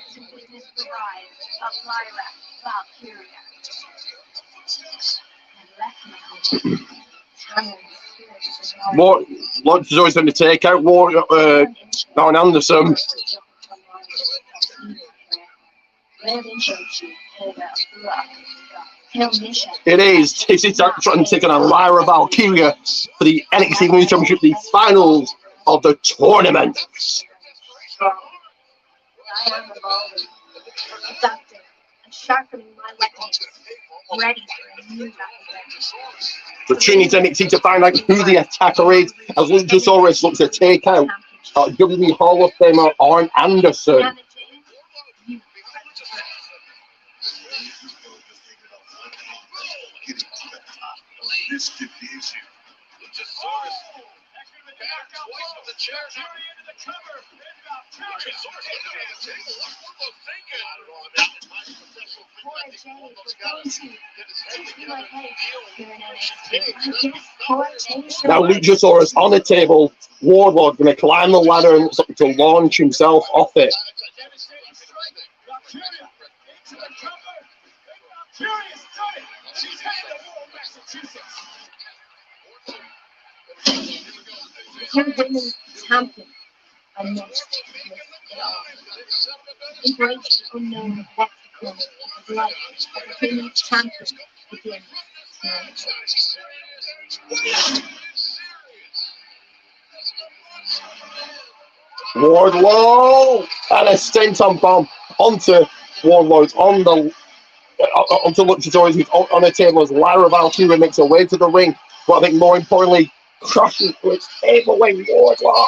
Luchasaurus going to take out on Anderson. It is Tissy trying to take on Lyra Valkyria for the NXT Women's Championship, the finals of the tournament. The Trinity's NXT to find out who the attacker is, as Luchasaurus looks to take out WWE Hall of Famer Arn Anderson. This stipulation. Now Luchasaurus on the table. Wardlow going to climb the ladder and looks like to launch himself off it. You're women's champion. I'm next. Embrace the unknown lexicon of life as a women's champion begins now. Wardlow and a senton bomb onto Wardlow's on the onto Luchasaurus, who's on the table as Lyra Valkyria makes her way to the ring. But I think more importantly, crushes through its table when Wardlow.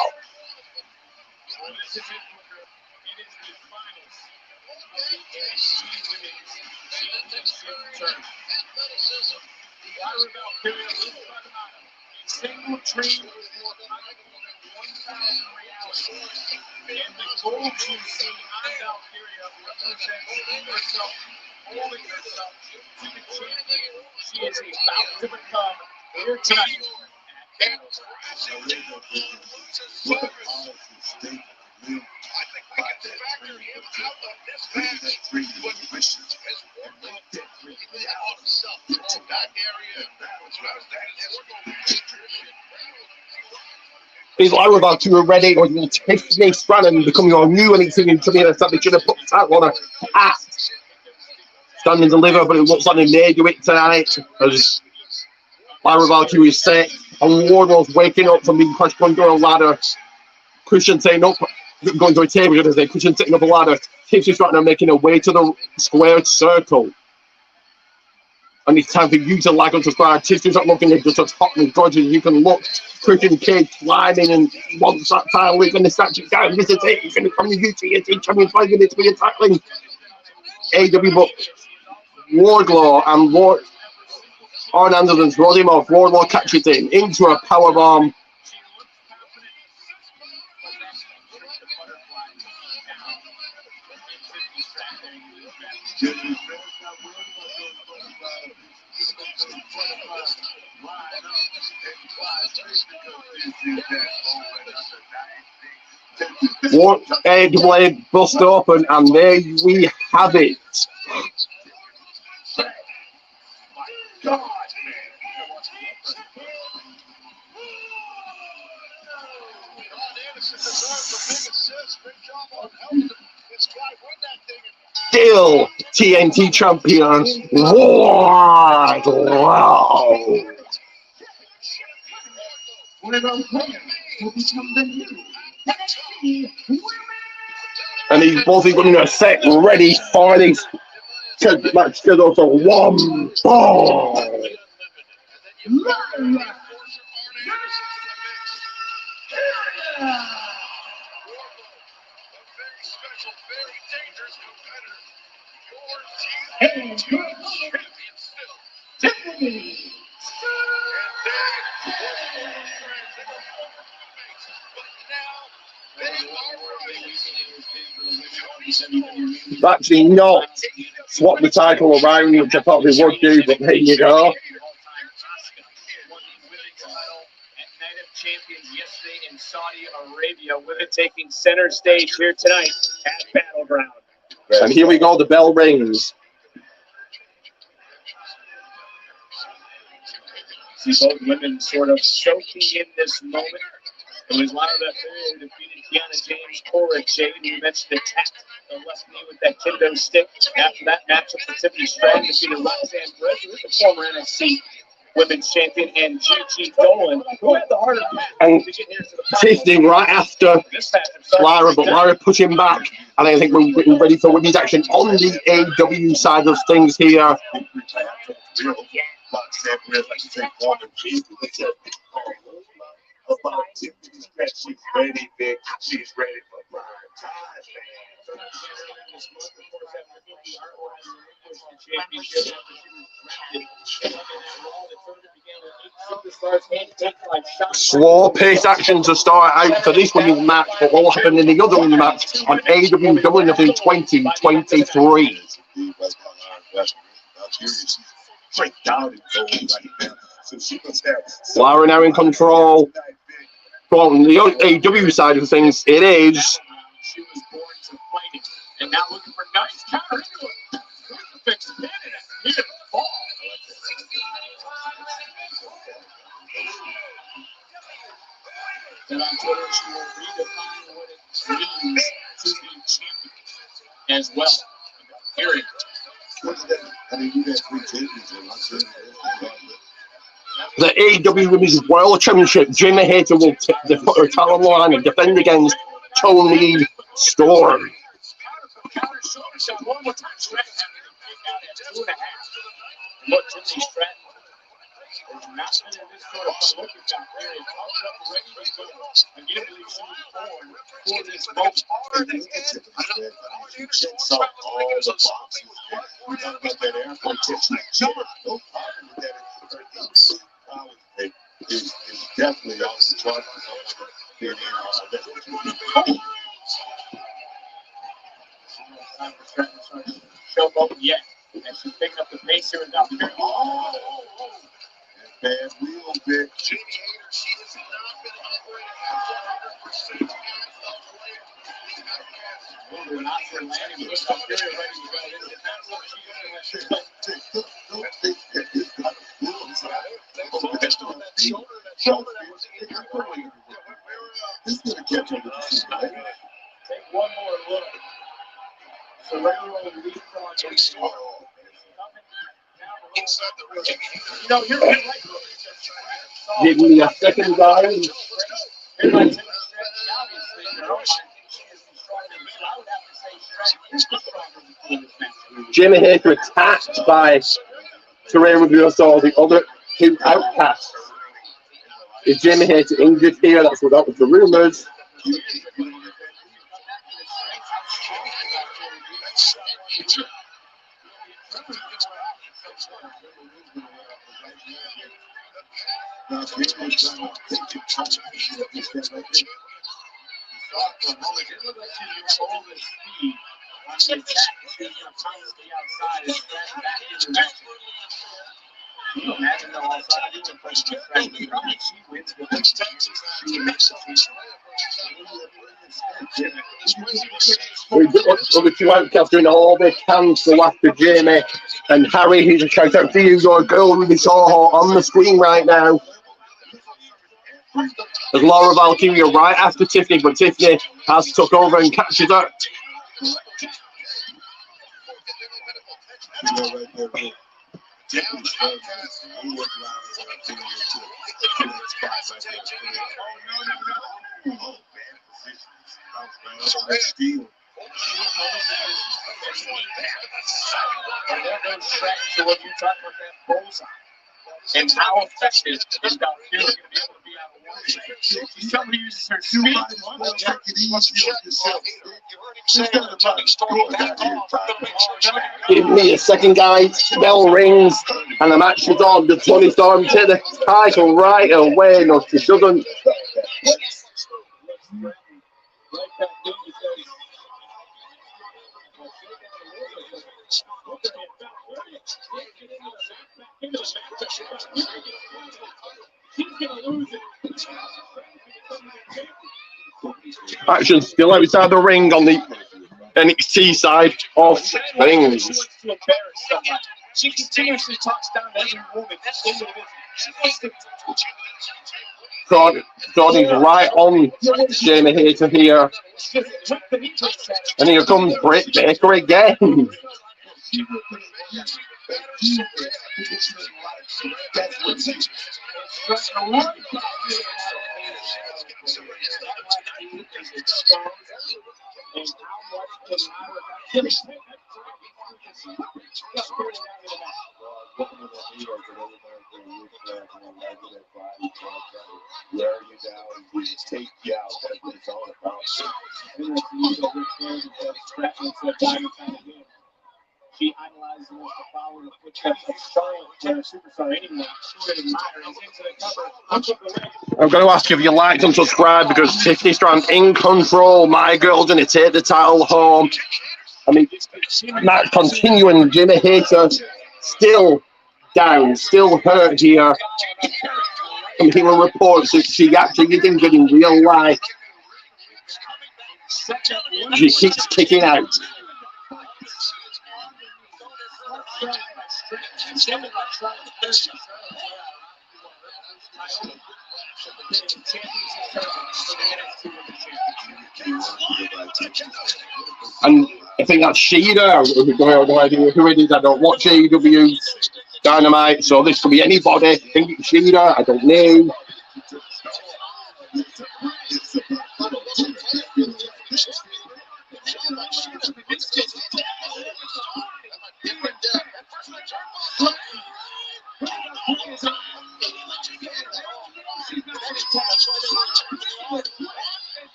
Single dream was more valuable than 1,000 realities. And the gold you see on Valkyria represents herself, holding herself to the champion she is about to become here tonight. Is Lyra Valkyria ready, or will Tiffany Stratton becoming our new NXT champion? They should have put the title on her at Stand and Deliver, but it looks like they may do it tonight. As Lyra Valkyria is set, and Wardlow's waking up from being pushed under a ladder. Christian taking up, going to a table, should I say. Christian taking up a ladder. Tiffany Stratton making her way to the squared circle. And it's time for you to like and subscribe. Tiffany's not looking at just as hot and gorgeous as you can look. Christian Cage climbing and wants that title. He's going to snatch it down. This is it. He's going to come to UTSA champion 5 minutes for your tackling. AW but Wardlow and Arn Anderson's rod him off. Wardlow catches him into a powerbomb. AAA bust open, and there we have it. still TNT champion. What? Wow. And he's both going to set ready for this match to go to one ball. Actually not swap the title around, which I thought they would do, but there you go. Champions yesterday in Saudi Arabia, with it taking center stage here tonight at Battleground. And here we go, the bell rings. See both women sort of soaking in this moment. It was Lara who defeated Kiana James, Cora Jade, who mentioned attacked the left knee with that kendo stick. After that matchup, Tiffany Stratton defeated Roxanne Perez, who is the former NXT Women's Champion, and Gigi Dolan, who had the harder match and to get here to the Tiffany right after Lara, but Lara put him back, and I think we're ready for women's action on the AEW side of things here. She's ready, Vic. She's ready for prime time. Slow pace action to start out for this women's match, but what will happen in the other women's match on AEW Double or Nothing 2023. Lara now in control. From the AEW side of things, it is. She was born to fighting, and now looking for nice counter. Fix Canada. He hit the ball. And on Twitter, she will redefine what it means to be champion as well. Period. I mean, you got 3 champions in my team. The AEW Women's World Championship, Jamie Hayter will put her title on the line and defend against Toni Storm. Look, Tiffany Stratton is not in this sort of look at that area. Ready to go. Again, she was born for this most hard and She checks off all the boxes. We talk about that airport technique. No problem with that. It's definitely off the chart. Showboat yet. And she's picking up the pace here without fear. Bad wheel, bitch. Jamie Hayter, she has not been operating at 100%. We're not for landing with up there, ready to go into It's going to catch up with the season. Take one more look. Ferrero leapfrog Inside the ring. You know, you're right. Give me a second, guys. Jamie Hayter attacked by Terrell Russo, the other 2 outcasts. Is Jamie Hayter injured here? That's what that was the rumours. The 2 outcasts doing all they can to go after Jamie and Harry. He's a shout out to you, your girl. We saw her on the screen right now. There's Laura Valkyria right after Tiffany, but Tiffany has took over and catches her. right there, man. Definitely struggling. We work around and continue to that spot right there. Oh, bad position. That's steal. And that goes back to what you talked about, that bullseye. And how effective is Valkyria going to be able to be out of one? Somebody uses her speed. Take it easy on yourself. Give me a second, guys. Bell rings, and the match is on. The Tony Storm to the title right away. No, she doesn't. Action still outside the ring on the NXT side of things. She continuously talks down to every woman. Jordan's right on Jamie Hayter here. And here comes Britt Baker again. She idolizes the power of footsteps of Charlotte, superstar anymore. I'm going to ask if you liked and subscribe because Tiffany Strand in control. My girl's going to take the title home. I mean, match continuing. Jimmy Hayter still down, still hurt here. I'm hearing reports that she actually is injured in real life. She keeps kicking out. And I think that's Sheeda. No idea who it is. I don't watch AEW Dynamite, so this could be anybody. I think it's Sheeda. I don't know.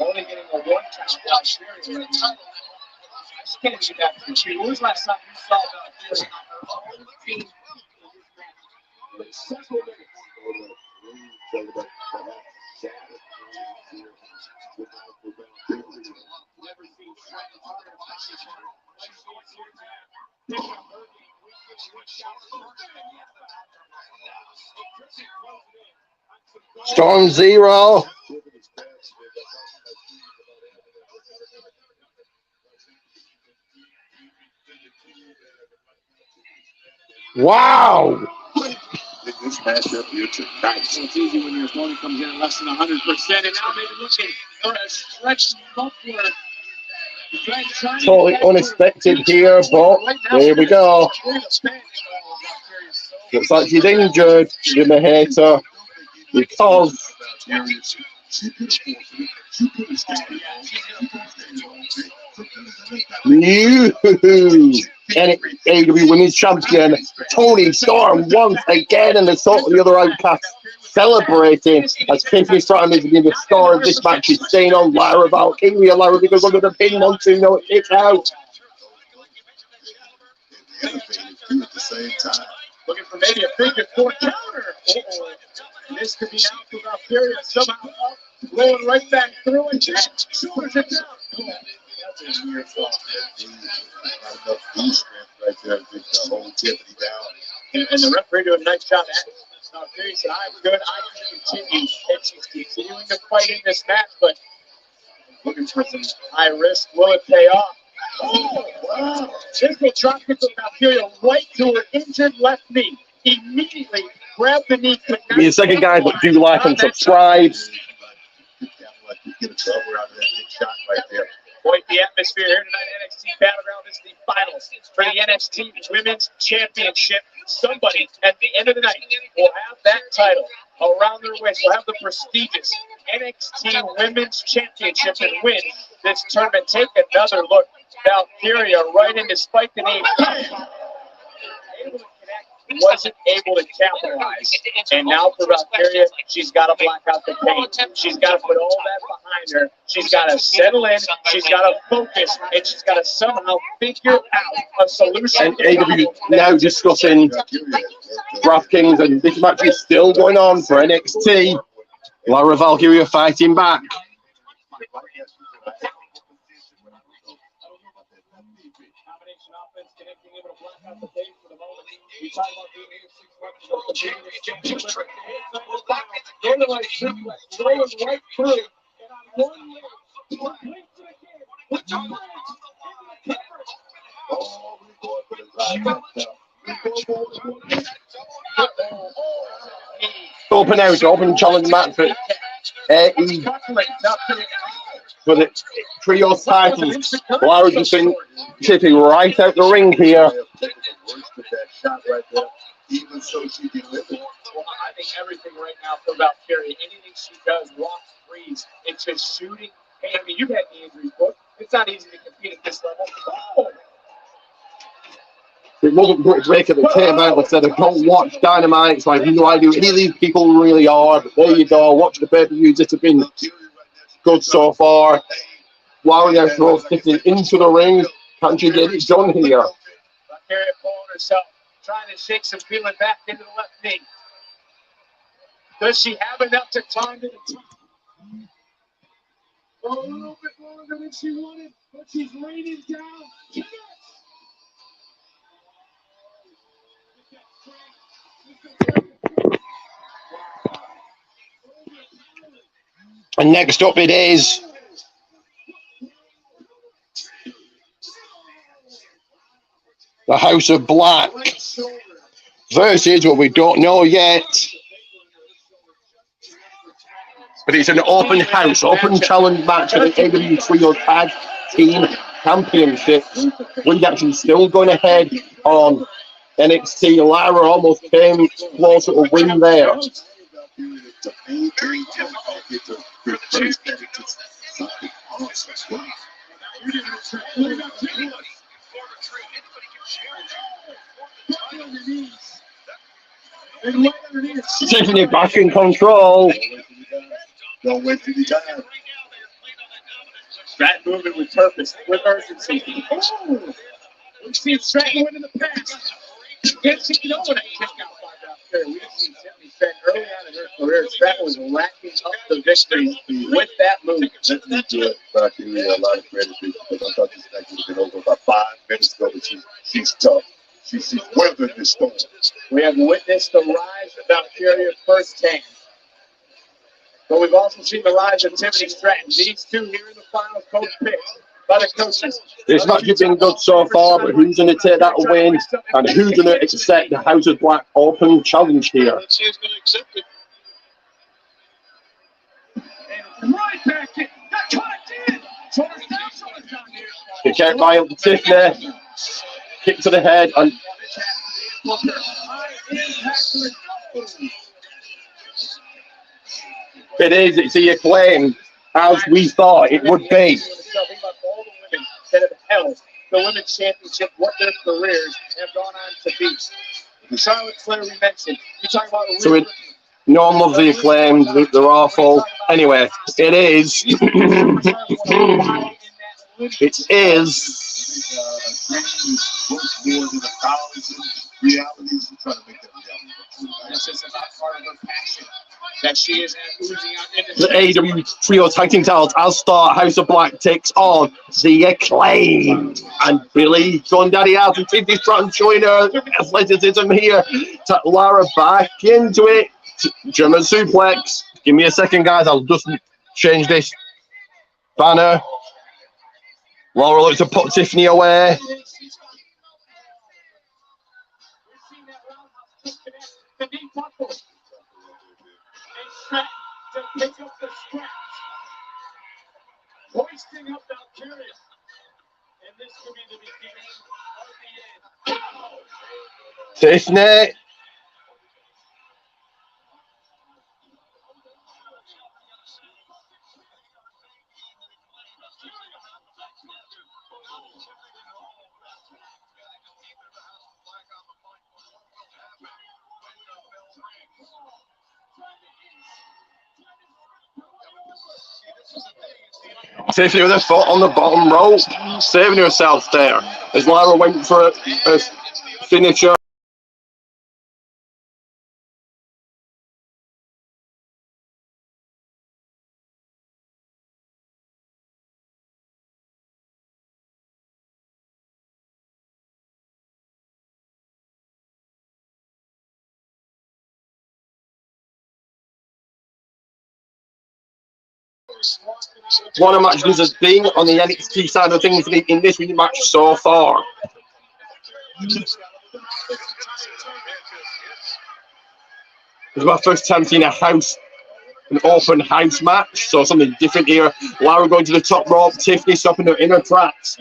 Only getting a one count. Can't see that from you. When was the last time you saw that? Storm Zero. Wow. This matchup here tonight. It's easy when your opponent comes in at less than 100%, and now maybe looking for a stretch muffler. Totally unexpected here, but here we go. Looks like she's injured, Jimmy Hayter, because new AEW Women's Champion Toni Storm once again, and the other outcast celebrating as Tiffany Stratton is being the star of this match. Is staying on Lyra Valkyria. Lyra because under the pin 1 2 no it's out. At the same time. Looking for maybe a figure four counter. This could be out for Valkyria somehow up, rolling right back through and just shoulders it down. That's a weird fault. Not enough knee strength right there to get the whole Tiffany down. And the referee doing a nice job at it. Valkyria said, I'm good. I can continue. And she's continuing to fight in this match, but looking for some high risk. Will it pay off? Oh, wow. Typical drop kick of Valkyria right to her injured left knee. Immediately Grab the knee. Give me a second, guys, but do like and subscribe. Boy, the atmosphere here tonight, NXT Battleground. This is the finals for the NXT Women's Championship. Somebody at the end of the night will have that title around their waist. Will have the prestigious NXT Women's Championship and win this tournament. Take another look. Valkyria right in despite the name. Wasn't able to capitalize. And now for Valkyria, she's got to block out the pain. She's got to put all that behind her. She's got to settle in. She's got to focus. And she's got to somehow figure out a solution. And AW now discussing DraftKings, and this match is still going on for NXT. Lara Valkyria fighting back. Open out, open challenge match for AE for the trio titles. Lara just been tipping right out the ring here. Even so, she can live it. Well, I think everything right now for Valkyria, anything she does, walks, breathes, it's just shooting. Hey, I mean, you've had the injuries, but it's not easy to compete at this level. Oh! It wasn't Britt Baker that came out and said, I don't watch Dynamite. It's like, no idea who any of these people really are. But there you go. Watch the pay-per-views. This has been good so far. Warrior throws Tiffany into the ring. Can she get it done here? Valkyria pulling herself, trying to shake some feeling back into the left knee. Does she have enough to climb to the top? A little bit longer than she wanted, but she's raining down. And next up it is the House of Black versus what we don't know yet. But it's an open house, open challenge match for the AW Trio Tag Team Championship. We're actually still going ahead on NXT. Lara almost came close to a win there. Tiffany back in control. Don't wait till you time. Stratton moving with purpose, with urgency. Oh! We've seen Stratton win in the past. Can't see no one kick out by Valkyria. We've seen Tiffany Stratton early on in her career. Stratton was racking up the victories with that move. Tiffany did Valkyria a lot of credit because I thought this match would have been over about 5 minutes ago, but she's tough. She's weathered this storm. We have witnessed the rise of Valkyria firsthand. But we've also seen the rise of Tiffany Stratton. These two here in the finals, coach picked by the coaches. It's not just been good so far, but who's going to take that win and who's going to accept the House of Black Open Challenge here? She's going to accept it. And right back in. That's what it did. Kick out by Tiffany. Kick to the head and it is, it's the Acclaim, as we thought it would be. All the women that have held the Women's Championship, what their careers have gone on to be. Charlotte Flair, we mentioned. You talk about So no one loves the Acclaim, they're awful. Anyway, it is. It is. This is about part of her passion that she is oozing out into The AW Trio Tag Team titles as Star House of Black takes on the Acclaim. And Billy Daddy out and Tiffany Stratton showing her athleticism here. To Lara back into it. German suplex. Give me a second, guys. I'll just change this banner. Laura looks to put Tiffany away. The knee buckle. And Stratton to pick up the scratch. Hoisting up Valkyria. And this could be the beginning of the end. Tiffany. Tiffany with her foot on the bottom rope, saving herself there as Lara went for a finisher. One of matches has been on the NXT side of things in this match so far. It's my first time seeing an open house match, so something different here. Lara going to the top rope, Tiffany stopping her in her tracks.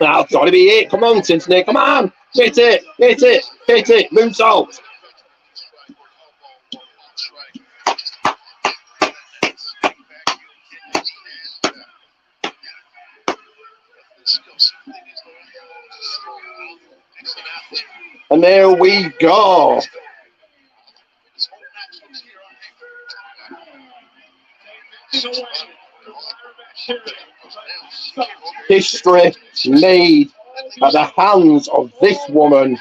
That's got to be it. Come on, Tiffany. Come on. Hit it. Hit it. Hit it. Moonsault. And there we go. History made at the hands of this woman,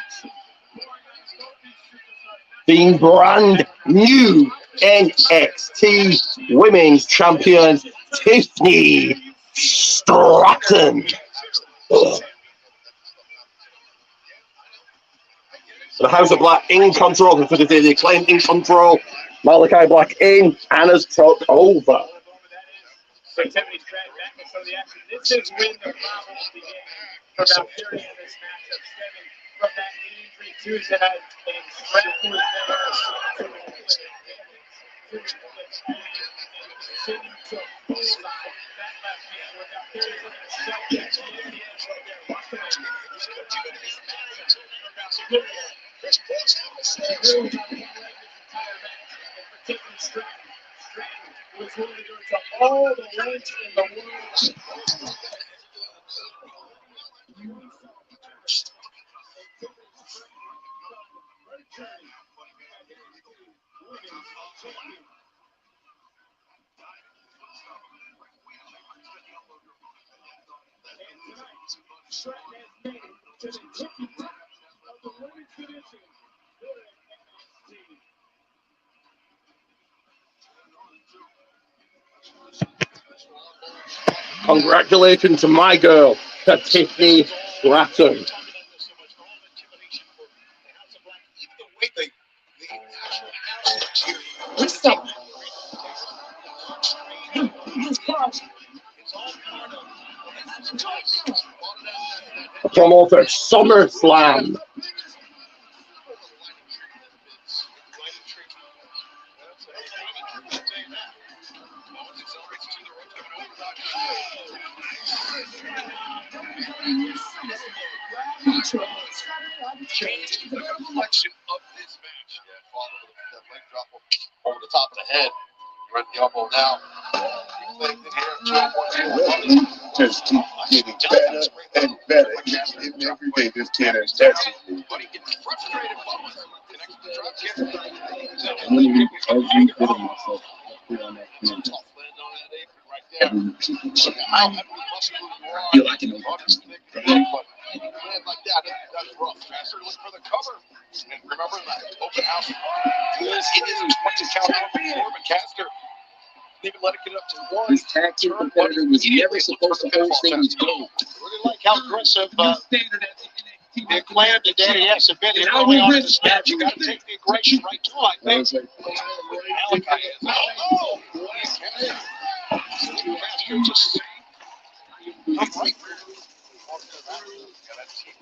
being brand new NXT Women's Champion, Tiffany Stratton. The House of Black in control, because they claim in control. Malachi Black in and has took over. So Tiffany Stratton back in some of the action. This is when the problems began for Valkyria in this matchup, stemming from that knee injury Tuesday night. And Stratton was there. Continue to bullseye that left hand where Valkyria's looking to shut that knee in the edge right there. Watch the way. Tiffany Stratton. Stratton was willing to go to all the lengths in the world. Stratton has made it to the tippy top of the women's division. Congratulations to my girl, to Tiffany Stratton. A promo for SummerSlam. The reflection of this match. That leg drop over the top of the head. Right at the elbow now. Just keep getting better and better each and every day. This kid is testing me. But he gets frustrated. And when you every bit of myself, I feel like you know. Like that, that's rough. Master looking for the cover. And remember that open house. It is a 20 count out for Corbin Caster. Even let it get up to one. His tag team competitor was never supposed to hold things go. Really like how aggressive the acclaimed and Daddy S have been here early on in this match. You got to take the aggression right to I think. Malachi is. Oh! Castro just right.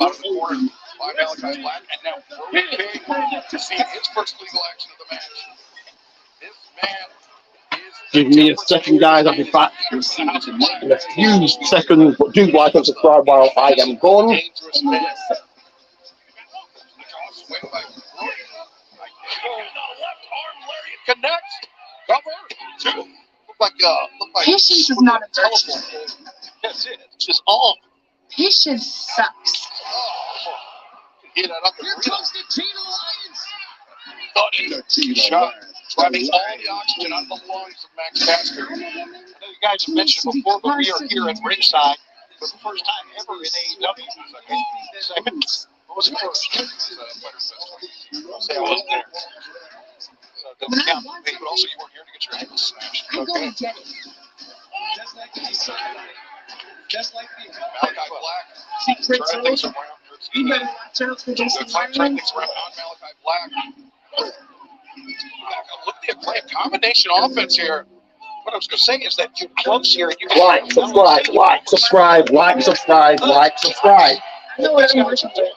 Out of the corner by Malachi Black, and now Brody King to see his first legal action of the match. This man is. Give me a second, guys. I'll be back in a few seconds. But do like and subscribe while I am gone. Dangerous man. Swing by Brody. Left arm lariat connects. Cover. Two. Look like Patience is not a virtue. That's it. It's just on. Patience sucks. Hit that up the Here rear. comes the Tina Lions. Thought he shot, driving all the oxygen out of the lungs of Max Caster. I know you guys have mentioned before, but we are here at ringside for the first time ever in AEW. Second, what was the first? Say I wasn't there. So it doesn't count for me, but also you weren't here to get your ankles smashed. I go Okay. and get it. Just like the Malachi Black. Secret Turning things soul. around. You better watch out for Jason Turning Lyman. things around on Malachi Black. Look at the acclaim combination offense here. What I was going to say is that you're close here. And you Like, subscribe, like, subscribe, like, subscribe, like, subscribe. I know what I'm working with.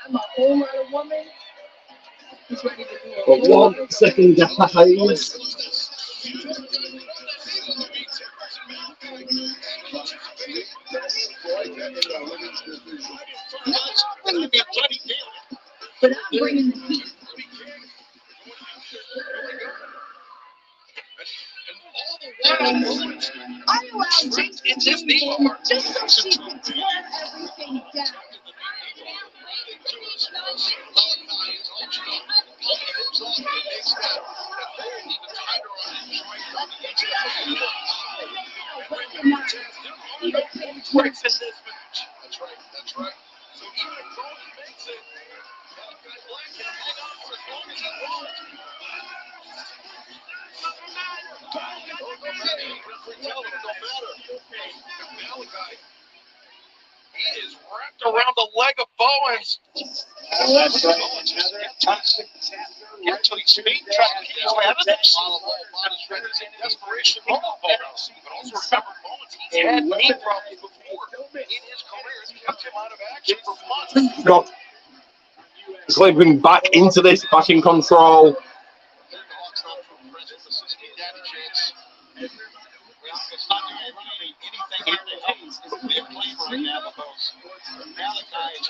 I'm a whole lot of woman who's ready to do a But whole lot one of second, guys. but I'm bringing the heat. I allow Jason to in just so she can tear everything down. That's right. That's right. So even if Cody makes it, Malachi Black can hang on for as long as he wants. Malachi, he is wrapped around the leg of Bowens. That's right. Get to his feet, try to keep his way out of this. He's in desperation mode, Bowens. But also remember, Bowens, he's had knee problems before in his career. It's kept him out of action for months. Got slipping back into this, back in control. It's not doing anything here to help the acclaim right now because Malachi is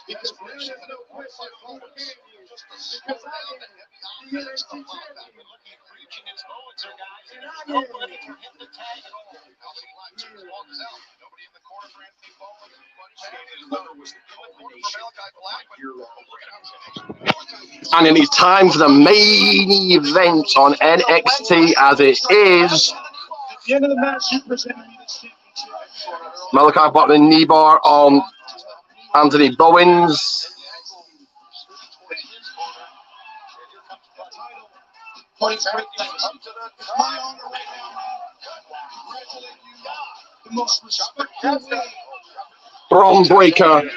Because there's no question of just a And it is time for the main event on NXT, as it is At the end of the match, you present me this championship. Malachi Black with a knee bar on Anthony Bowens. Braun Breaker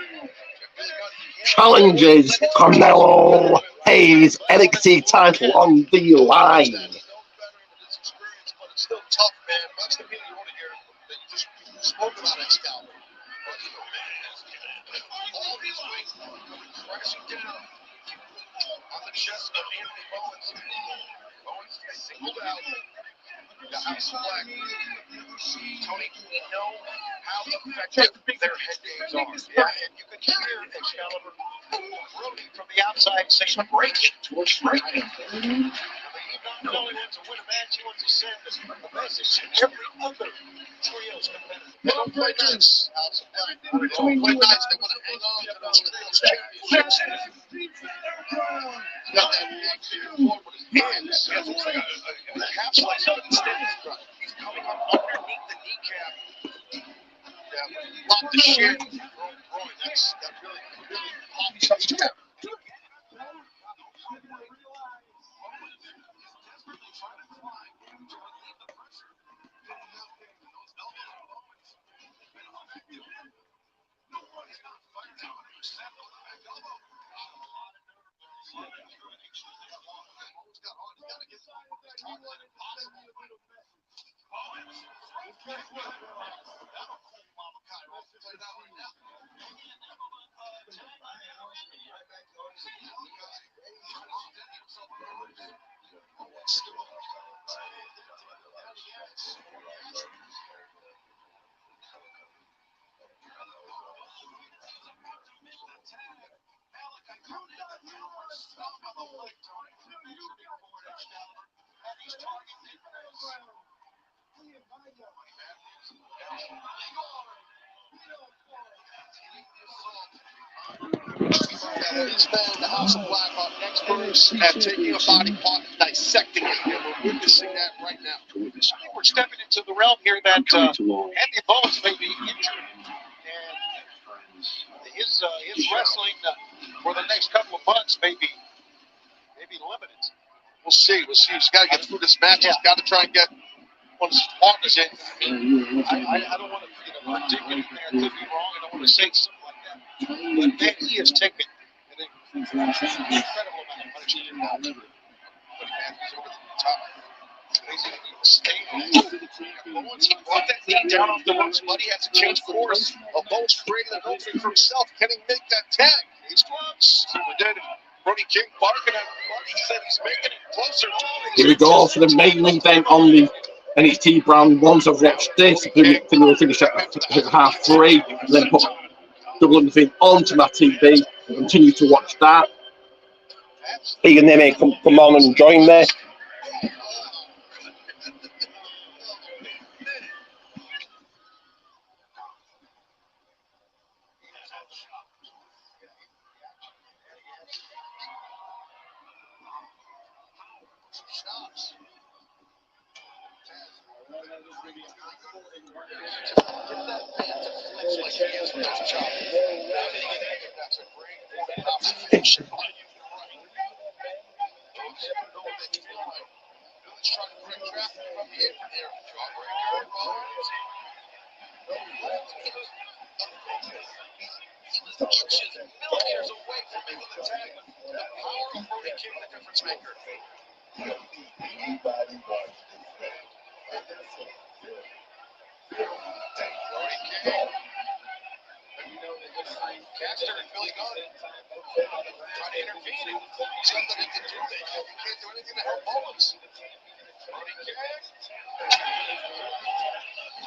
challenges Carmelo Hayes, NXT title on the line. Still tough, man. That's the feeling you want to hear. That you just spoke about Excalibur. All these weights crashing down on the chest of Anthony Bowens. Bowens singled out the House of Black. Tony, we know how effective their head games are. Yeah, and you can hear Excalibur Brody from the outside saying, break it, break it. Not only wants to win a match, he wants to send a message to every other trios competitor. They don't play nice. They don't play nice. They want to hang on to those trios championships. got that big forward with his hands. It looks like a half slice of it instead. He's coming up underneath the kneecap. Yeah, pop the shin. Groin. That really pops his cap. These men in the House of Black are experts at taking a body part and dissecting it, and we're witnessing that right now. We're stepping into the realm here that Anthony Bowens may be injured, and his wrestling for the next couple of months may be limited. We'll see. He's got to get through this match. He's got to try and get one of his partners in. I don't want to predict anything. I could be wrong. I don't want to say something like that. But man, he has taken an incredible amount of punishment. But he's over the top. He brought that knee down off the ropes, but he has to change course. Bowens created an opening for himself. Can he make that tag? He's close. He did. Brody King barking at Buddy. He said he's making it closer. Here we go for the main event on the NXT brand. Once I've watched this, we'll finish at 3:30, and then put double everything onto my TV and continue to watch that. He and they may come on and join me.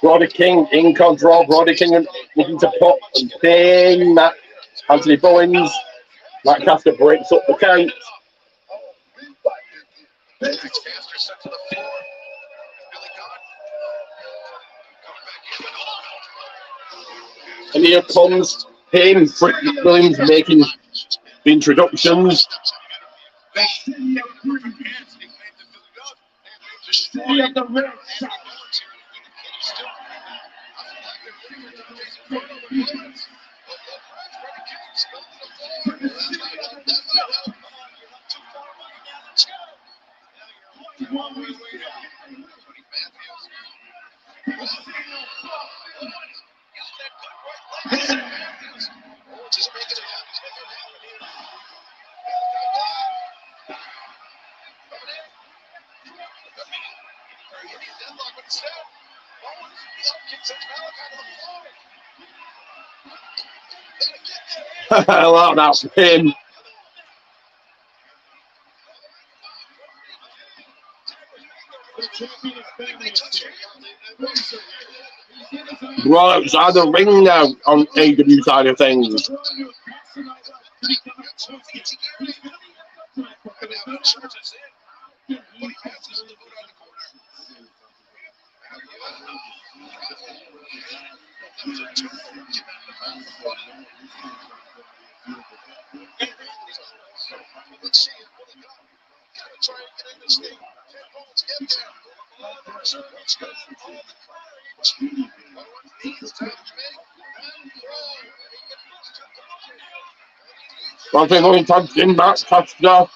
Brody King in control. Brody King looking to put and pin that. Anthony Bowens. Matt Caster breaks up the count. And here comes him, Britt Williams, making the introductions. Hello, that's him. Right outside the ring now on AW side of things. trying to get in this thing. Can Bones get there? All the pressure on these guys. All the courage. Needs to make One thing only touched in back, touched now.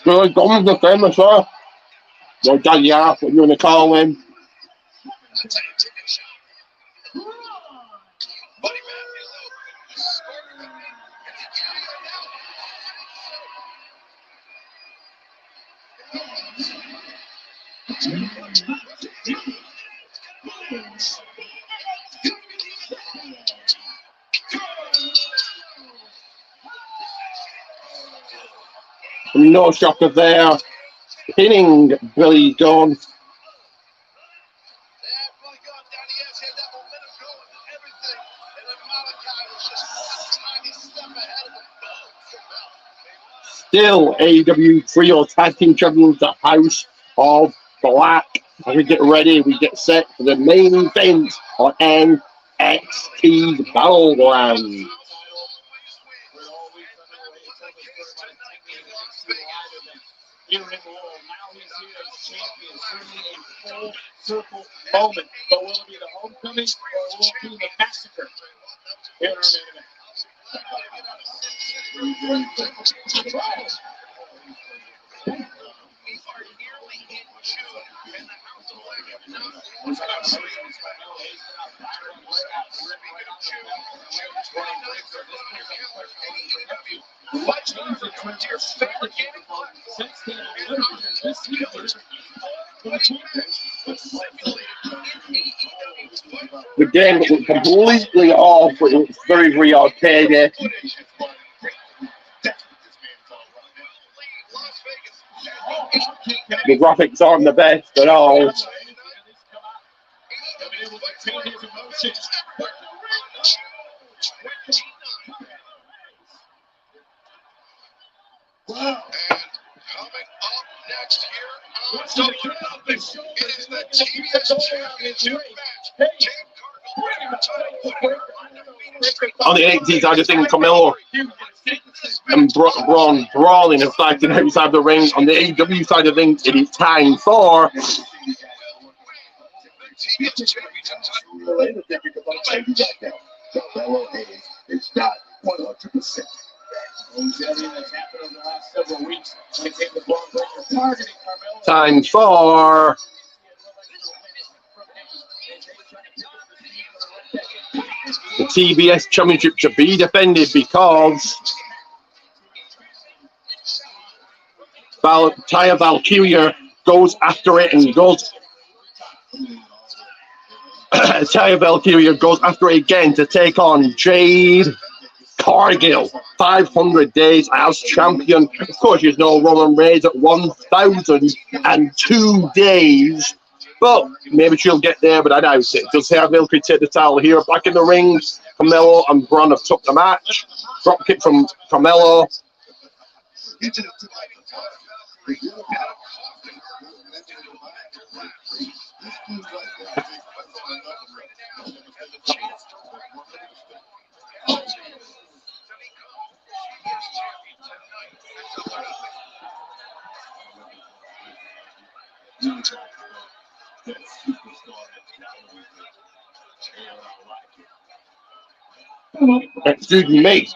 Good, Dom's the famous, sir. Well done, yeah, what you want to call him. No shocker there. Pinning Billy Gunn. Still AEW Trio Tag Team Champions, the House of Black. As we get ready, we get set for the main event on NXT Battleground. Circle moment, but will it be the homecoming or will it be the massacre? Here in our main event. The game was completely off, but it was very, very arcade. The graphics aren't the best at all. On the 80s, I just think Camilo and Braun brawling and fighting outside the ring. On the AEW side of things, it is time for It's not 100%. time for the TBS Championship to be defended because Taya Valkyria goes after it and goes. Taya Valkyria goes after it again to take on Jade Cargill. 500 days as champion. Of course, she's no Roman Reigns at 1,002 days. But maybe she'll get there, but I doubt it. Does Taya Valkyria take the title here? Back in the ring, Carmelo and Braun have took the match. Drop kick from Carmelo. Excuse me.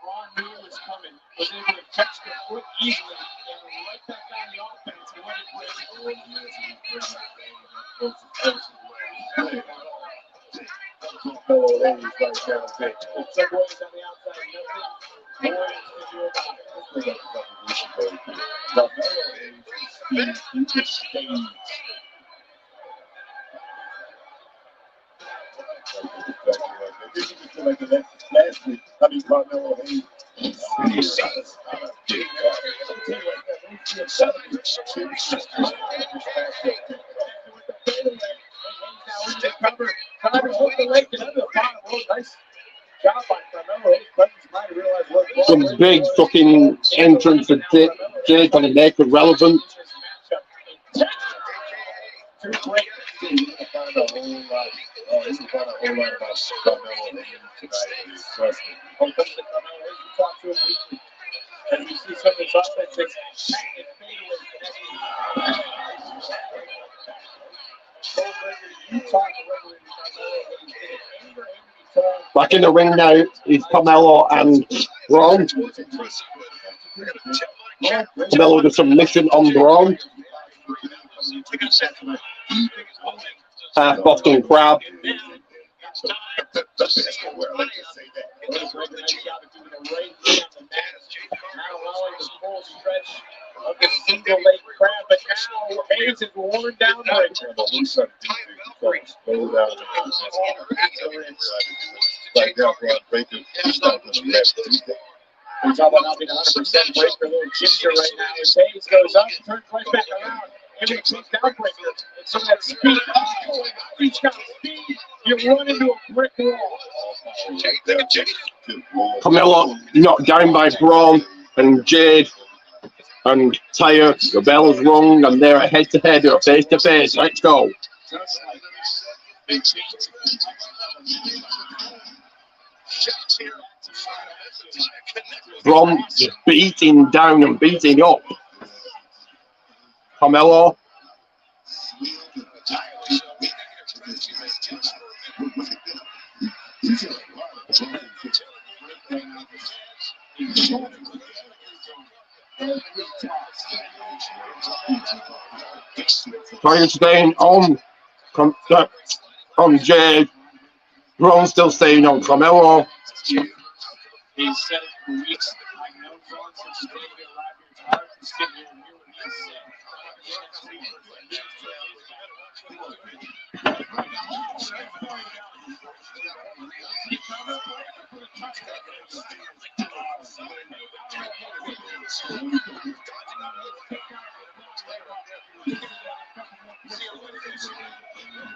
Braun knew it was coming, was able to catch the foot easily and right back on the offense and went Some big fucking entrance to Jake on the make it relevant. Back in the ring now is Carmelo and Braun. Carmelo with a submission on Braun. Half Boston Crab. A single leg crab, but now Hayes is worn down. He's all about having 100% break for little ginger right now. As Hayes goes up, turns right back around. Every takes down breaker. And so that speed, oh, he's got speed. You run into a brick wall. Carmelo knocked down by Braun and Jade. And Tyre, the bell is rung, and they're head to head, or face to face. Let's go. Braun just beating down and beating up Carmelo. Tyre staying on Jade. Braun still staying on Carmelo. He's said it for weeks. I know Braun since the day he arrived here. It's hard to sit here and hear what he said.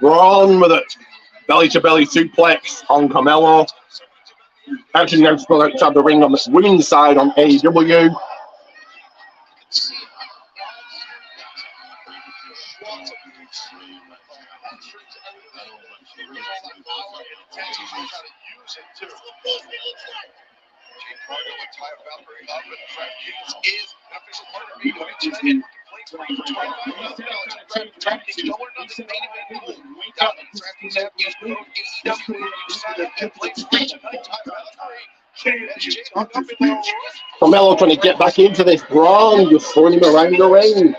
Braun with a belly-to-belly suplex on Carmelo. Actually, now still outside the ring on the women's side on AEW. Carmelo trying to get back into this. Braun just throwing him around the ring.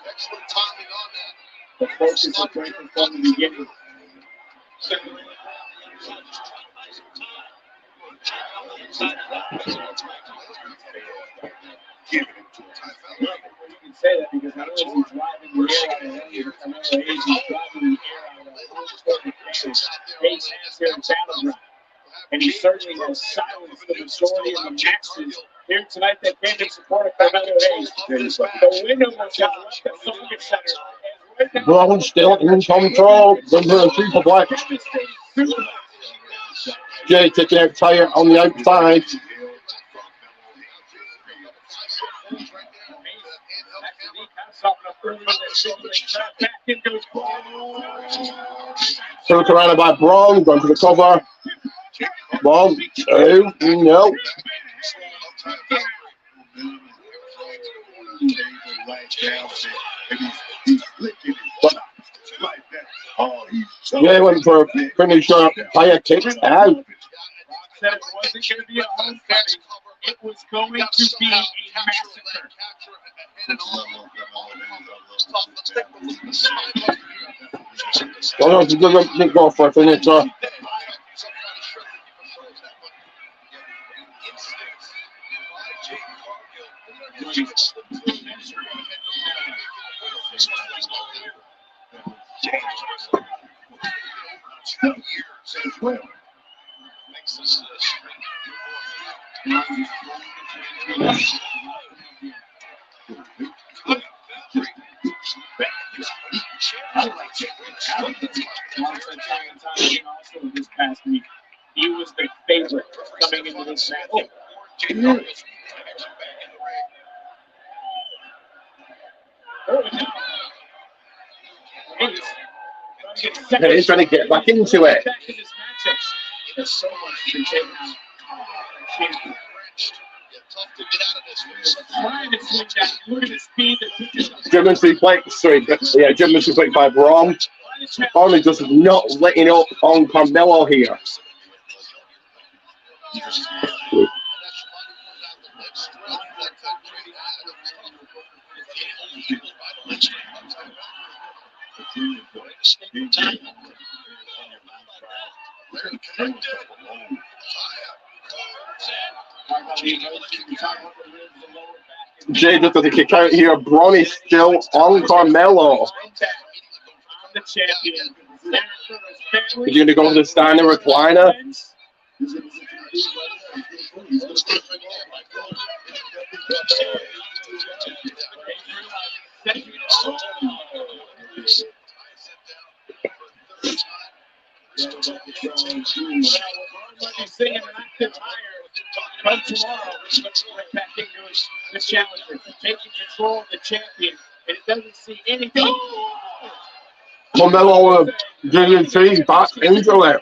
Excellent timing on that. The focus is right from the beginning. You can say that because not only is he driving the air out of here, he's driving the air out of Hayes has here in Battleground. And he certainly has silenced the majority of the matches here tonight that came in support of Carmelo Hayes. The winner was got left at Sonic Center. Braun still in control. Number 3 for Black. Jay taking out Tyre on the outside. So surrounded by Braun, going to the cover. 1, 2, no. They went for a finisher. Tyre kicked out. Said it wasn't going to be a homecoming. It was going to be a massacre. Well, no, didn't go for a finisher. This past week, he was the favorite coming into this match. He's trying to get back into it. There's so much to take out. German suplex, yeah, German suplex by Braun. Only just not letting up on Carmelo here. Jay just got to kick out here. Braun is still on Carmelo. Is he going to go to the Steiner recliner? Come tomorrow, right back into the challenger, taking control of the champion, and it doesn't see anything. Carmelo DDT back into it.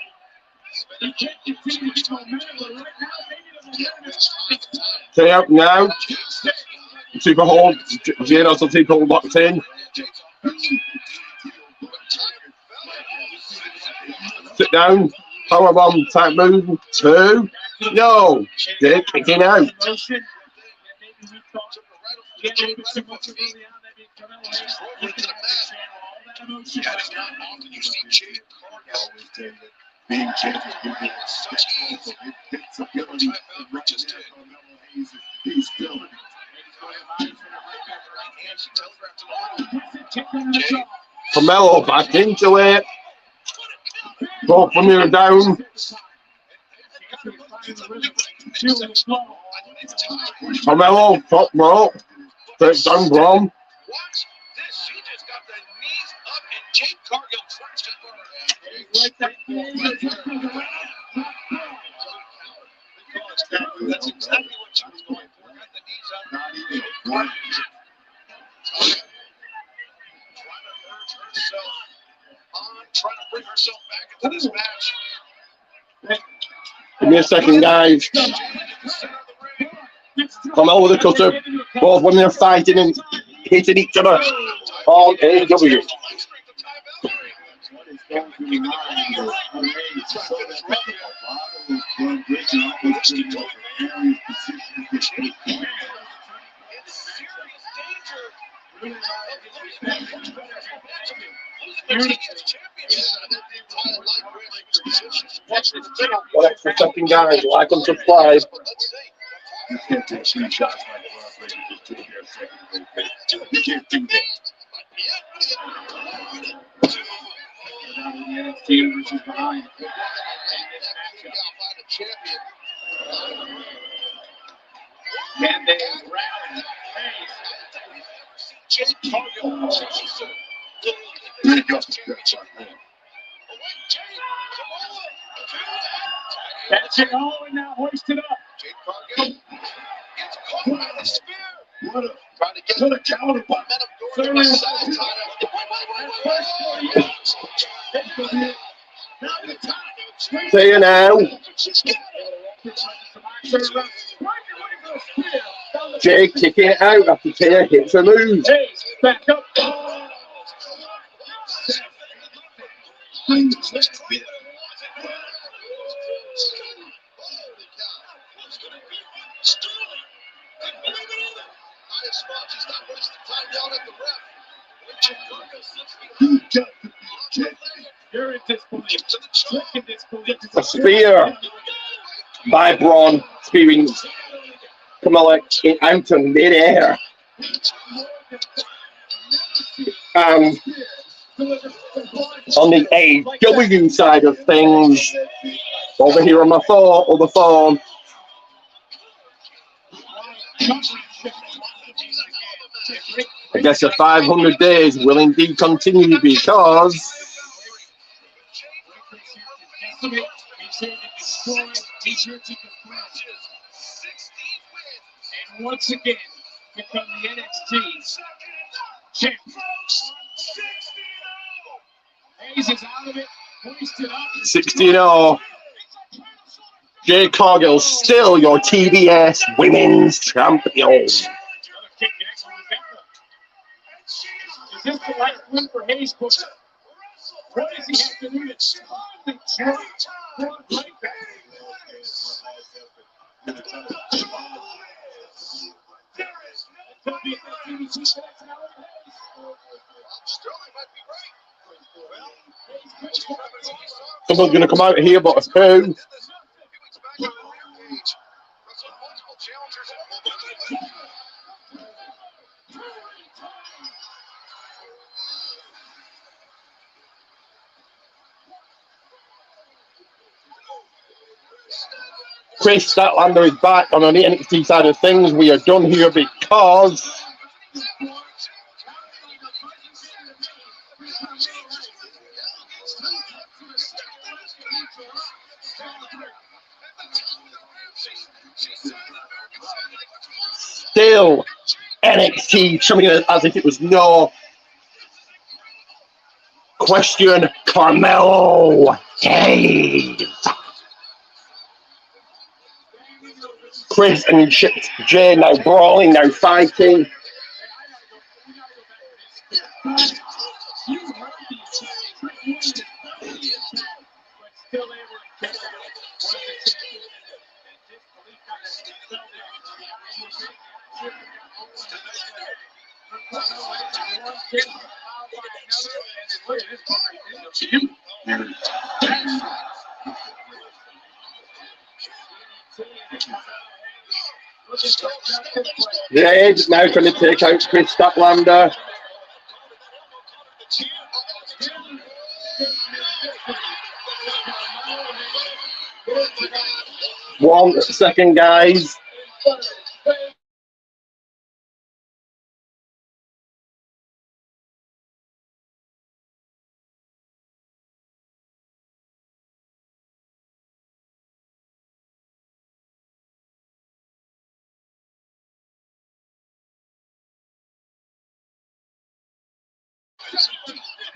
Stay up now. Keep a hold. Jade also keep hold locked in. Sit down. Powerbomb type move. 2. No. Jade kicking out. Being champion with such ease, its ability to reach he's feeling it. Carmelo back into it. Both from here down. Carmelo, top rope. Takes down Braun. Jake Cargill crashed it. That's exactly what she was going for. Got the knees up. Trying to bring herself back into this match. Give me a second, guys. Carmelo with a cutter. Both when they're fighting and hitting each other on AEW. One extra second, guys. Like and subscribe. You can't take screenshots like you can't do that. Can they rally? Jake Cargill. There you go. That's it all, and now hoisted up. Jake Cargill gets caught by the spear. What a Trying to get what a counter. momentum going to my side tie. See you now. Jake kicking it out after Tia hits a move. Back up. You're in disbelief. A spear by Braun, spearing Carmelo out of midair. On the AEW side of things, over here on my other phone. I guess the 500 days will indeed continue because and once again become the NXT champion. Hayes is out of it, hoisted up. 16-0. Jay Cargill still your TBS Women's Champion. Is this the last win for Hayes? What does he have to do to stop the jump right back? Someone's going to come out here, but who? Chris Statlander is back on the NXT side of things. We are done here because still NXT champion as if it was no question, Carmelo Hayes. Chris and Jay now brawling, now fighting. The Edge is now trying to take out Chris Statlander. One second, guys.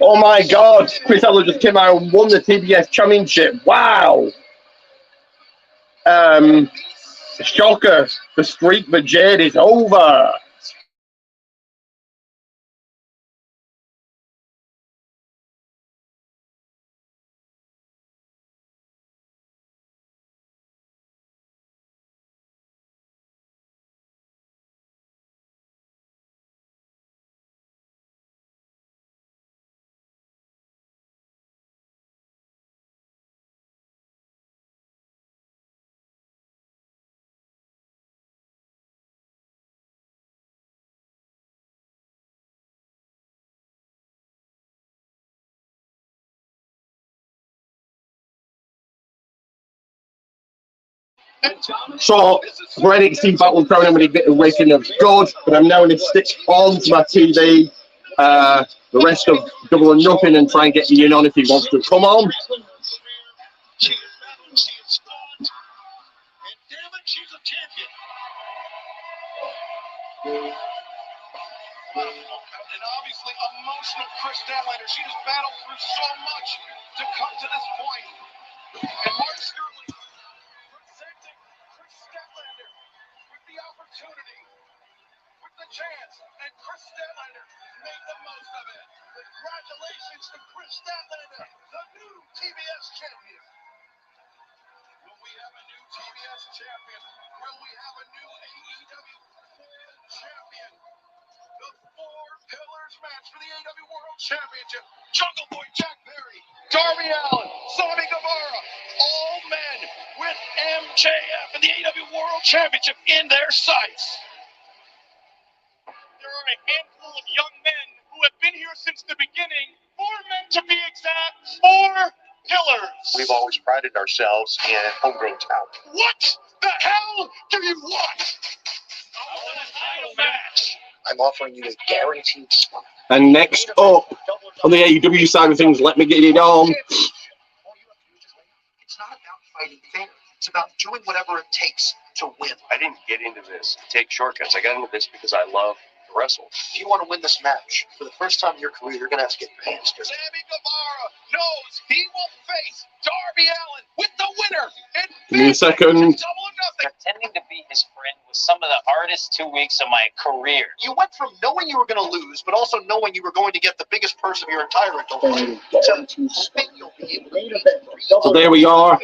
Oh my God, Chris Statlander just came out and won the TBS Championship. Wow. Shocker, the streak for Jade is over. So, for NXT Battleground, I'm going to get a rating of good, but I'm now going to stick onto my TV the rest of Double or Nothing and try and get Ian on if he wants to come on. And obviously emotional Chris Statlander. She has battled through so much to come to this point. And Mark Sterling presenting Chris Statlander with the opportunity, with the chance, and Chris Statlander made the most of it. Congratulations to Chris Statlander, the new TBS champion. Will we have a new TBS champion? Will we have a new AEW champion? The Four Pillars match for the AEW World Championship. Jungle Boy Jack Perry, Darby Allin, Sammy Guevara, all men with MJF and the AEW World Championship in their sights. There are a handful of young men who have been here since the beginning for men to be exact. 4 pillars. We've always prided ourselves in homegrown talent. What the hell do you want? I want a title match. I'm offering you a guaranteed spot. And next up, on the AEW side of things, let me get it on. It's not about fighting fair. It's about doing whatever it takes to win. I didn't get into this to take shortcuts. I got into this because I love to wrestle. If you want to win this match, for the first time in your career, you're going to have to get your hands dirty. Sammy Guevara knows he will face Darby Allin with the winner. Give me a second. Double or nothing. Pretending to be his friend was some of the hardest 2 weeks of my career. You went from knowing you were going to lose, but also knowing you were going to get the biggest purse of your entire adult life, to hoping you'll be able to beat So there we are.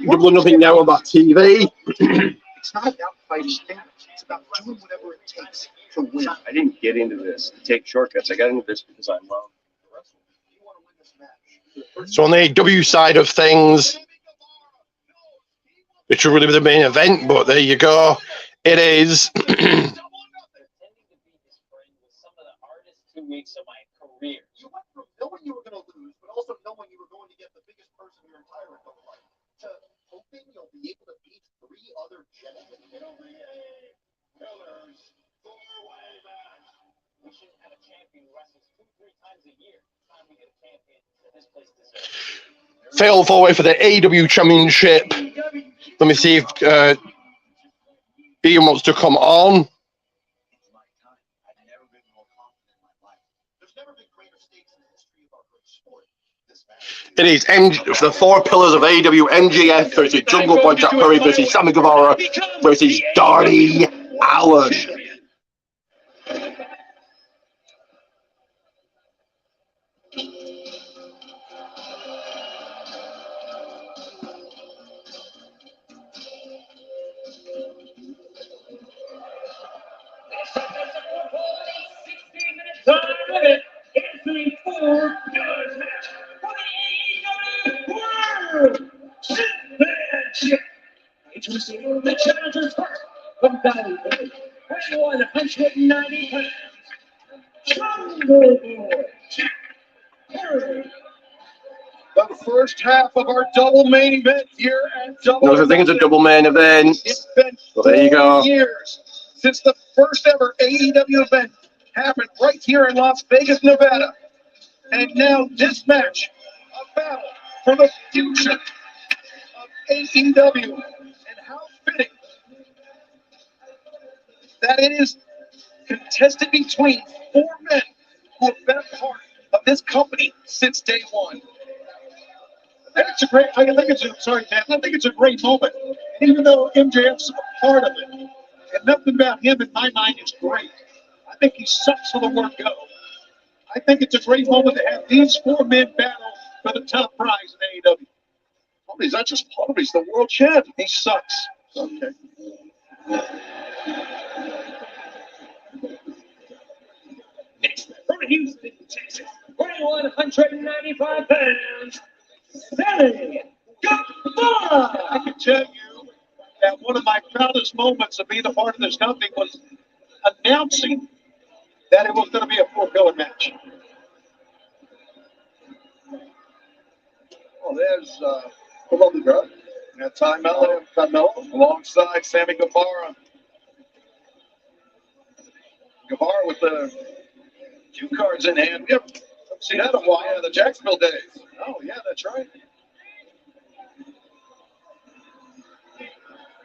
Double or Nothing now on that TV. It's not about fighting fair. It's about doing whatever it takes to win. I didn't get into this to take shortcuts. I got into this because I love to wrestle. If you want to win this match, So on the AEW side of things, it should really be the main event, but there you go. It is. Pretending to be his friend was some of the hardest 2 weeks of my career. you went from knowing you were going to lose, but also knowing you were going to get the biggest purse of your entire adult life, to hoping you'll be able to beat 3 other gentlemen. We shouldn't have a champion who wrestles 2-3 times a year. It's time we get a champion that this place deserves. Fatal four-way for the AEW Championship. Let me see if Ian wants to come on. There's never been greater stakes in the history of our great sport. This match. It is the 4 pillars of AEW: MJF versus Jungle Boy Jack Perry versus Sammy Guevara versus Darby Allin. Introducing the challengers first from Battleground, 190 pounds, Jungle Boy Jack Perry. The first half of our double main event here at Double. No, I think it's a double main event. It's been So there you go. 4 years since the first ever AEW event happened right here in Las Vegas, Nevada. And now this match, a battle for the future of AEW. And how fitting that it is contested between 4 men who have been a part of this company since day one. I think it's a great moment. Even though MJF's a part of it, and nothing about him in my mind is great. I think he sucks for the word go. I think it's a great moment to have these 4 men battle for the top prize in AEW. Oh, he's not just part of it, he's the world champ. He sucks. Okay. Next, from Houston, Texas, 195 pounds, Sammy Guevara. I can tell you that one of my proudest moments of being a part of this company was announcing that it was going to be a 4-pillar match. Well, there's the lovely girl. And Ty Mello alongside Sammy Guevara. Guevara with the cue cards in hand. We haven't seen that in a while. Yeah, the Jacksonville days. Oh, yeah, that's right.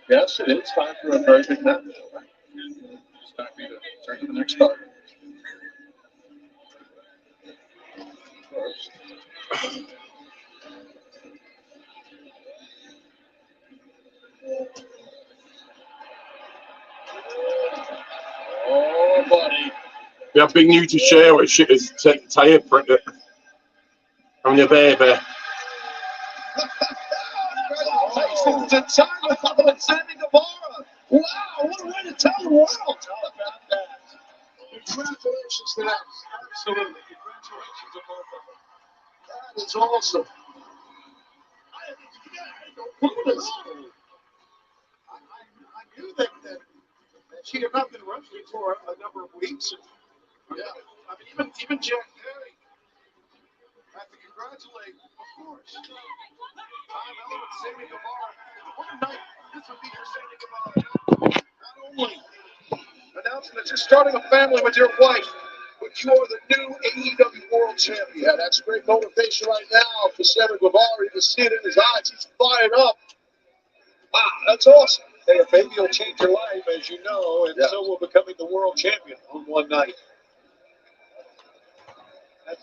Yes, it is time for a very big match. It's time for you to turn to the next card. First. Oh, buddy. We have big news to share, which is tired for it. Having a baby. Congratulations to Tyler and Sammy Guevara. Wow, what a way to tell the world about that. Congratulations to them. Absolutely. Congratulations to both of them. That is awesome. I knew that she had not been wrestling for a number of weeks. Yeah, I mean, even Jack Perry have to congratulate, of course, Tom Eller and Sammy Guevara. What a night this would be for Sammy Guevara. Not only announcing that you're starting a family with your wife, but you are the new AEW World Champion. Yeah, that's great motivation right now for Sammy Guevara. You can see it in his eyes. He's fired up. Wow, that's awesome. Hey, a baby will change your life, as you know, and so will becoming the world champion on one night.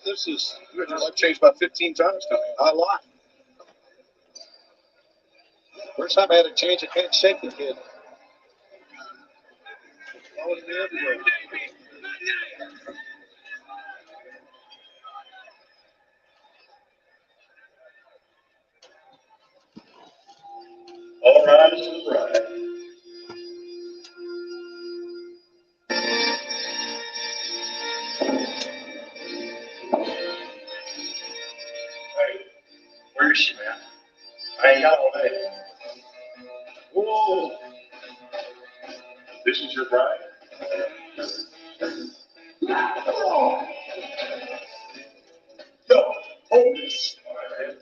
This is, you had your life changed about 15 times, Tony. A lot. First time I had to change, I can't shake the kid. Followed me everywhere. All right, all right. Hey, where is she, man? I ain't got all day. Whoa. This is your bride? Oh. Yo, hold this. All right, man.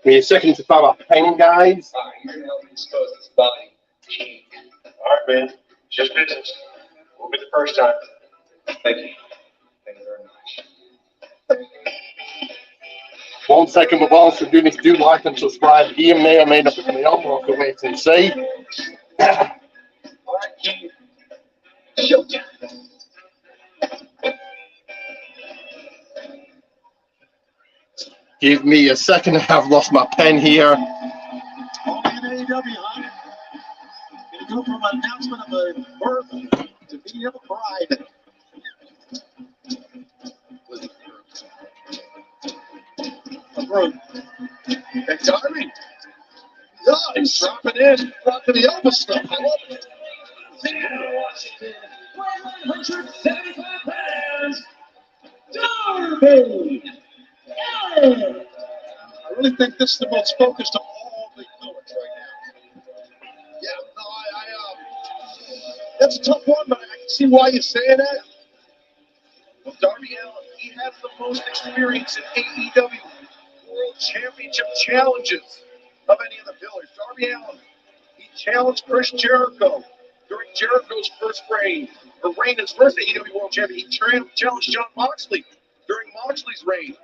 Give me a second to find my pen, guys. All right, you're going to help me dispose of this body. All right, man. Just business. Won't be the first time. Thank you. Thank you very much. 1 second, but whilst we're doing this, do like and subscribe. Ian may or may not be coming on. We'll have to wait and see. All right, King. Showtime. Give me a second. I've lost my pen here. Only in AEW, huh? Gonna go from an announcement of a birth to video bride. A birth. And Darby. Yeah, he's dropping in, dropping the Elvis stuff. I love it. 175 pounds, Darby. I really think this is the most focused of all the opponents right now. Yeah, no, that's a tough one, but I can see why you're saying that. Well, Darby Allin, he has the most experience in AEW World Championship challenges of any of the pillars. Darby Allin, he challenged Chris Jericho during Jericho's first reign, or reign as first AEW World Champion. He challenged Jon Moxley during Moxley's reign.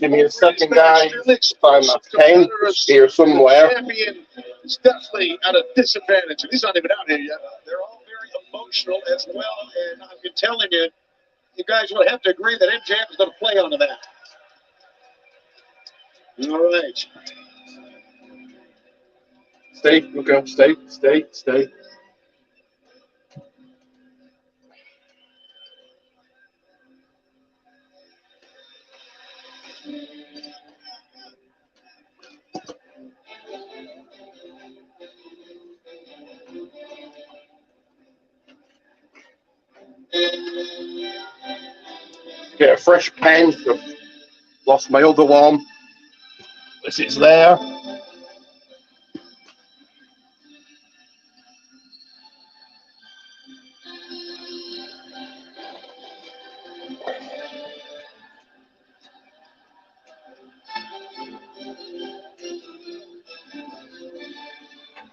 Give me a second, guys. Find my pen here somewhere. The champion is definitely at a disadvantage. And he's not even out here yet. They're all very emotional as well. And I've been telling you, you guys would have to agree that MJF is going to play onto that. All right. Stay, okay, stay. Get a fresh pen. I've lost my other one. This is there.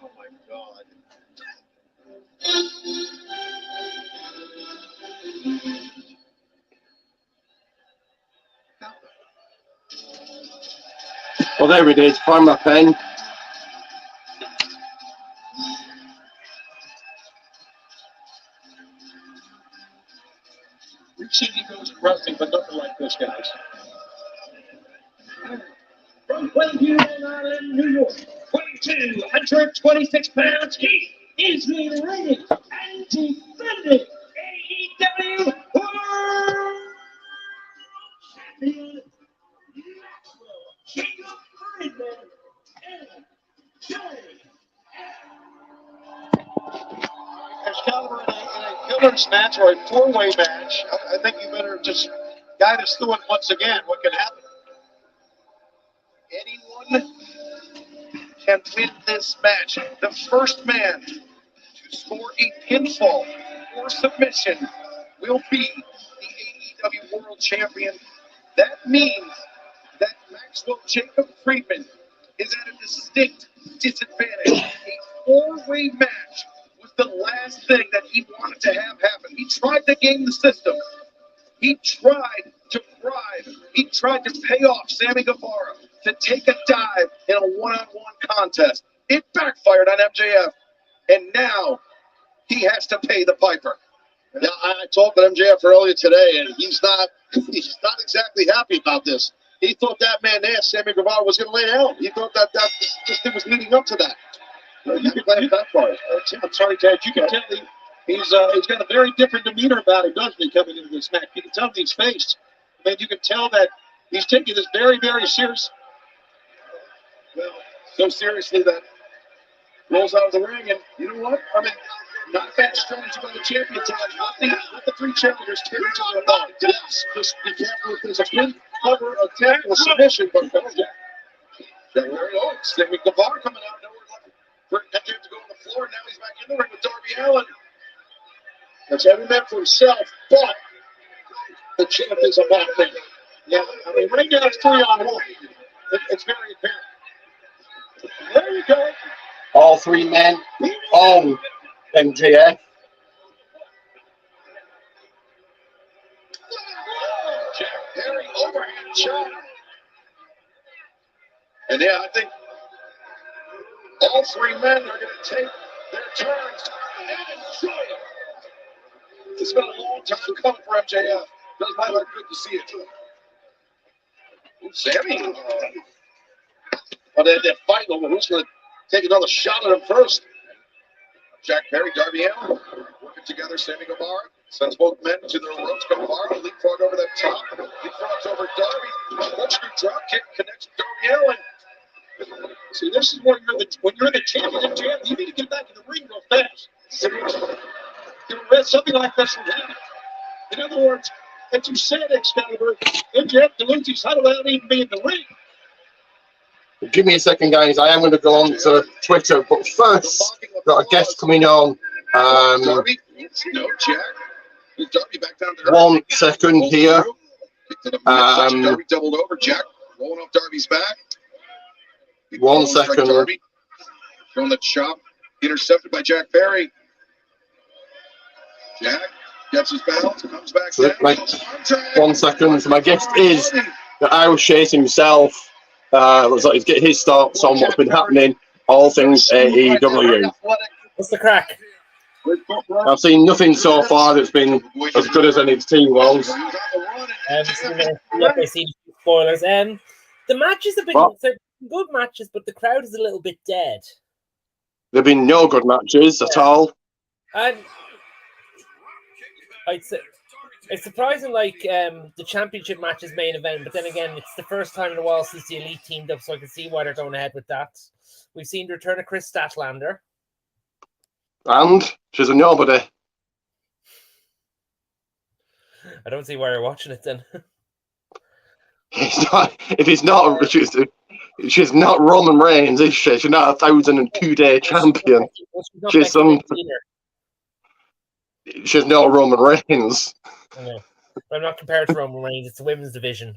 Oh my God. Well, there it is. Find my pen. We've seen egos in wrestling, but nothing like this, guys. From Plainview, Long Island, New York, 226 pounds, he is the reigning and defending AEW World Champion, Maxwell Jacob Friedman, MJF. Excalibur, in a killer's match or a four-way match, I think you better just guide us through it once again. What can happen? Anyone can win this match. The first man score a pinfall or submission will be the AEW World Champion. That means that Maxwell Jacob Friedman is at a distinct disadvantage. A four-way match was the last thing that he wanted to have happen. He tried to game the system. He tried to bribe. He tried to pay off Sammy Guevara to take a dive in a one-on-one contest. It backfired on MJF, and now he has to pay the piper. Yeah, I talked to MJF earlier today, and he's not exactly happy about this. He thought that man there, Sammy Guevara, was going to lay down. He thought that this thing was leading up to that. That part. I'm sorry, Ted. You can tell he's got a very different demeanor about him, doesn't he, coming into this match? You can tell in his face. I mean, you can tell that he's taking this very, very serious. Well, so seriously that rolls out of the ring, and you know what? I mean, not a bad strategy by the champion tonight. Let the three challengers tear each other apart. Yes, just be careful if there's a pin, cover, attack, or submission, but Sammy Guevara coming out of nowhere looking for MJF to go on the floor. Now he's back in the ring with Darby Allin. that's every man for himself, but the champ is a bad thing. Yeah, I mean, right now it's 3-on-1. It's very apparent. There you go. All three men on MJF. Jack Perry overhand shot. And yeah, I think all three men are going to take their turns and enjoy it. It's been a long time coming for MJF. Doesn't matter, good to see it. Sammy. But they're fighting over who's going to take another shot at him first. Jack Perry, Darby Allin working together. Sammy Guevara sends both men to their ropes. Guevara leapfrog over that top. Leapfrogs over Darby. Corkscrew drop kick connects Darby Allin. See, this is when you're the champion, MJF, you need to get back in the ring real fast. Something like this will happen. In other words, as you said, Excalibur, MJF dilutes his title without even being in the ring. Give me a second, guys. I am going to go on to Twitter, but first, got a guest coming on. Darby, no, Jack. Darby back down there. 1 second here. Darby doubled over. Jack rolling off Darby's back. 1 second. Darby throwing the chop, intercepted by Jack Perry. Jack gets his balance, comes back So down. 1 second. So my guest is the Irish Chase himself. Looks like he's getting his thoughts on what's been happening, all things AEW. What's the crack? I've seen nothing so far that's been as good as NXT was. Let me see spoilers. The matches have been good matches, but the crowd is a little bit dead. There have been no good matches at all. And I'd say it's surprising, like the championship match is main event, but then again, it's the first time in a while since the Elite teamed up, so I can see why they're going ahead with that. We've seen the return of Chris Statlander. And she's a nobody. I don't see why you're watching it then. She's not Roman Reigns, is she? She's not a 1,002-day champion. She's not Roman Reigns. I know. I'm not compared to Roman Reigns. It's the women's division.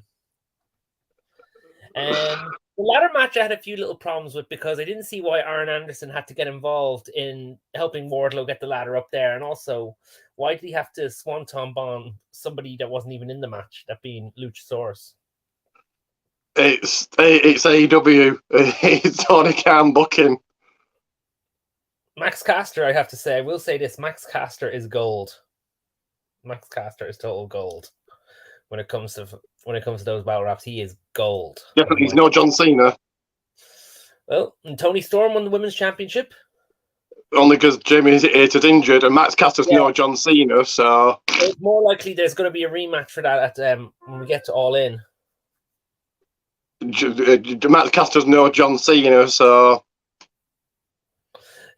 The ladder match I had a few little problems with because I didn't see why Arn Anderson had to get involved in helping Wardlow get the ladder up there. And also, why did he have to swanton bomb somebody that wasn't even in the match, that being Luchasaurus? It's AEW. It's Tony Khan booking. Max Caster, I have to say, I will say this: Max Caster is gold. Max Caster is total gold when it comes to those battle raps. He is gold. Definitely, he's no John Cena. Well, and Tony Storm won the women's championship. Only because Jamie is injured, and Max Caster's no John Cena, so it's more likely there's going to be a rematch for that at when we get to All In. Max Caster's no John Cena, so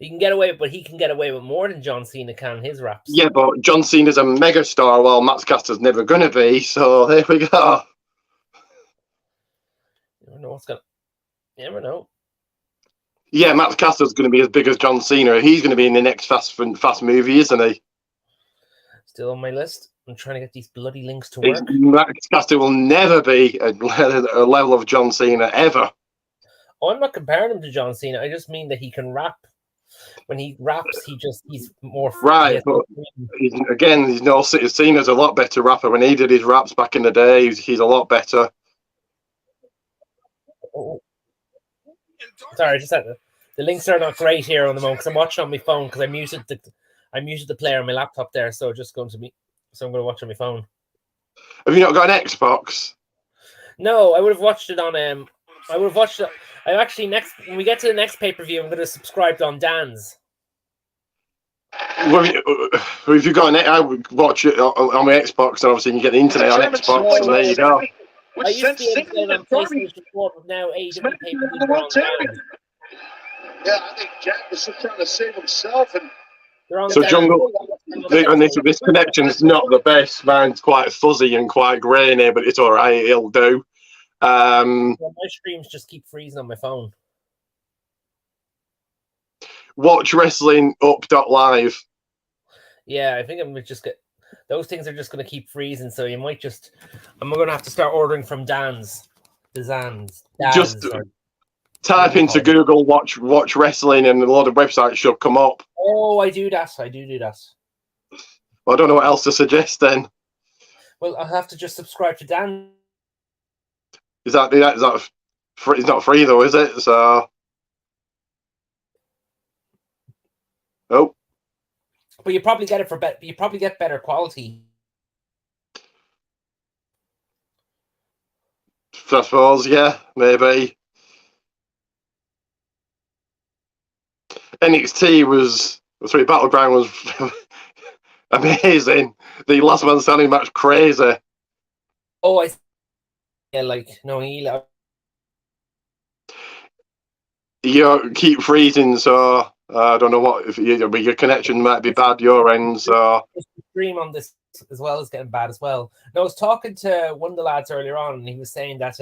he can get away, but he can get away with more than John Cena can his raps. Yeah, but John Cena's a megastar, while Max Caster's never going to be. So there we go. You never know what's going. You never know. Yeah, Max Caster's going to be as big as John Cena. He's going to be in the next Fast movie, isn't he? Still on my list. I'm trying to get these bloody links to work. Max Caster will never be a level of John Cena ever. Oh, I'm not comparing him to John Cena. I just mean that he can rap. When he raps, he's more right. But again, he's no Cena's a lot better rapper. When he did his raps back in the day, he's a lot better. Oh. Sorry, I just had the links are not great here on the moment because I'm watching on my phone because I muted the player on my laptop there, so just going to me. So I'm going to watch on my phone. Have you not got an Xbox? No, I would have watched it on I would have watched it. I actually when we get to the next pay-per-view, I'm going to subscribe on Dan's. Well, if you got I would watch it on my Xbox, and obviously you can get the internet on Xbox, and there you go. I used to be able to get it on PlayStation 4, but now AEW pay-per-views are on Dan's. Yeah, I think Jack was just trying to save himself, and so Jungle, and this connection is not the best. Mine's quite fuzzy and quite grainy, but it's all right. It'll do. My streams just keep freezing on my phone. Watch wrestling up.live. Yeah, I think I'm gonna just get those things are just going to keep freezing. So you might just I'm going to have to start ordering from Dan's. Just type into Google watch wrestling, and a lot of websites should come up. Oh, I do that. I do that. Well, I don't know what else to suggest then. Well, I'll have to just subscribe to Dan. Is that free? It's not free though, is it? So, oh. But you probably get it for you probably get better quality. I suppose, yeah, maybe. Battleground was amazing. The last man standing match, crazy. Oh, you keep freezing, so I don't know what if your connection might be bad your end. So the stream on this as well is getting bad as well. No, I was talking to one of the lads earlier on, and he was saying that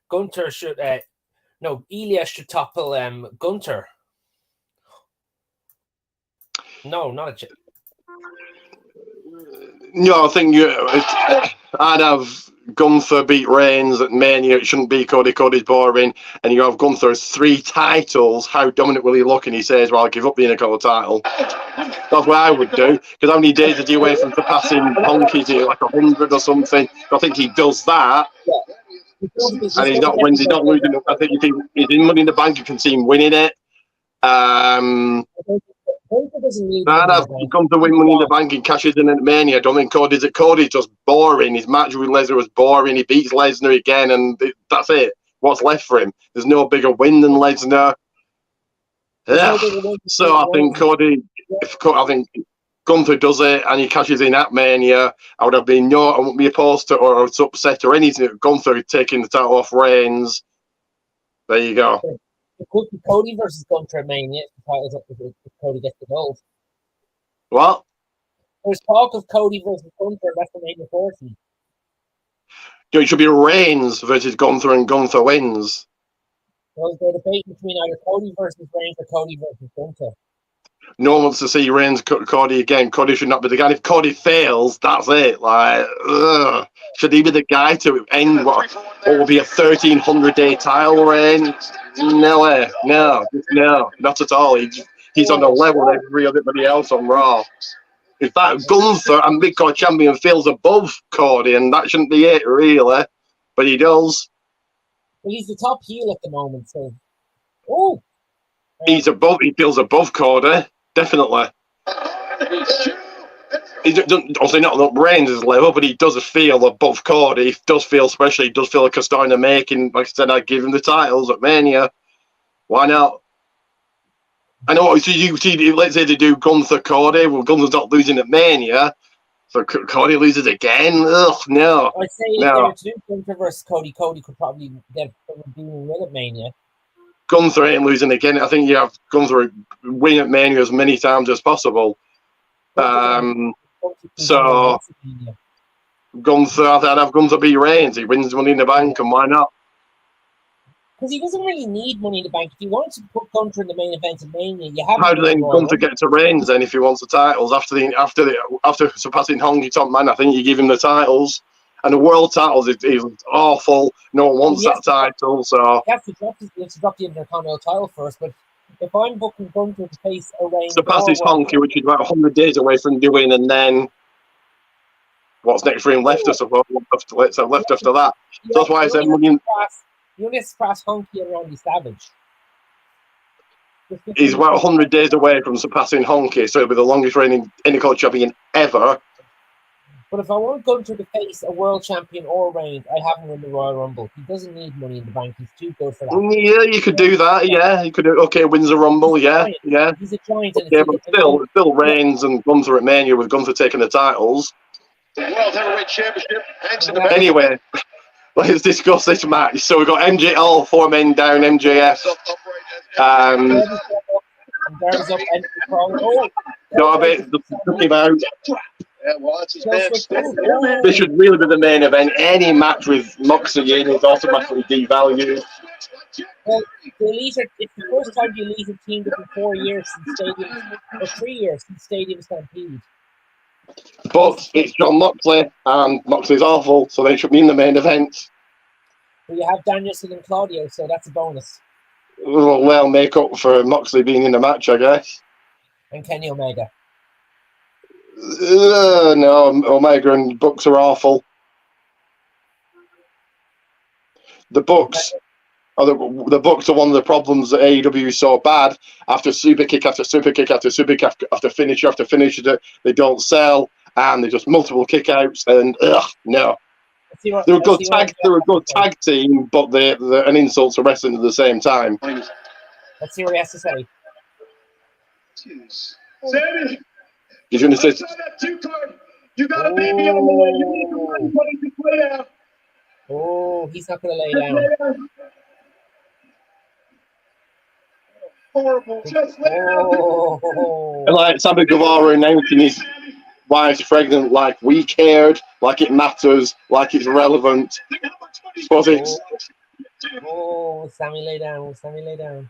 Gunter should Elias should topple Gunter. No, not a chip. No, I think I'd have Gunther beat Reigns at Mania. It shouldn't be Cody. Cody's boring. And you have Gunther's 3 titles. How dominant will he look? And he says, well, I'll give up the Intercontinental title. That's what I would do. Because how many days is he away from surpassing Punk? Is he like 100 or something? I think he does that. And he's not losing. I think he's in Money in the Bank. You can see him winning it. I'd have come to win Money in the Bank and cashes in at Mania. I don't think Cody's just boring. His match with Lesnar was boring. He beats Lesnar again, and that's it. What's left for him? There's no bigger win than Lesnar. So I think I think Gunther does it, and he cashes in at Mania. I wouldn't be opposed to or upset or anything. Gunther taking the title off Reigns. There you go. It could be Cody versus Gunter at Mania if Cody gets the gold. What? There's talk of Cody versus Gunter at WrestleMania 40. It should be Reigns versus Gunther, and Gunther wins. Well, they're debating between either Cody versus Reigns or Cody versus Gunter. No one wants to see Reigns Cody again. Cody should not be the guy. If Cody fails, that's it. Should he be the guy to end what will be a 1,300-day title reign? No way. No, not at all. He's on the level of everybody else on Raw. In fact, Gunther and Big Cody Champion feels above Cody, and that shouldn't be it, really. But he does. Well, he's the top heel at the moment, so. Oh! He feels above Cody, definitely. He doesn't, obviously not at Reigns' level, but he does feel above Cody. He does feel special. He does feel like a star in the making. Like I said, I'd give him the titles at Mania. Why not? I know. Let's say they do Gunther Cody. Well, Gunther's not losing at Mania, so Cody loses again. Ugh, no. I'd say if they were to do Gunther versus Cody, Cody could probably get a redeeming win at Mania. Gunther ain't losing again. I think you have Gunther win at Mania as many times as possible. So Gunther, I'd have Gunther beat Reigns. He wins Money in the Bank, and why not? Because he doesn't really need Money in the Bank. If you want to put Gunter in the main event of Mania, you have. How do then Gunter get to Reigns then if he wants the titles after surpassing Honky Tonk Man? I think you give him the titles, and the world titles is awful. No one wants that title, so you have to drop the Intercontinental title first. But if I'm booking Gunter to face a Reigns, surpasses Honky, which is about 100 days away from doing, and then what's next for him left? I suppose left after that. So that's why I said Money. You only surpass Honky and Randy Savage. He's about 100 days away from surpassing Honky, so it'll be the longest reigning Intercontinental champion ever. But if I want Gunter to face a world champion or Reigns, I have him in the Royal Rumble. He doesn't need Money in the Bank. He's too good for that. Yeah, you could do that. Yeah, you could. Okay, wins the Rumble. Yeah. He's a giant. Okay, but still Reigns and Gunter at Mania with Gunter taking the titles. World Heavyweight Championship. Anyway. Let's discuss this match. So we've got MJ, all 4 men down, MJF. Darby, took him out. This should really be the main event. Any match with Moxley in is automatically devalued. Well, it's the first time the Elite have teamed up in 4 years since Stadium, or 3 years since Stadium Stampede. But it's John Moxley, and Moxley's awful, so they should be in the main event. Well, you have Danielson and Claudio, so that's a bonus. Well, make up for Moxley being in the match, I guess. And Kenny Omega. No, Omega and Bucks are awful. The Bucks are one of the problems that AEW is so bad. After super kick after super kick after super kick after finisher after finisher, they don't sell, and they're just multiple kickouts. And no, they're a good tag team, but they're an insult to wrestling at the same time. Let's see what he has to say. Sammy, He's going to say, that 2 card. You got a baby on the way. You need to run. What did you play out? Oh, he's not going to lay down. Horrible. Just lay down. And like Sammy Guevara announcing his wife's pregnant, like we cared, like it matters, like it's relevant. Suppose it's. Oh, Sammy lay down. Sammy lay down.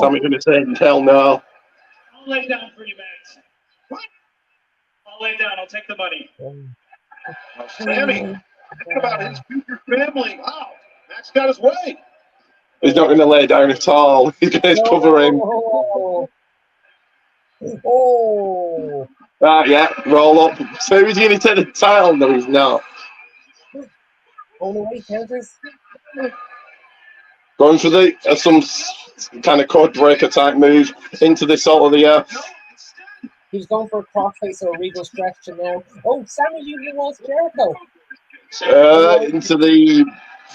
Sammy's going to say, hell no. I'll lay down for you, Max. What? I'll lay down. I'll take the money. Sammy, think about his future family. Wow, Max got his way. He's not going to lay down at all. He's going to cover him. Yeah, roll up. So he's going to take the title? No, he's not. Oh, no, wait, counters. Going for some kind of code breaker type move into the salt of the earth. He's going for a crossface or a regal stretch now. Oh, Sammy using Walls Jericho. Into the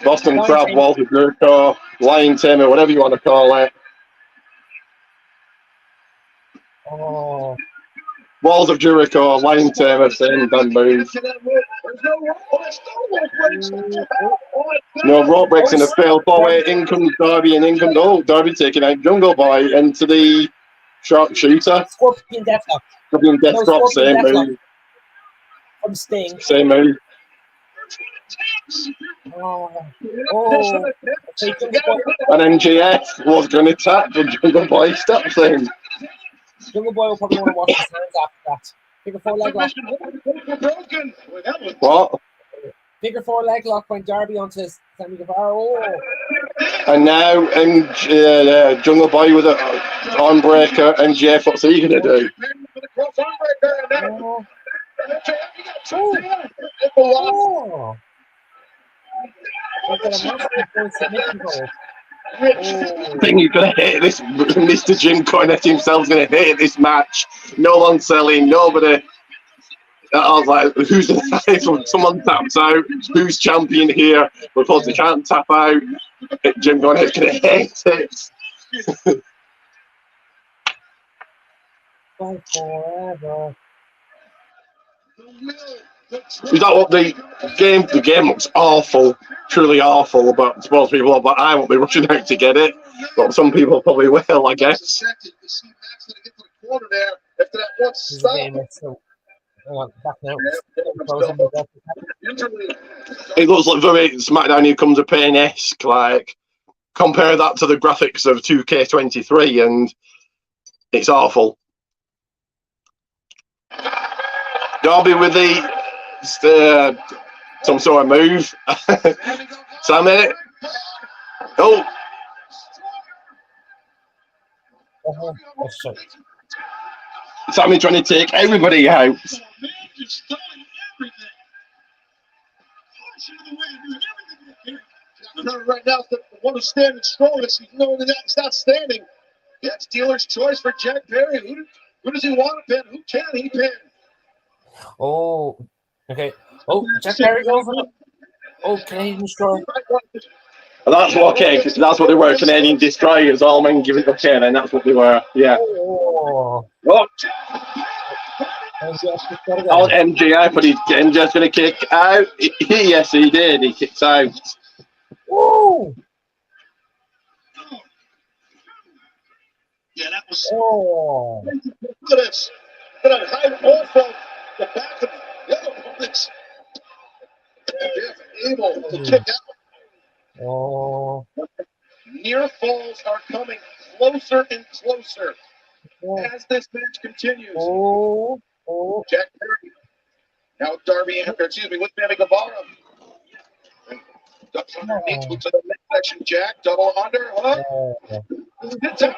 Boston Crab, Walls of Jericho, Lion Tamer, whatever you want to call it. Oh. Walls of Jericho, Lion Tamer, same damn move. No, rope breaks in a failed forward. In comes Darby, and in comes Darby taking out Jungle Boy into the sharpshooter. Scorpion Deathlock. Scorpion Deathlock, same move. From Sting. Same move. And MJF was going to tap, but Jungle Boy stops him. Jungle Boy will probably want to wash his hands after that. Figure 4 leg lock. What? Figure 4 leg lock went Darby onto Sammy Guevara. And now Jungle Boy with an arm breaker. MJF, what's he going to do? I think he's going to hate this. Mr. Jim Cornette himself's going to hate this match. No one selling, nobody. I was like, who's the someone taps out? Who's champion here? Because they can't tap out. Jim Cornette's going to hate it. Forever. Is that what the game looks awful, truly awful, but most people, but I won't be rushing out to get it, but some people probably will, I guess. corner there after that one This is a stop. game that's so. Back now. Interleague. It looks like very SmackDown Here Comes a Pain-esque. Like, compare that to the graphics of 2K23, and it's awful. Darby with the some sort of move. Sammy. Oh. Sammy trying to take everybody out. Right now, the one who's standing strongest, even though he's not standing. That's dealer's choice for Jack Perry. Who does he want to pin? Who can he pin? Oh, okay. Oh, Jack Perry goes on. Oh, Canadian Destroyer. Well, that's what, okay, because that's what they were, Canadian Destroyers, all men give it a pin, and that's what they were, yeah. Oh. Oh, MJF, but MJF's going to kick out. Yes, he did. He kicks out. Woo! Yeah, that was. Oh. Look at this. Look at high roll from the back of the other opponents. Able to kick out. Oh. Near falls are coming closer and closer as this match continues. Oh. Jack Perry. Now Darby, excuse me, with Sammy Guevara. Ducks underneath to the midsection, Jack. Double under. Good time.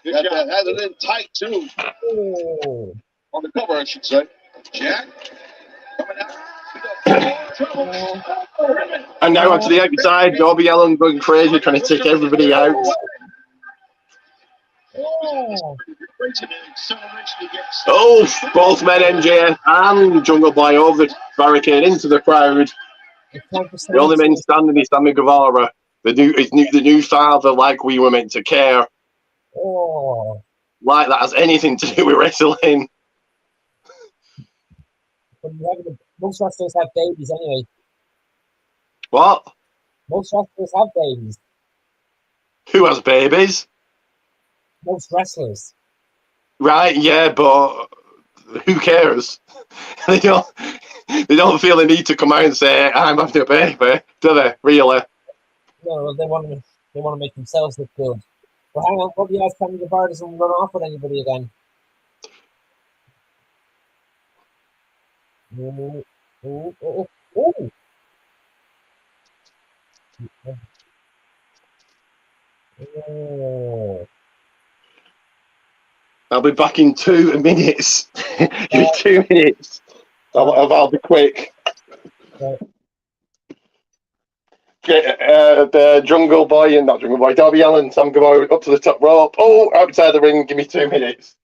That has it in tight, too. Oh. On the cover, I should say. Jack. Coming out. And now onto the outside, Darby Allin going crazy, trying to take everybody out. Oh, both men, MJF and Jungle Boy, over the barricade into the crowd. The only men standing is Sammy Guevara, the new father, like we were meant to care. Oh. Like that has anything to do with wrestling. Most wrestlers have babies anyway. What? Most wrestlers have babies. Who has babies? Most wrestlers. Right, yeah, but who cares? They don't feel the need to come out and say, I'm having a baby, do they? Really? No, they want to make themselves look good. But hang on, probably last time the bar doesn't run off with anybody again. Oh. I'll be back in 2 minutes. Give me 2 minutes. I'll be quick. Okay, the Jungle Boy and not Jungle Boy, Darby Allin, Sam Guevara up to the top rope. Oh, outside the ring. Give me 2 minutes.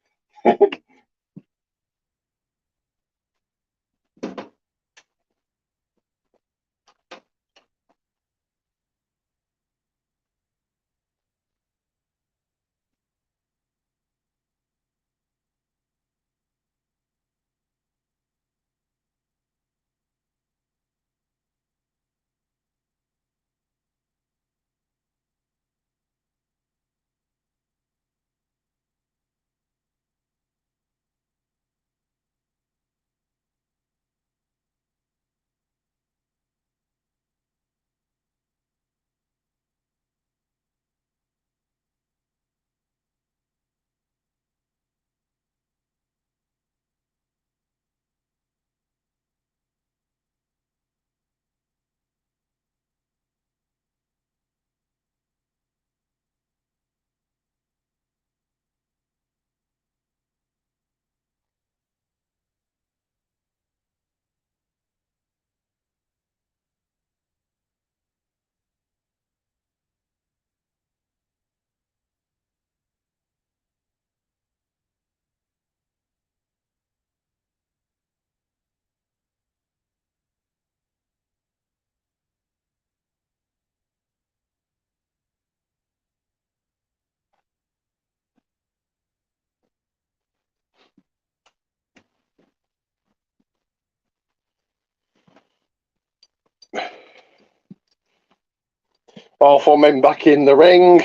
All four men back in the ring.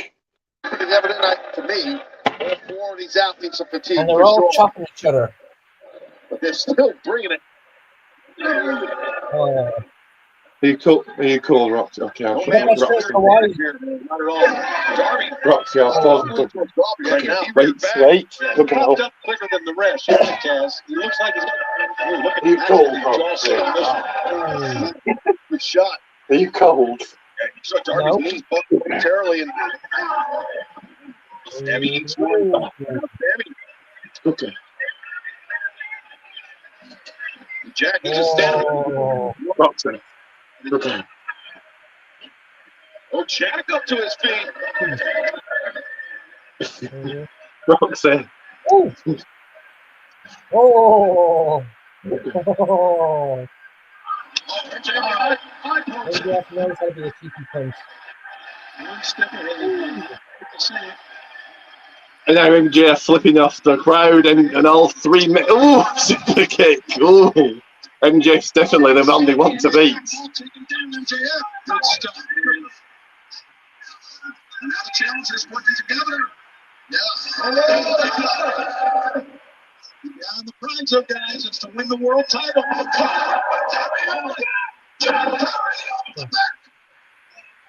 Pretty evident to me, all four of these athletes are fatigued And they're for all sure, chopping each other. but they're still bringing it. Oh. Are you cool, Roxy? Okay, I'll No show man you. is Roxy. very bad here, not at all. Darby, Roxy, I'll pause the Darby right now. Wait. Look at Popped it. up quicker than the rest. Yeah, Taz. He looks like he's look at You that. cold, Jaw Roxy? Good shot. Are you cold? Yeah, you saw Darby's No. knees bucked momentarily, and Okay. Jack, he's just standing. Oh. Roxy. Okay. Oh, Jack up to his feet. Roxy. Oh. Oh. Oh. MJF knows how to be a cheeky punch. And now MJF flipping off the crowd and all 3 men. Oh, super kick. Oh. MJF's definitely the man they want to beat. Now the challengers working together. Yeah, the prize of guys is to win the world title.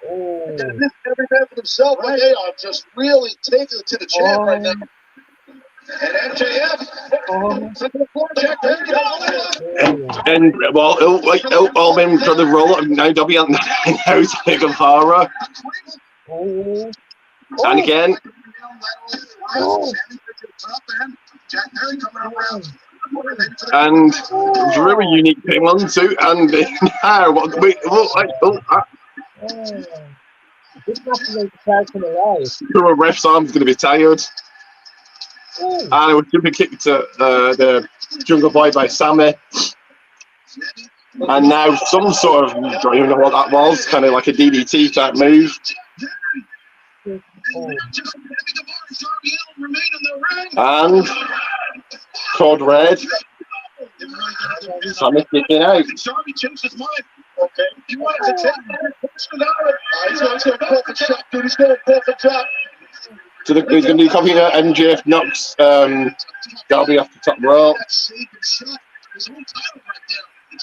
Oh. Every man for themselves, but they are just really taking it to the chin right now. And MJF, And well, all men trying to roll up. Now Dobby and now Sammy Guevara. Oh. And again. Oh. And it's a really unique thing, 1, 2, and now what? Wait, This must be the crowd come alive. the ref's arm's going to be tired. Oh. And it was super kick to the Jungle Boy by Sammy. And now some sort of, I don't even know what that was, kind of like a DDT type move. Oh. And Code Red. Sammy kicking out. Darby changed his mind. Okay. He wanted to take he's going to go perfect shot, dude. He's going to perfect shot. So he's going to be copying that. MJF knocks Darby off the top rope. It's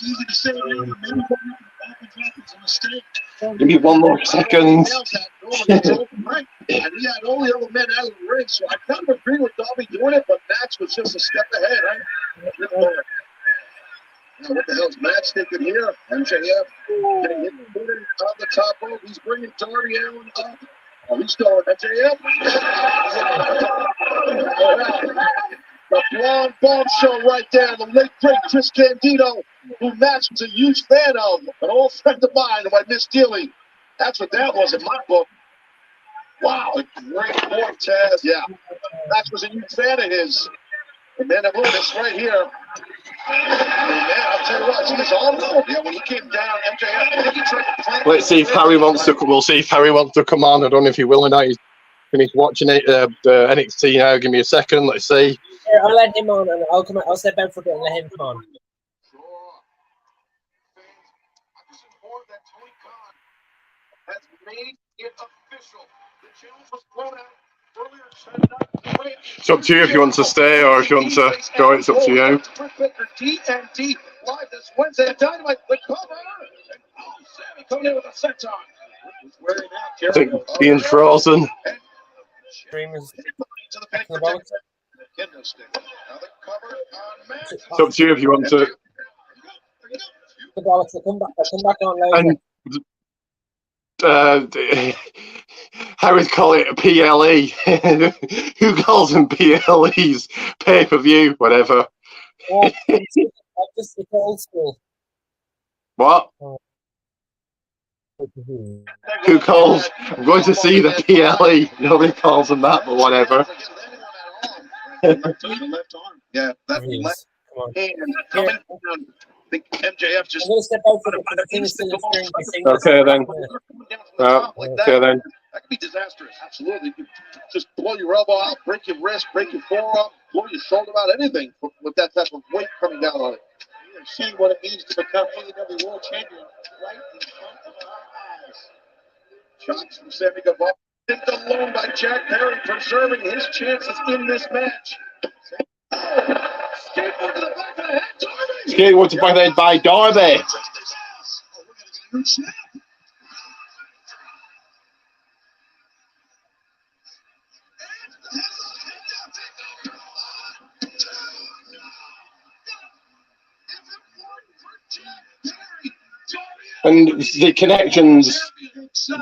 easy to say, Give me 1 more second. And he had all the other men out of the ring, so I kind of agree with Darby doing it, but Max was just a step ahead. Now, what the hell's Max thinking here? MJF getting hit on the top rope. He's bringing Darby Allin up. Oh, he's going MJF. The blonde bombshell right there. The late great Chris Candido, who Max was a huge fan of, an old friend of mine who I miss dearly. That's what that was in my book. Wow, a great point, Taz. Yeah, Max was a huge fan of his. And man, look at this right here. Man, I'll tell you what, see this arm? Yeah, when he came down, MJF, he tried to play. Let's see if Harry wants to. We'll see if Harry wants to come on. I don't know if he will or not. He's finished watching it. The NXT now. Give me a second. Let's see. Here, I'll let him on, and I'll come. I'll step out for a bit and let him come on. Has made it official. The challenge was thrown out earlier. It's up to you if you want to stay or if you want to go. It's up to you. TNT live this Wednesday at Dynamite. The cover. Oh, Sammy coming in with a senton. I think Ian's frozen. Streamers. It's up to you if you want to. The bollocks. I'll come back on later. And I would call it a PLE. Who calls them PLEs? Pay-per-view, whatever. I'm just the old school. What? Who calls? I'm going to see the PLE. Nobody calls them that, but whatever. Yeah, that left hand coming down. I think MJF just. I'm going to step out for the thing is still in. Okay then. Okay then. That could be disastrous. Absolutely. You could just blow your elbow out, break your wrist, break your forearm, blow your shoulder out, anything with that type of weight coming down on it. You're seeing what it means to become AEW World Champion right in front of our eyes. Shots from Sammy Guevara. Picked alone by Jack Perry, preserving his chances in this match. Skateboard to the back of the head. Darby. Skateboard to the back of the head by Darby. And the connections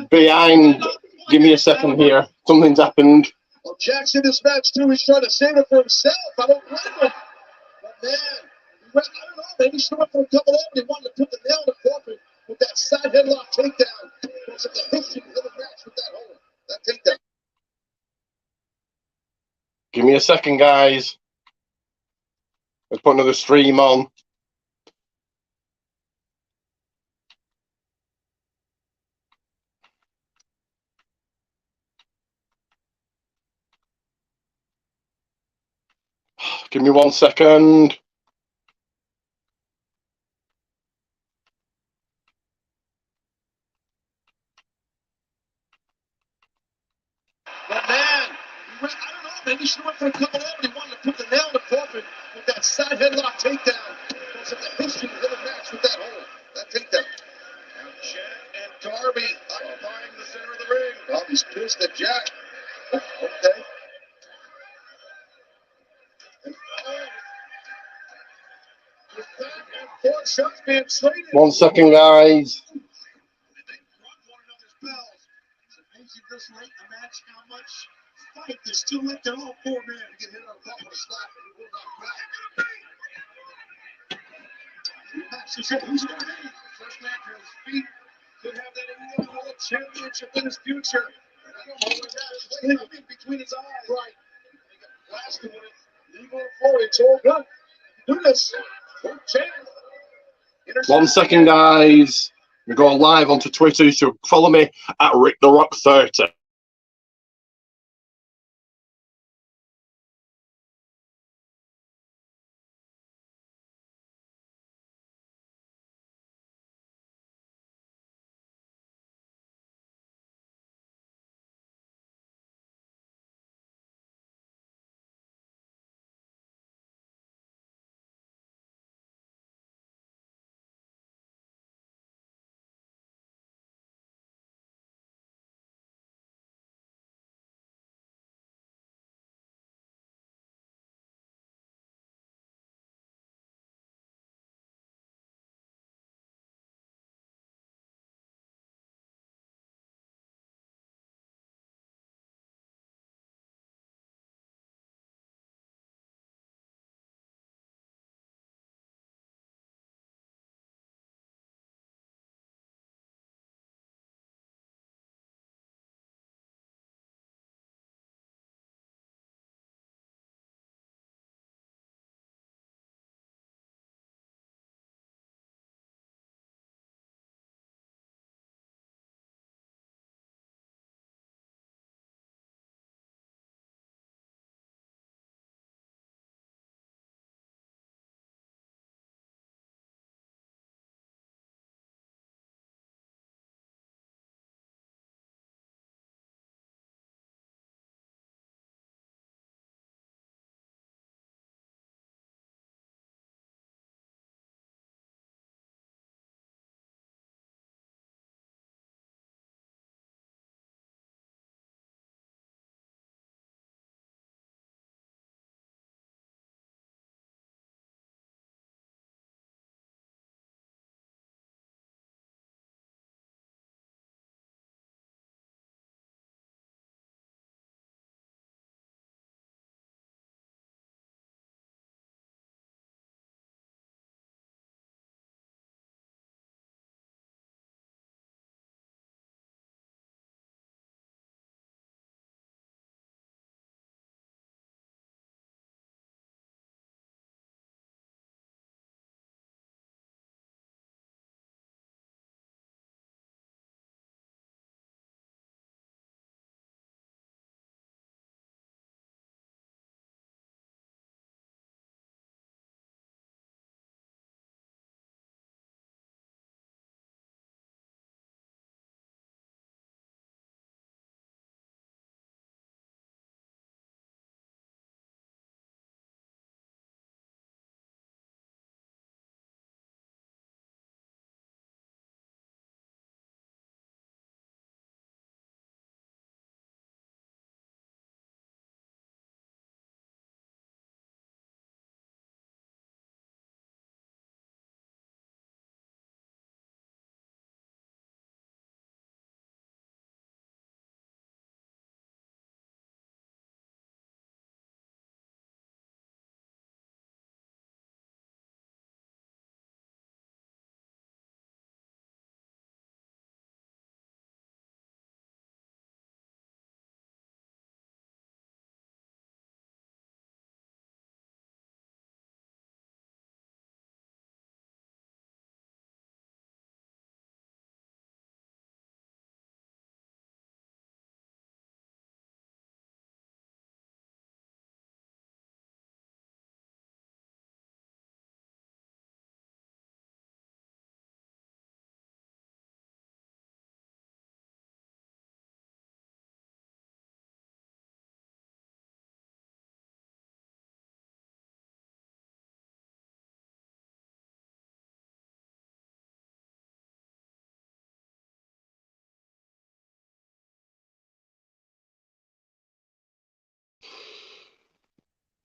behind. Give me a second here. Something's happened. Well, Jackson, this match too, he's trying to save it for himself. I don't blame him. But man, I don't know. Maybe he went for a couple of them. He wanted to put the nail in the coffin with that side headlock takedown. Looks like the history of the match with that hold. That takedown. Give me a second, guys. Let's put another stream on. Give me 1 second. But man, I don't know. Maybe he went for a couple of them. He wanted to put the nail in the coffin with that side headlock takedown. Looks like the history of the match with that hold. That takedown. Jack and Darby occupying the center of the ring. Darby's pissed at Jack. Okay. And, with that and 4 shots being traded. 1 second, guys. They run one another's bells. It makes you this late in the match how much fight there's still left in all 4 men to get hit on top of a slap and he will not back. Who's going to be the first man to his feet? Could have that World Championship in his future. I don't know what that is. Between his eyes. Right. He got blasted with it. Legal forward. It's all good. Do this. World champ. 1 second, guys. We're going live onto Twitter, so follow me at RickTheRock30.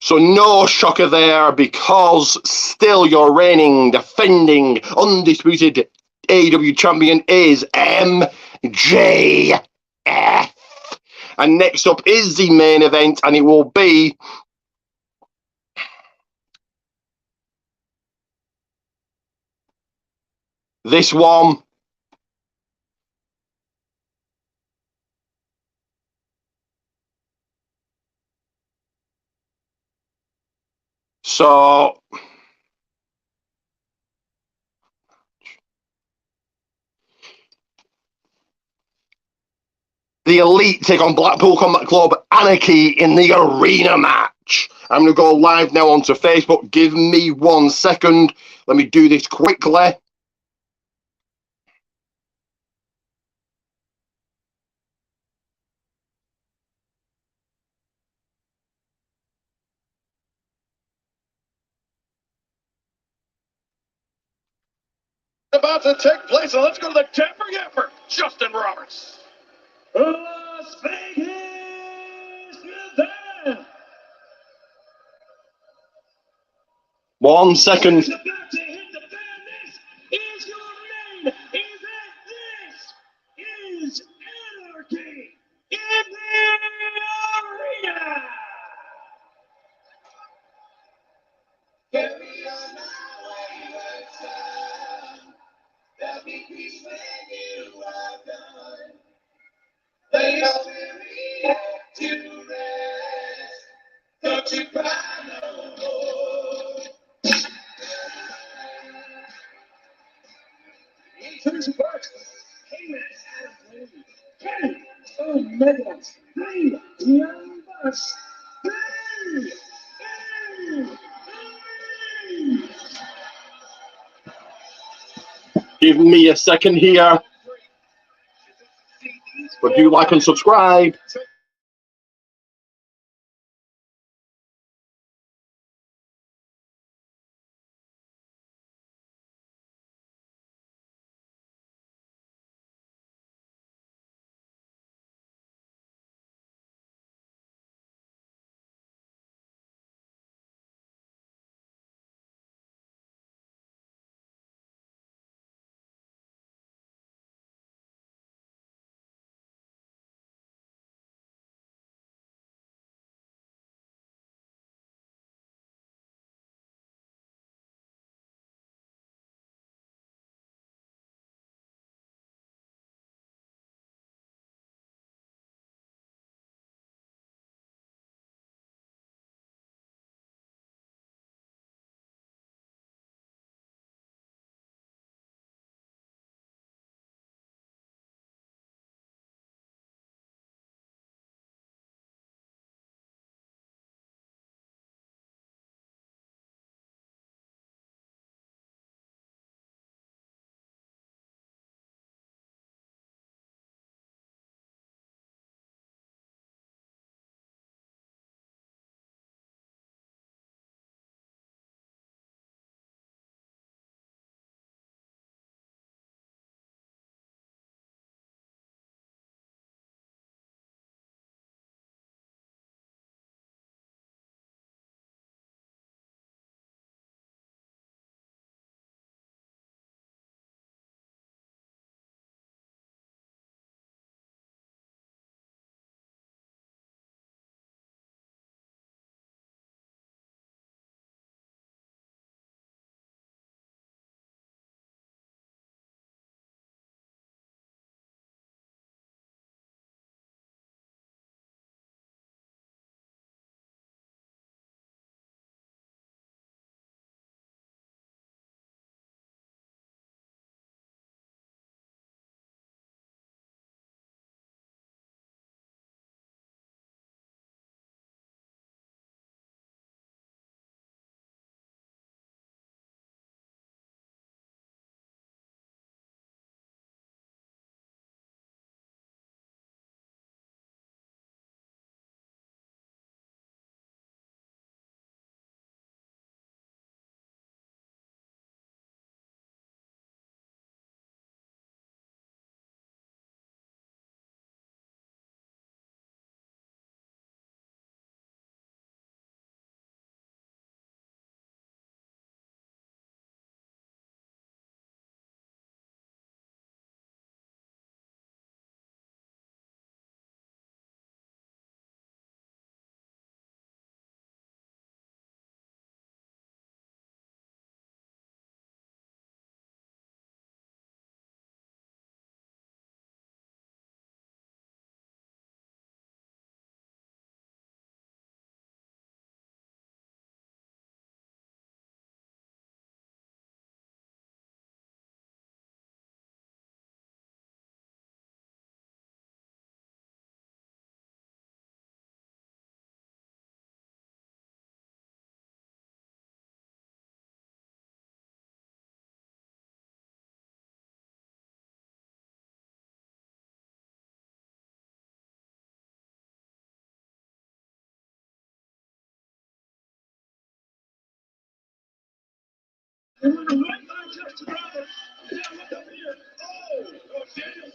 So no shocker there, because still your reigning, defending, undisputed AEW champion is MJF. And next up is the main event, and it will be this one. So the Elite take on Blackpool Combat Club Anarchy in the arena match. I'm going to go live now onto Facebook. Give me 1 second. Let me do this quickly. About to take place, so let's go to the Tapper Yapper, Justin Roberts. Las Vegas, Nevada. 1 second. Is about to hit the fan. This is your main event. This is Anarchy in the arena. Carry on my wayward son. There'll be peace when you are gone. Lay your weary head to rest. Don't you cry no more. Introduce first, Heyman, Adam Cole, Kenny, Omega, three, Young Bucks, three, Give me a second here. But do like and subscribe.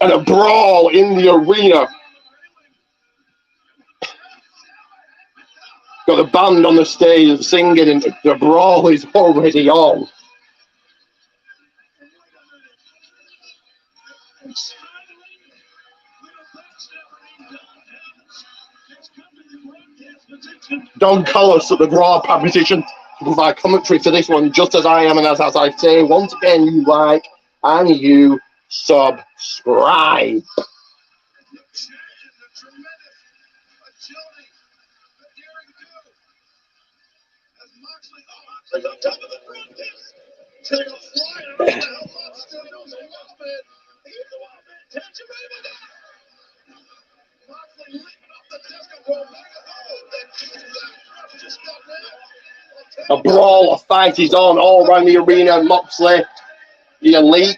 And a brawl in the arena. Got the band on the stage singing, and the brawl is already on. Don Callis at the broadcast position to provide commentary for this one, just as I am, and as I say, once again, you like and you subscribe. A brawl, a fight is on all around the arena. Moxley, the Elite.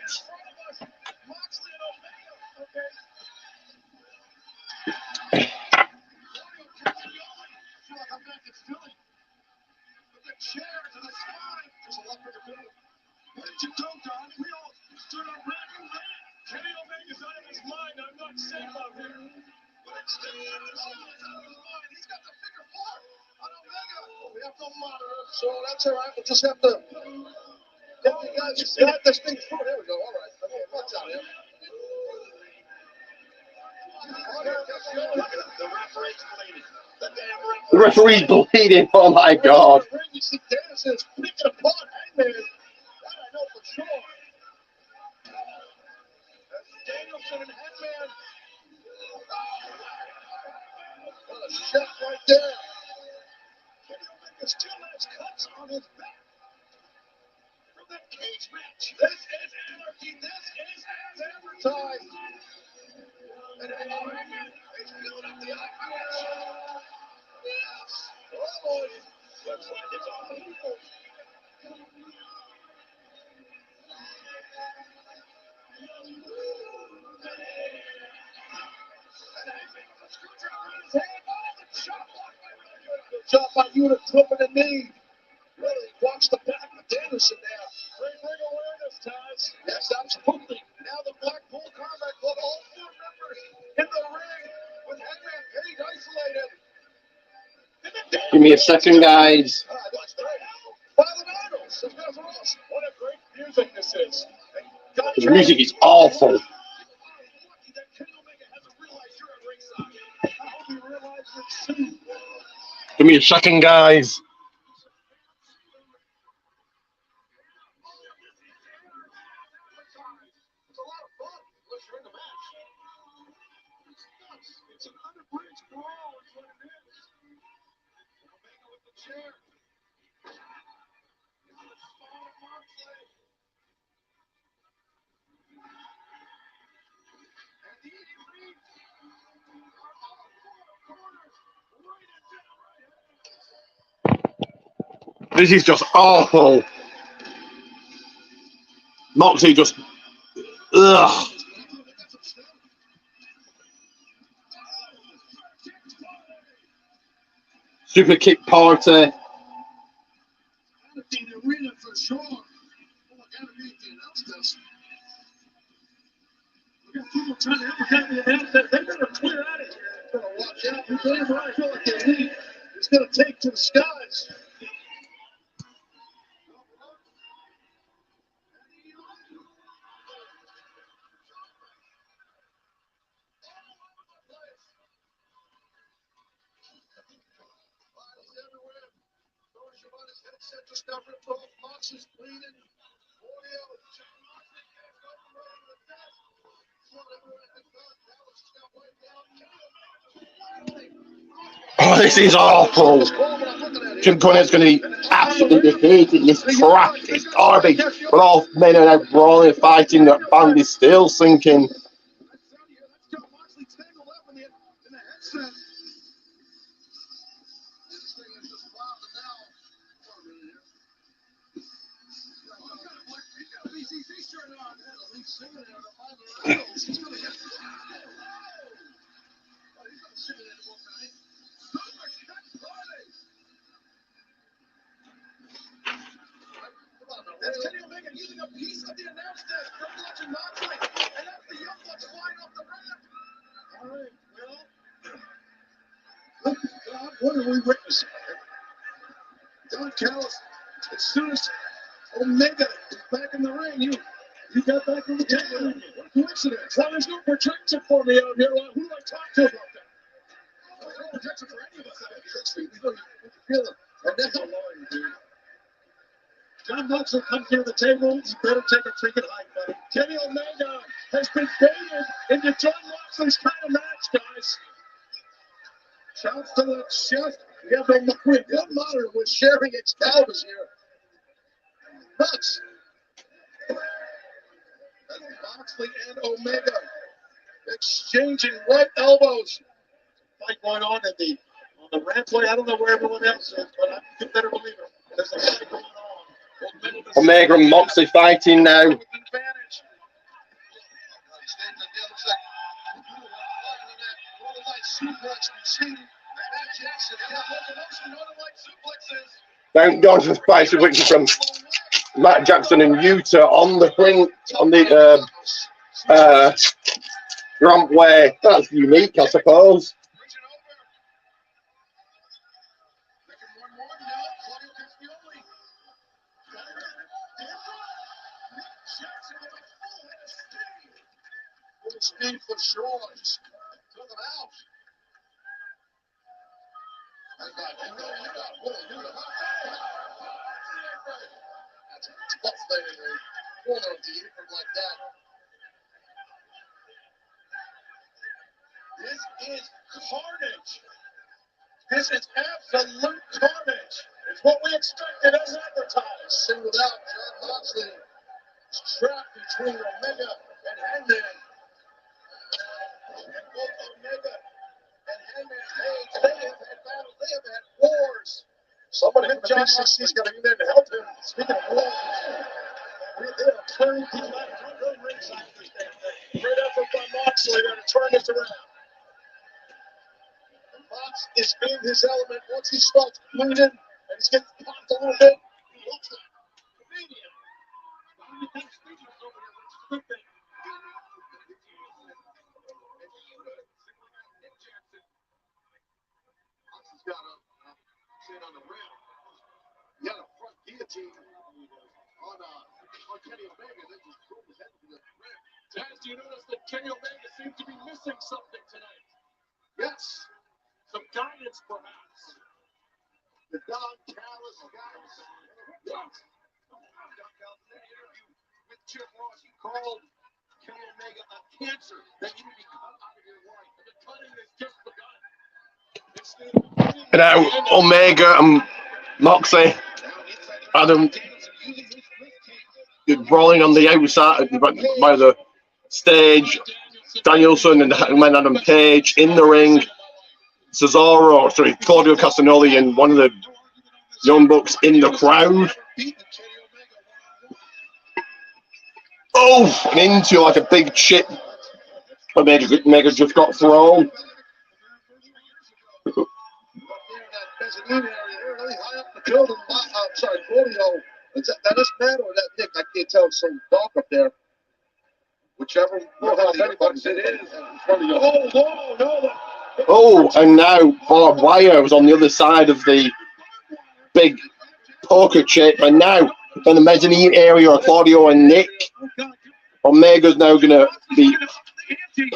So that's all right. We'll just have to get you guys got this thing through. There we go. All right. Okay, watch out here. The referee's bleeding. Oh my God. You see Danielson is picking apart Hangman. That I know for sure. That's Danielson and Hangman. What a shot right there. Kenny still has cuts on his back from that cage match. This is anarchy. This is as advertised. And Hangman is building up the icon. Yes. Oh boy. Looks like it's on the move. Shot by Unit flipping the knee. Really watch the back of Danielson now. Great ring awareness, Taz. Yes, absolutely. Now the Blackpool Combat Club, all four members in the ring with Hangman Page isolated. Give me a second, guys. What a great music this is. The music is awful. Give me a second, guys. This is just awful. Moxley just, ugh. Super kick party. People trying to advocate the announcement. They better clear out of here. Better watch out. You're damn right. I feel like the Elite is going to take to the skies. Oh, this is awful. Jim Cornette's going to be absolutely hating this crap, this garbage. But all men are now brawling, fighting. That band is still sinking. and using a piece of the announce desk from Legend Moxley. And that's the Young Bucks flying off the ramp. All right, well, God, what are we witnessing here? Don Callis, as soon as Omega is back in the ring, you got back on the table. What a coincidence. Well, there's no protection for me out here. Who do I talk to about that? There's no protection for any of us out here. Feel it. And that's a line, dude. John Moxley comes near the table. You better take a freaking hike, buddy. Kenny Omega has been baited into John Moxley's kind of match, guys. Shouts to the chef. We have no one monitor was sharing its calvas here. Nuts. Moxley and Omega exchanging right elbows. Fight going on at the rampway. I don't know where everyone else is, but you better believe it. There's a fight going on. Omega and Moxley fighting now. Don't spicy which from Matt Jackson and Utah on the ring on the rampway. That's unique, I suppose. Speed for sure. Just took him out. That's tough thing, corner of the apron like that. This is carnage. This is absolute carnage. It's what we expected as advertised. Singled out, John Moxley is trapped between Omega and Hangman. And both Omega and Hangman Page, they have had battles, they have had wars. Somebody in the BCC's got to get in to help him. Speaking of wars, they are turning people out of the ringside for this damn thing. Great effort by Moxley there to turn this around. And Mox is in his element. Once he starts bleeding and he's getting popped a little bit, he looks like a comedian. He thinks speechless over there, but it's a good thing. He's got a sit on the rim. He got a front guillotine on Kenny Omega. Then just threw his head to the rim. Taz, do you notice that Kenny Omega seems to be missing something tonight? Yes. Some guidance, perhaps. The Don Callis guys. What? Don Callis in an interview with Jim Ross, he called Kenny Omega a cancer that you need to cut out of your life. And the cutting has just begun. Now Omega and Moxley, Adam brawling on the outside by the stage. Danielson and Adam Page in the ring. Claudio Castagnoli and one of the Young Bucks in the crowd. Oh, and into like a big chip. Omega just got thrown. Mezzanine area, they're really high up in the building. Claudio. Is that us, Matt, or that Nick? I can't tell. It's so dark up there. Whichever. It is. Oh, and now barbed wire was on the other side of the big poker chip, and now in the mezzanine area are Claudio and Nick. Omega's now going to be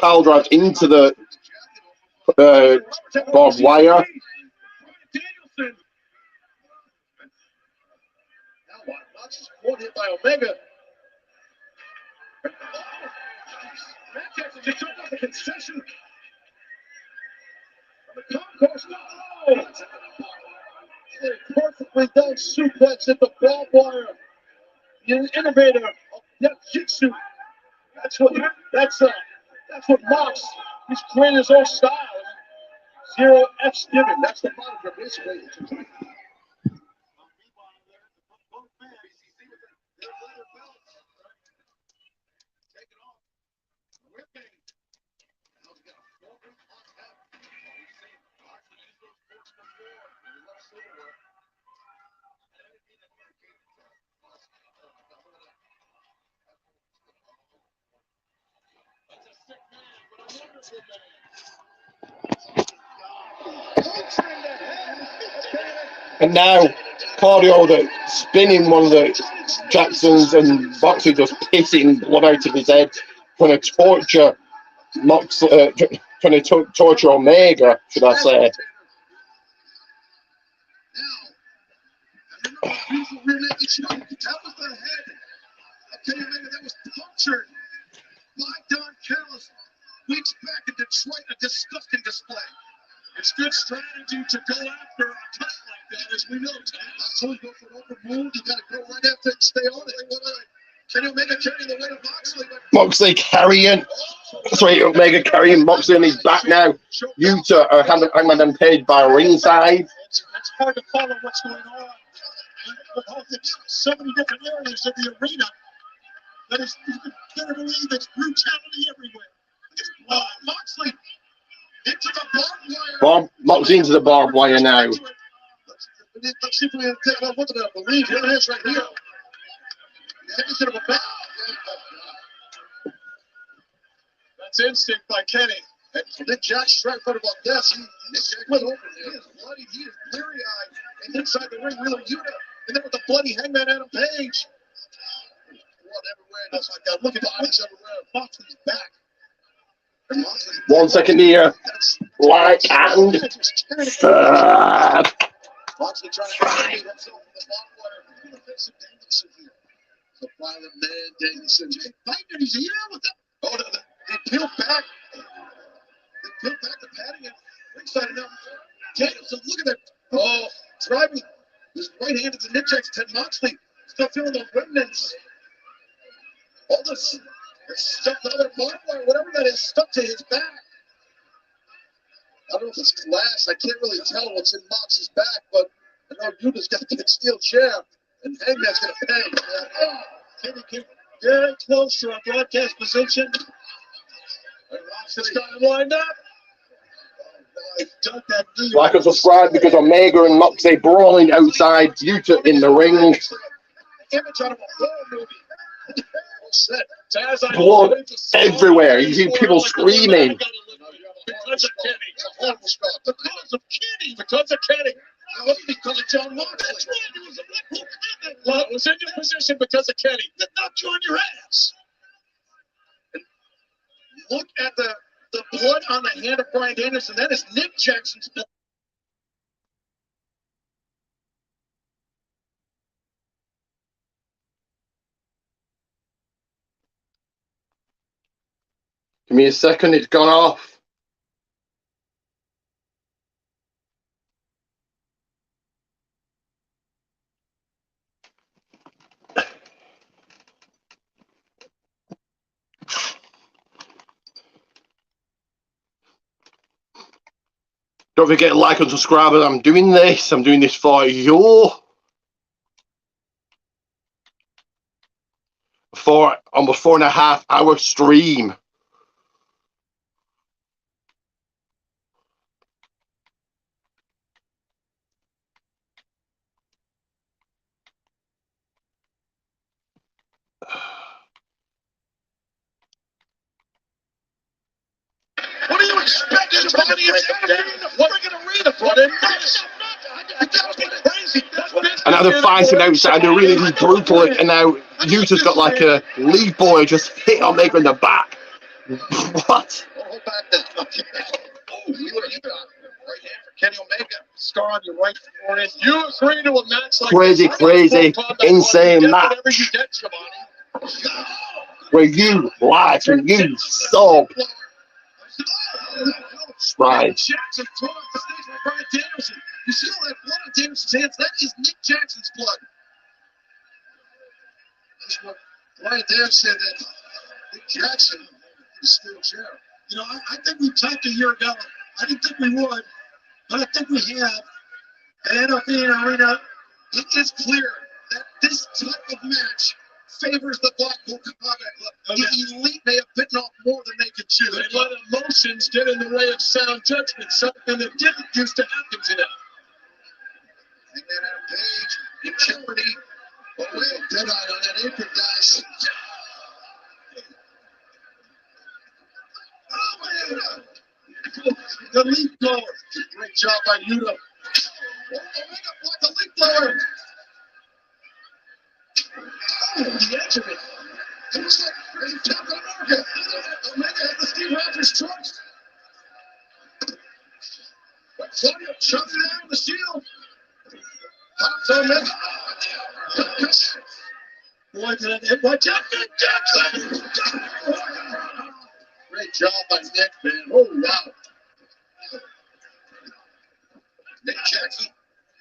power drive into the barbed wire. One hit by Omega. Matt Jackson just took off the concession. The concourse. Perfectly done suplex at the barbed wire. The innovator of Jiu-Jitsu. That's what Mox. He's created his own style. Zero F's given. That's the moniker, basically. And now, Cardio, the spinning one of the Jacksons, and Moxley just pissing blood out of his head, trying to torture Moxley, trying to torture Omega, should I say. That was the head of Kenny Omega that was punctured by Don Callis weeks back in Detroit. A disgusting display. It's good strategy to go after a cut like that, as we know. So you go for an open move, you got to go right after it and stay on it. Kenny Omega carrying the weight of Moxley. Moxley carrying. Sorry, Omega carrying Moxley on his back now. Yuta are Hangman and Page by ringside. It's hard to follow what's going on. So many different areas of the arena that is, you can believe it's brutality everywhere. Moxley into the barbed wire. Moxley into the barbed wire now. Let's see if we can take a look at that. Believe here it is right here. That's instinct by Kenny. And Nick Jack's trying to put about this. Nick Jack went over there. He is bloody. He is bleary-eyed. And inside the ring, Wheeler Yuta. And then with the bloody Hangman Adam Page. Blood everywhere. That's like that. Look at the bodies everywhere. Moxley's back. 1 second here. Right hand. Moxley trying to elevate himself from the bottom wire. He's going to face some Danielson here. The violent man, Danielson. Fighting, he's here with them. Oh, they peeled back. They peeled back the padding and ringside enough. Danielson, look at that. Oh, driving his right hand into Nick Jackson. Moxley still feeling those remnants. All this stuff, the other barbed wire, whatever that is, stuck to his back. I don't know if it's glass. I can't really tell what's in Mox's back, but I know Yuta's got a big steel chair, and Hangman's going to bang. Kenny came very close to our broadcast position. And Mox's got him lined up. Like and subscribe because Omega and Moxley brawling outside, Yuta in the ring. Image out of a horror movie. Blood everywhere. You see people screaming. Because of Kenny. Because of Kenny. Because of Kenny. Because of John Moxley. That's right. It was a Blackpool Combat Club. It was in your position because of Kenny. That knocked you on your ass. And look at the blood on the hand of Bryan Danielson. That is Nick Jackson's blood. Give me a second, it's gone off. Don't forget to like and subscribe as I'm doing this. I'm doing this for you. For almost 4.5 hour stream. What do you expect? Everybody is in the friggin' arena for them. Crazy. And now they're fighting outside, they're really brutal, and now Yuta's got like a lead boy just hit Omega in the back. What? Hold back that. Oh, you got right hand for Kenny Omega. Scar on your right forehead. You agree to a match like Crazy, this? insane match. Whatever you get, Shivani. Where you live and you sob. Right. Jackson thrown off the stage by Bryan Danielson. You see all that blood on Danielson's hands? That is Nick Jackson's blood. That's what Bryan Danielson said, that Nick Jackson in the steel chair. You know, I think we talked a year ago. I didn't think we would, but I think we have. And up in the arena, it is clear that this type of match favors the Blackpool Combat Club. The elite may have bitten off more than they could chew. They let emotions get in the way of sound judgment, something that didn't used to happen to them. Hangman Adam Page in jeopardy. Oh, wait, dead eye on that apron, guys. Oh, man. the leaf blower. Great job by Yuta. Omega blocked the leaf blower. Oh, the edge of it. It looks like there's a tap on Omega. Omega had the Steve Rogers trunks. But Claudio shoves it out of the shield. Pops Omega. Watch out, Nick Jackson! Great job by Nick, man. Oh, wow. Nick Jackson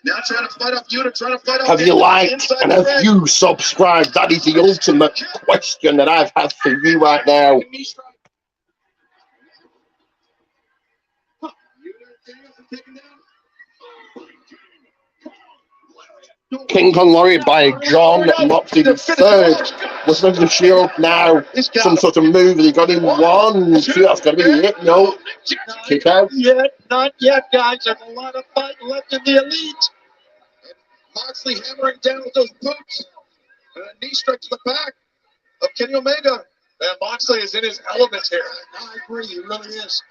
now trying to fight off Yuta, trying to fight off. Have you liked and have you subscribed? That is the ultimate question that I've had for you right now. King Kong Warrior by John Moxley the third. Was with the Shield now. Some sort of move. He got in one. That's going to be it. No. Kick out. Not yet, guys. There's a lot of fight left in the Elite. Moxley hammering down with those boots. And a knee strike to the back of Kenny Omega. And Moxley is in his element here. I agree. He really is.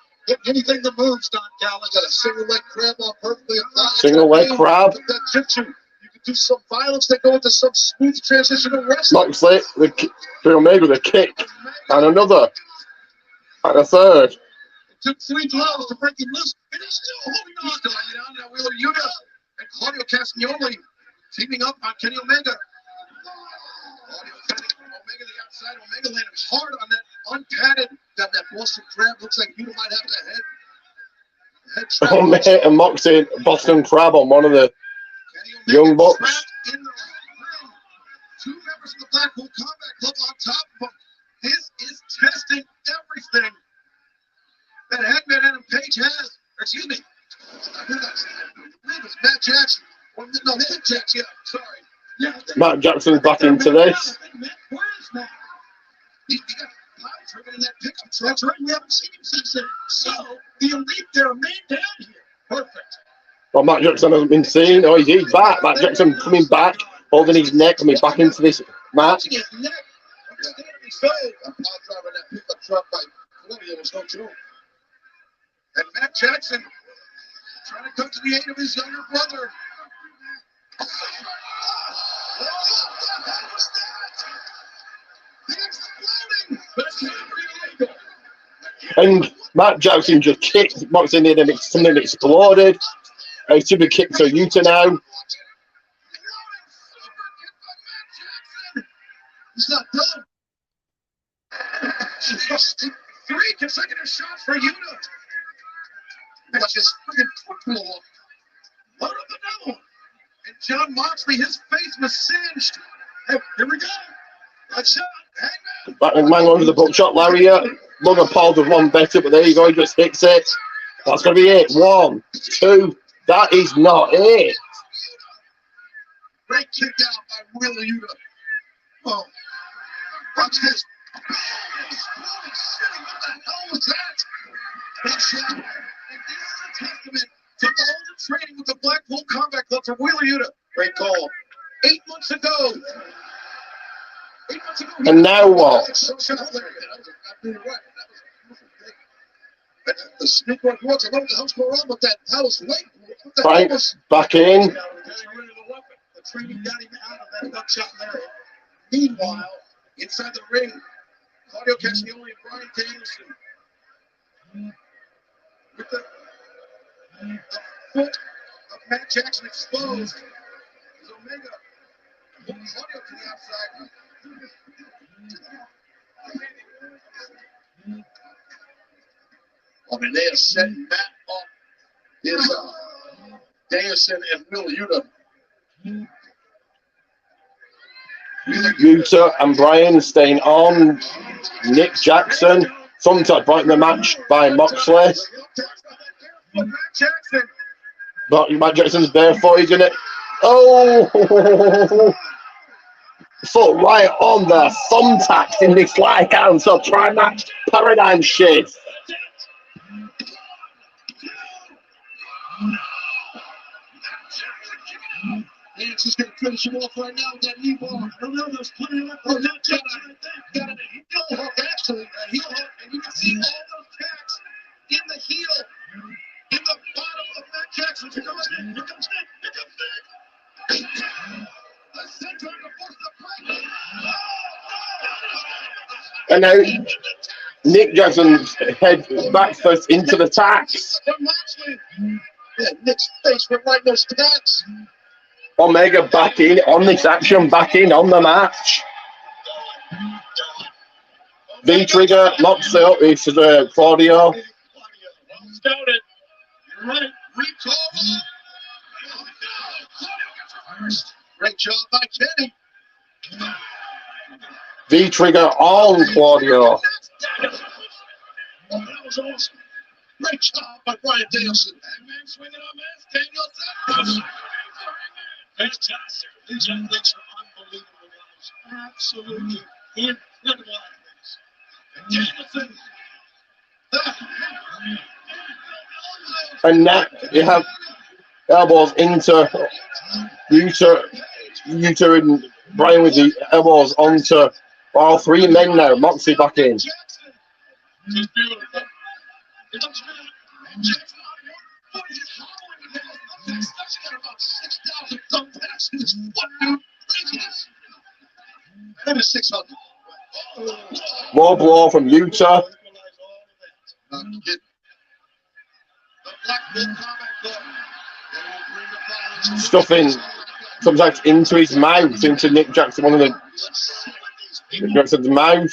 Anything that moves, Don Callis. Got a single leg crab off perfectly. Single leg crab. That jitsu. Do some violence that go into some smooth transition of wrestling. Moxley, the Omega, the kick, and another, and a third. It took 3 blows to break him loose, and he's still holding on to lay down that Wheeler Yuta and Claudio Castagnoli teaming up on Kenny Omega. Claudio Omega the outside. Omega landed hard on that unpadded, that Boston Crab. Looks like Yuta might have to head Omega and Moxley, Boston Crab on one of the Young Bucks. In the ring. 2 members of the Blackpool Combat Club on top of him. This is testing everything that Hangman Adam Page has. Excuse me. I believe it's Matt Jackson. Or, no, Matt Jackson. Yeah, sorry. Yeah, Matt Jackson's back into this. Where is Matt? He got power driven in that pickup truck. That's right. We haven't seen him since then. So the Elite, they're made down here. Perfect. Well, Matt Jackson hasn't been seen. Oh, he's back. Matt Jackson coming back, holding his neck, coming back into this match. And Matt Jackson trying to come to the aid of his younger brother. And Matt Jackson just kicked Moxley in and something exploded. A super kick to Yuta now. He's not done. 3 consecutive shots for Yuta. That's just freaking football. Load up another one. And John Moxley, his face was singed. Hey, here we go. A shot. Hangman. Batman onto the buckshot lariat. Logan Paul does one better, but there you go. He just hits it. That's going to be it. 1, 2. That is not it. Great kick out by Wheeler Yuta. Oh, watch this. What the hell was that? Big shot. And this is a testament to all the training with the Blackpool Combat Club for Wheeler Yuta. Great call. 8 months ago. 8 months ago. And now what? The snake right once. I don't know what the hell's going on with that. That was late. Right, back in. The training got him out of that buckshot area. Meanwhile, inside the ring, Claudio Castagnoli and Brian Danielson with the foot of Matt Jackson exposed. As Omega pulls Claudio to the outside. I mean, they are setting Matt up. Is Danielson and Will Yuta. Yuta and Brian staying on. Nick Jackson. Sometimes breaking the match by Moxley. But Matt Jackson's barefoot. He's gonna. Oh! Foot right on the thumbtacks in this light count. So try match paradigm shift. Lance is going to finish him off right now with that knee bar. Ronaldo's putting up for that Jackson right there. Got a heel hook, actually. A heel hook, and you can see all those tacks in the heel. And now Nick Jackson head back first into the tax. Yeah, Nick's face went right in those tax. Omega back in on this action, back in on the match. V-Trigger locks it up. This is Claudio. Scouted. You're right. Great job by Kenny. V-Trigger on Claudio. That was awesome. Great job by Brian Danielson. That man swinging on this. Danielson. Fantastic. These athletes are unbelievable guys. Absolutely incredible athletes. Danielson. And now you have elbows into Utah and Brian with the elbows onto all three men now. Moxley back in. More blow from Utah. Stuffing sometimes into his mouth, into Nick Jackson, one of the Nick Jackson's mouth.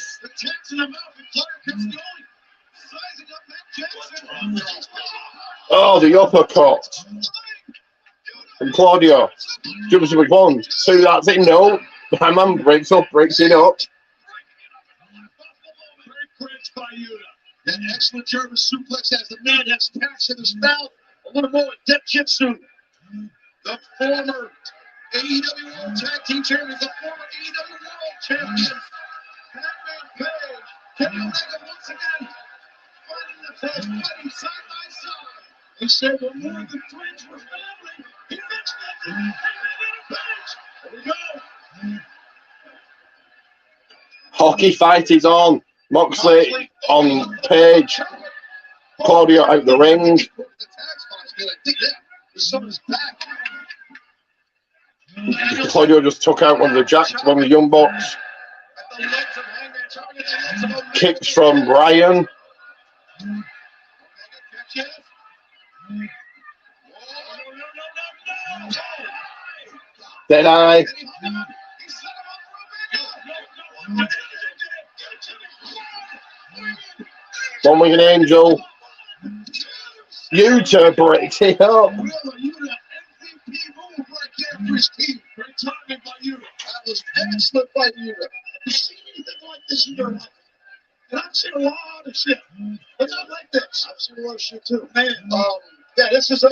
Oh, the uppercut from Claudio. Jumps with 1, 2, that's it. No, my man breaks it up. That excellent German suplex as the man has tax in his mouth. A little more dead jitsu. The former AEW World Tag Team Champions, the former AEW World Champions, Hangman Page, Kenny Omega once again fighting the fence, fighting side by side. They said we're more than friends, we're family. He mentioned it. Hangman and Page. Here we go. Hockey fight is on. Moxley on Page. Claudio out the ring. Claudio just took out one of the Young Bucks. Kicks from Brian. Dead eye. One-winged angel. Utah breaks it up. Great timing by you. That was excellent by you. You see anything like this in your life? And I've seen a lot of shit, but not like this. I've seen a lot of shit too, man. Yeah, this is. I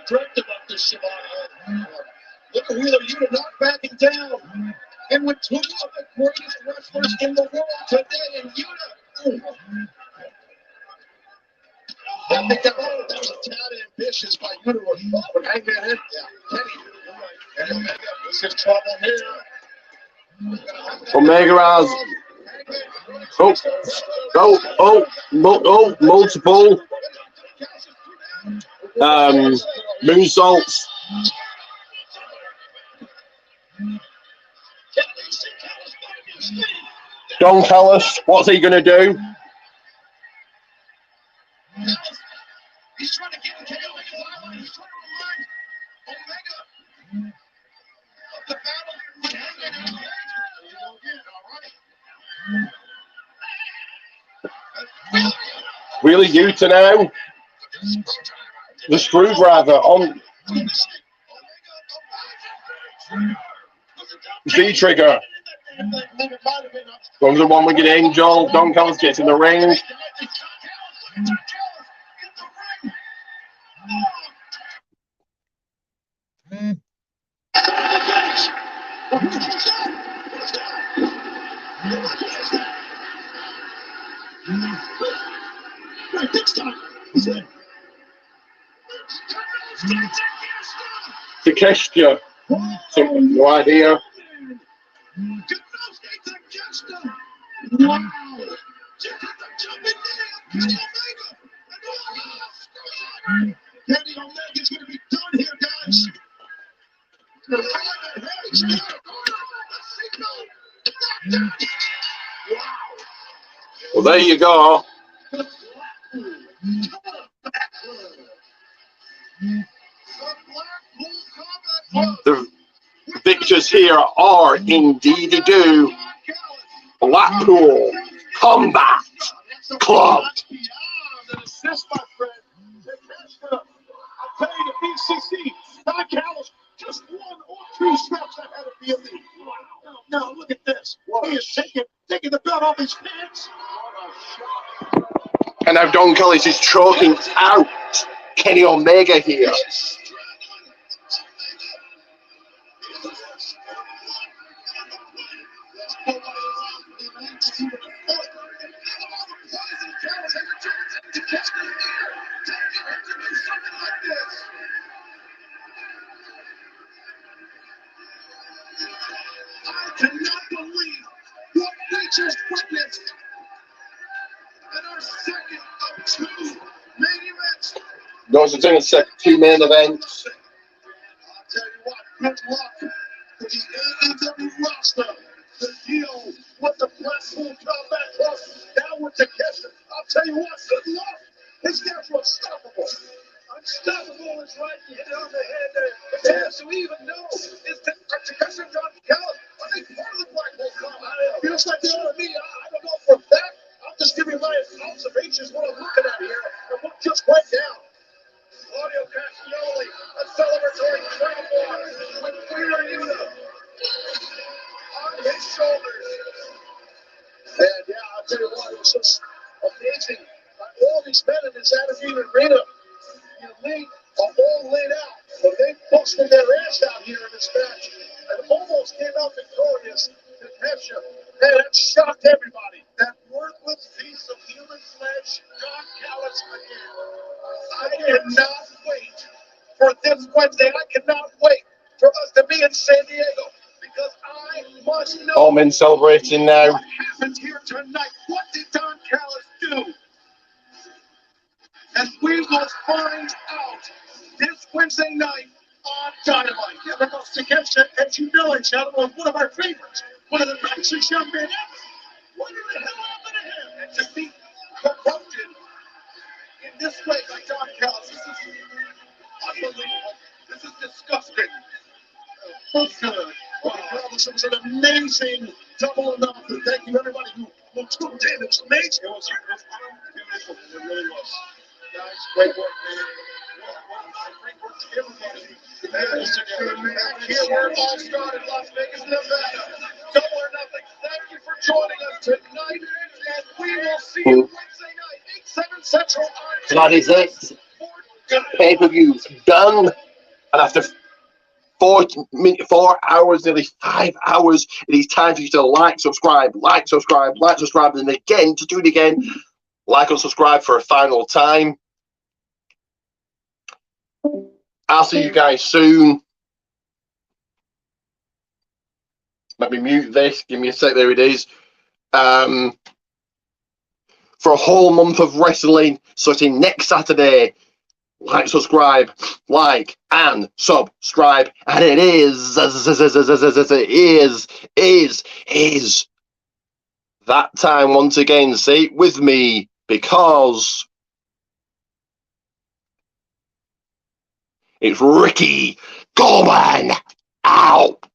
dreamt about this shit. Look at Wheeler Yuta not backing down, and with two of the greatest wrestlers in the world today, and Yuta. I think that was a tad ambitious by Yuta with Hangman in. Yeah, Kenny Omega. This is trouble here. Omega has multiple moonsaults. Don Callis, what's he gonna do? He's trying to get Kenny Omega's eye. He's trying to remind Omega of the battle with Hangman and Page. Wheeler Yuta now. The screwdriver on V-Trigger. Goes the one-winged angel. Don Callis gets in the ring. Takeshita. No idea. Wow. Kenny Omega's going to be done here, guys. Well, there you go. The victors here are indeed Blackpool Combat Club. I'll tell you, the BCC, Don Callis, just 1 or 2 steps ahead of the elite. Wow. Now look at this. He is taking the belt off his pants. And now Don Callis is choking out Kenny Omega here. I cannot believe what we just witnessed in our second of 2 main events. Those are doing 2 main events. I'll tell you what, good luck to the AEW roster to deal with the Blackpool Combat Club down with the Kesher. I'll tell you what, good luck. His guys are unstoppable. Unstoppable is right. You hit it on the head there. Yeah, so we even know is that Kesher and Don Callis are they part of the Blackpool Combat? Feels like they're on me. I don't know for a fact. I'm just giving my observations what I'm looking at here and what just went down. Audio Castioli, a celebratory crowbar with Wheeler Yuta on his shoulders. And yeah, I'll tell you what, it was just amazing. All these men in this Attitude Arena, are all laid out, but they busted their ass out here in this match and almost came out victorious to Kesha. Man, that shocked everybody. That worthless piece of human flesh, Don Callis again. I cannot wait for this Wednesday. I cannot wait for us to be in San Diego because I must know. All men celebrating now. What happened here tonight? What did Don Callis do? And we will find out this Wednesday night on Dynamite. Yeah, because Takesha, as you know, and Shadow was one of our favorites, one of the nicest young men ever. What in the hell happened to him? And to be corrupted in this way by Don Callis, this is unbelievable. This is disgusting. Oh, good. Wow, this was an amazing double or nothing. Thank you, everybody who tuned in. It's amazing. It was unbelievable. It really was. Guys, great work, man. Great work to everybody. Back here where it all started, Las Vegas, Nevada. Double or nothing. Thank you for joining us tonight, and we will see you Wednesday night, 8/7 Central. That is it. Pay-per-view's done. And after 4 hours, nearly 5 hours, it is time for you to like, subscribe, and again, to do it again, like and subscribe for a final time. I'll see you guys soon. Let me mute this. Give me a sec. There it is. For a whole month of wrestling, starting next Saturday. Like, subscribe, and subscribe. And it is that time once again. Say it with me, because it's Ricky Coleman out.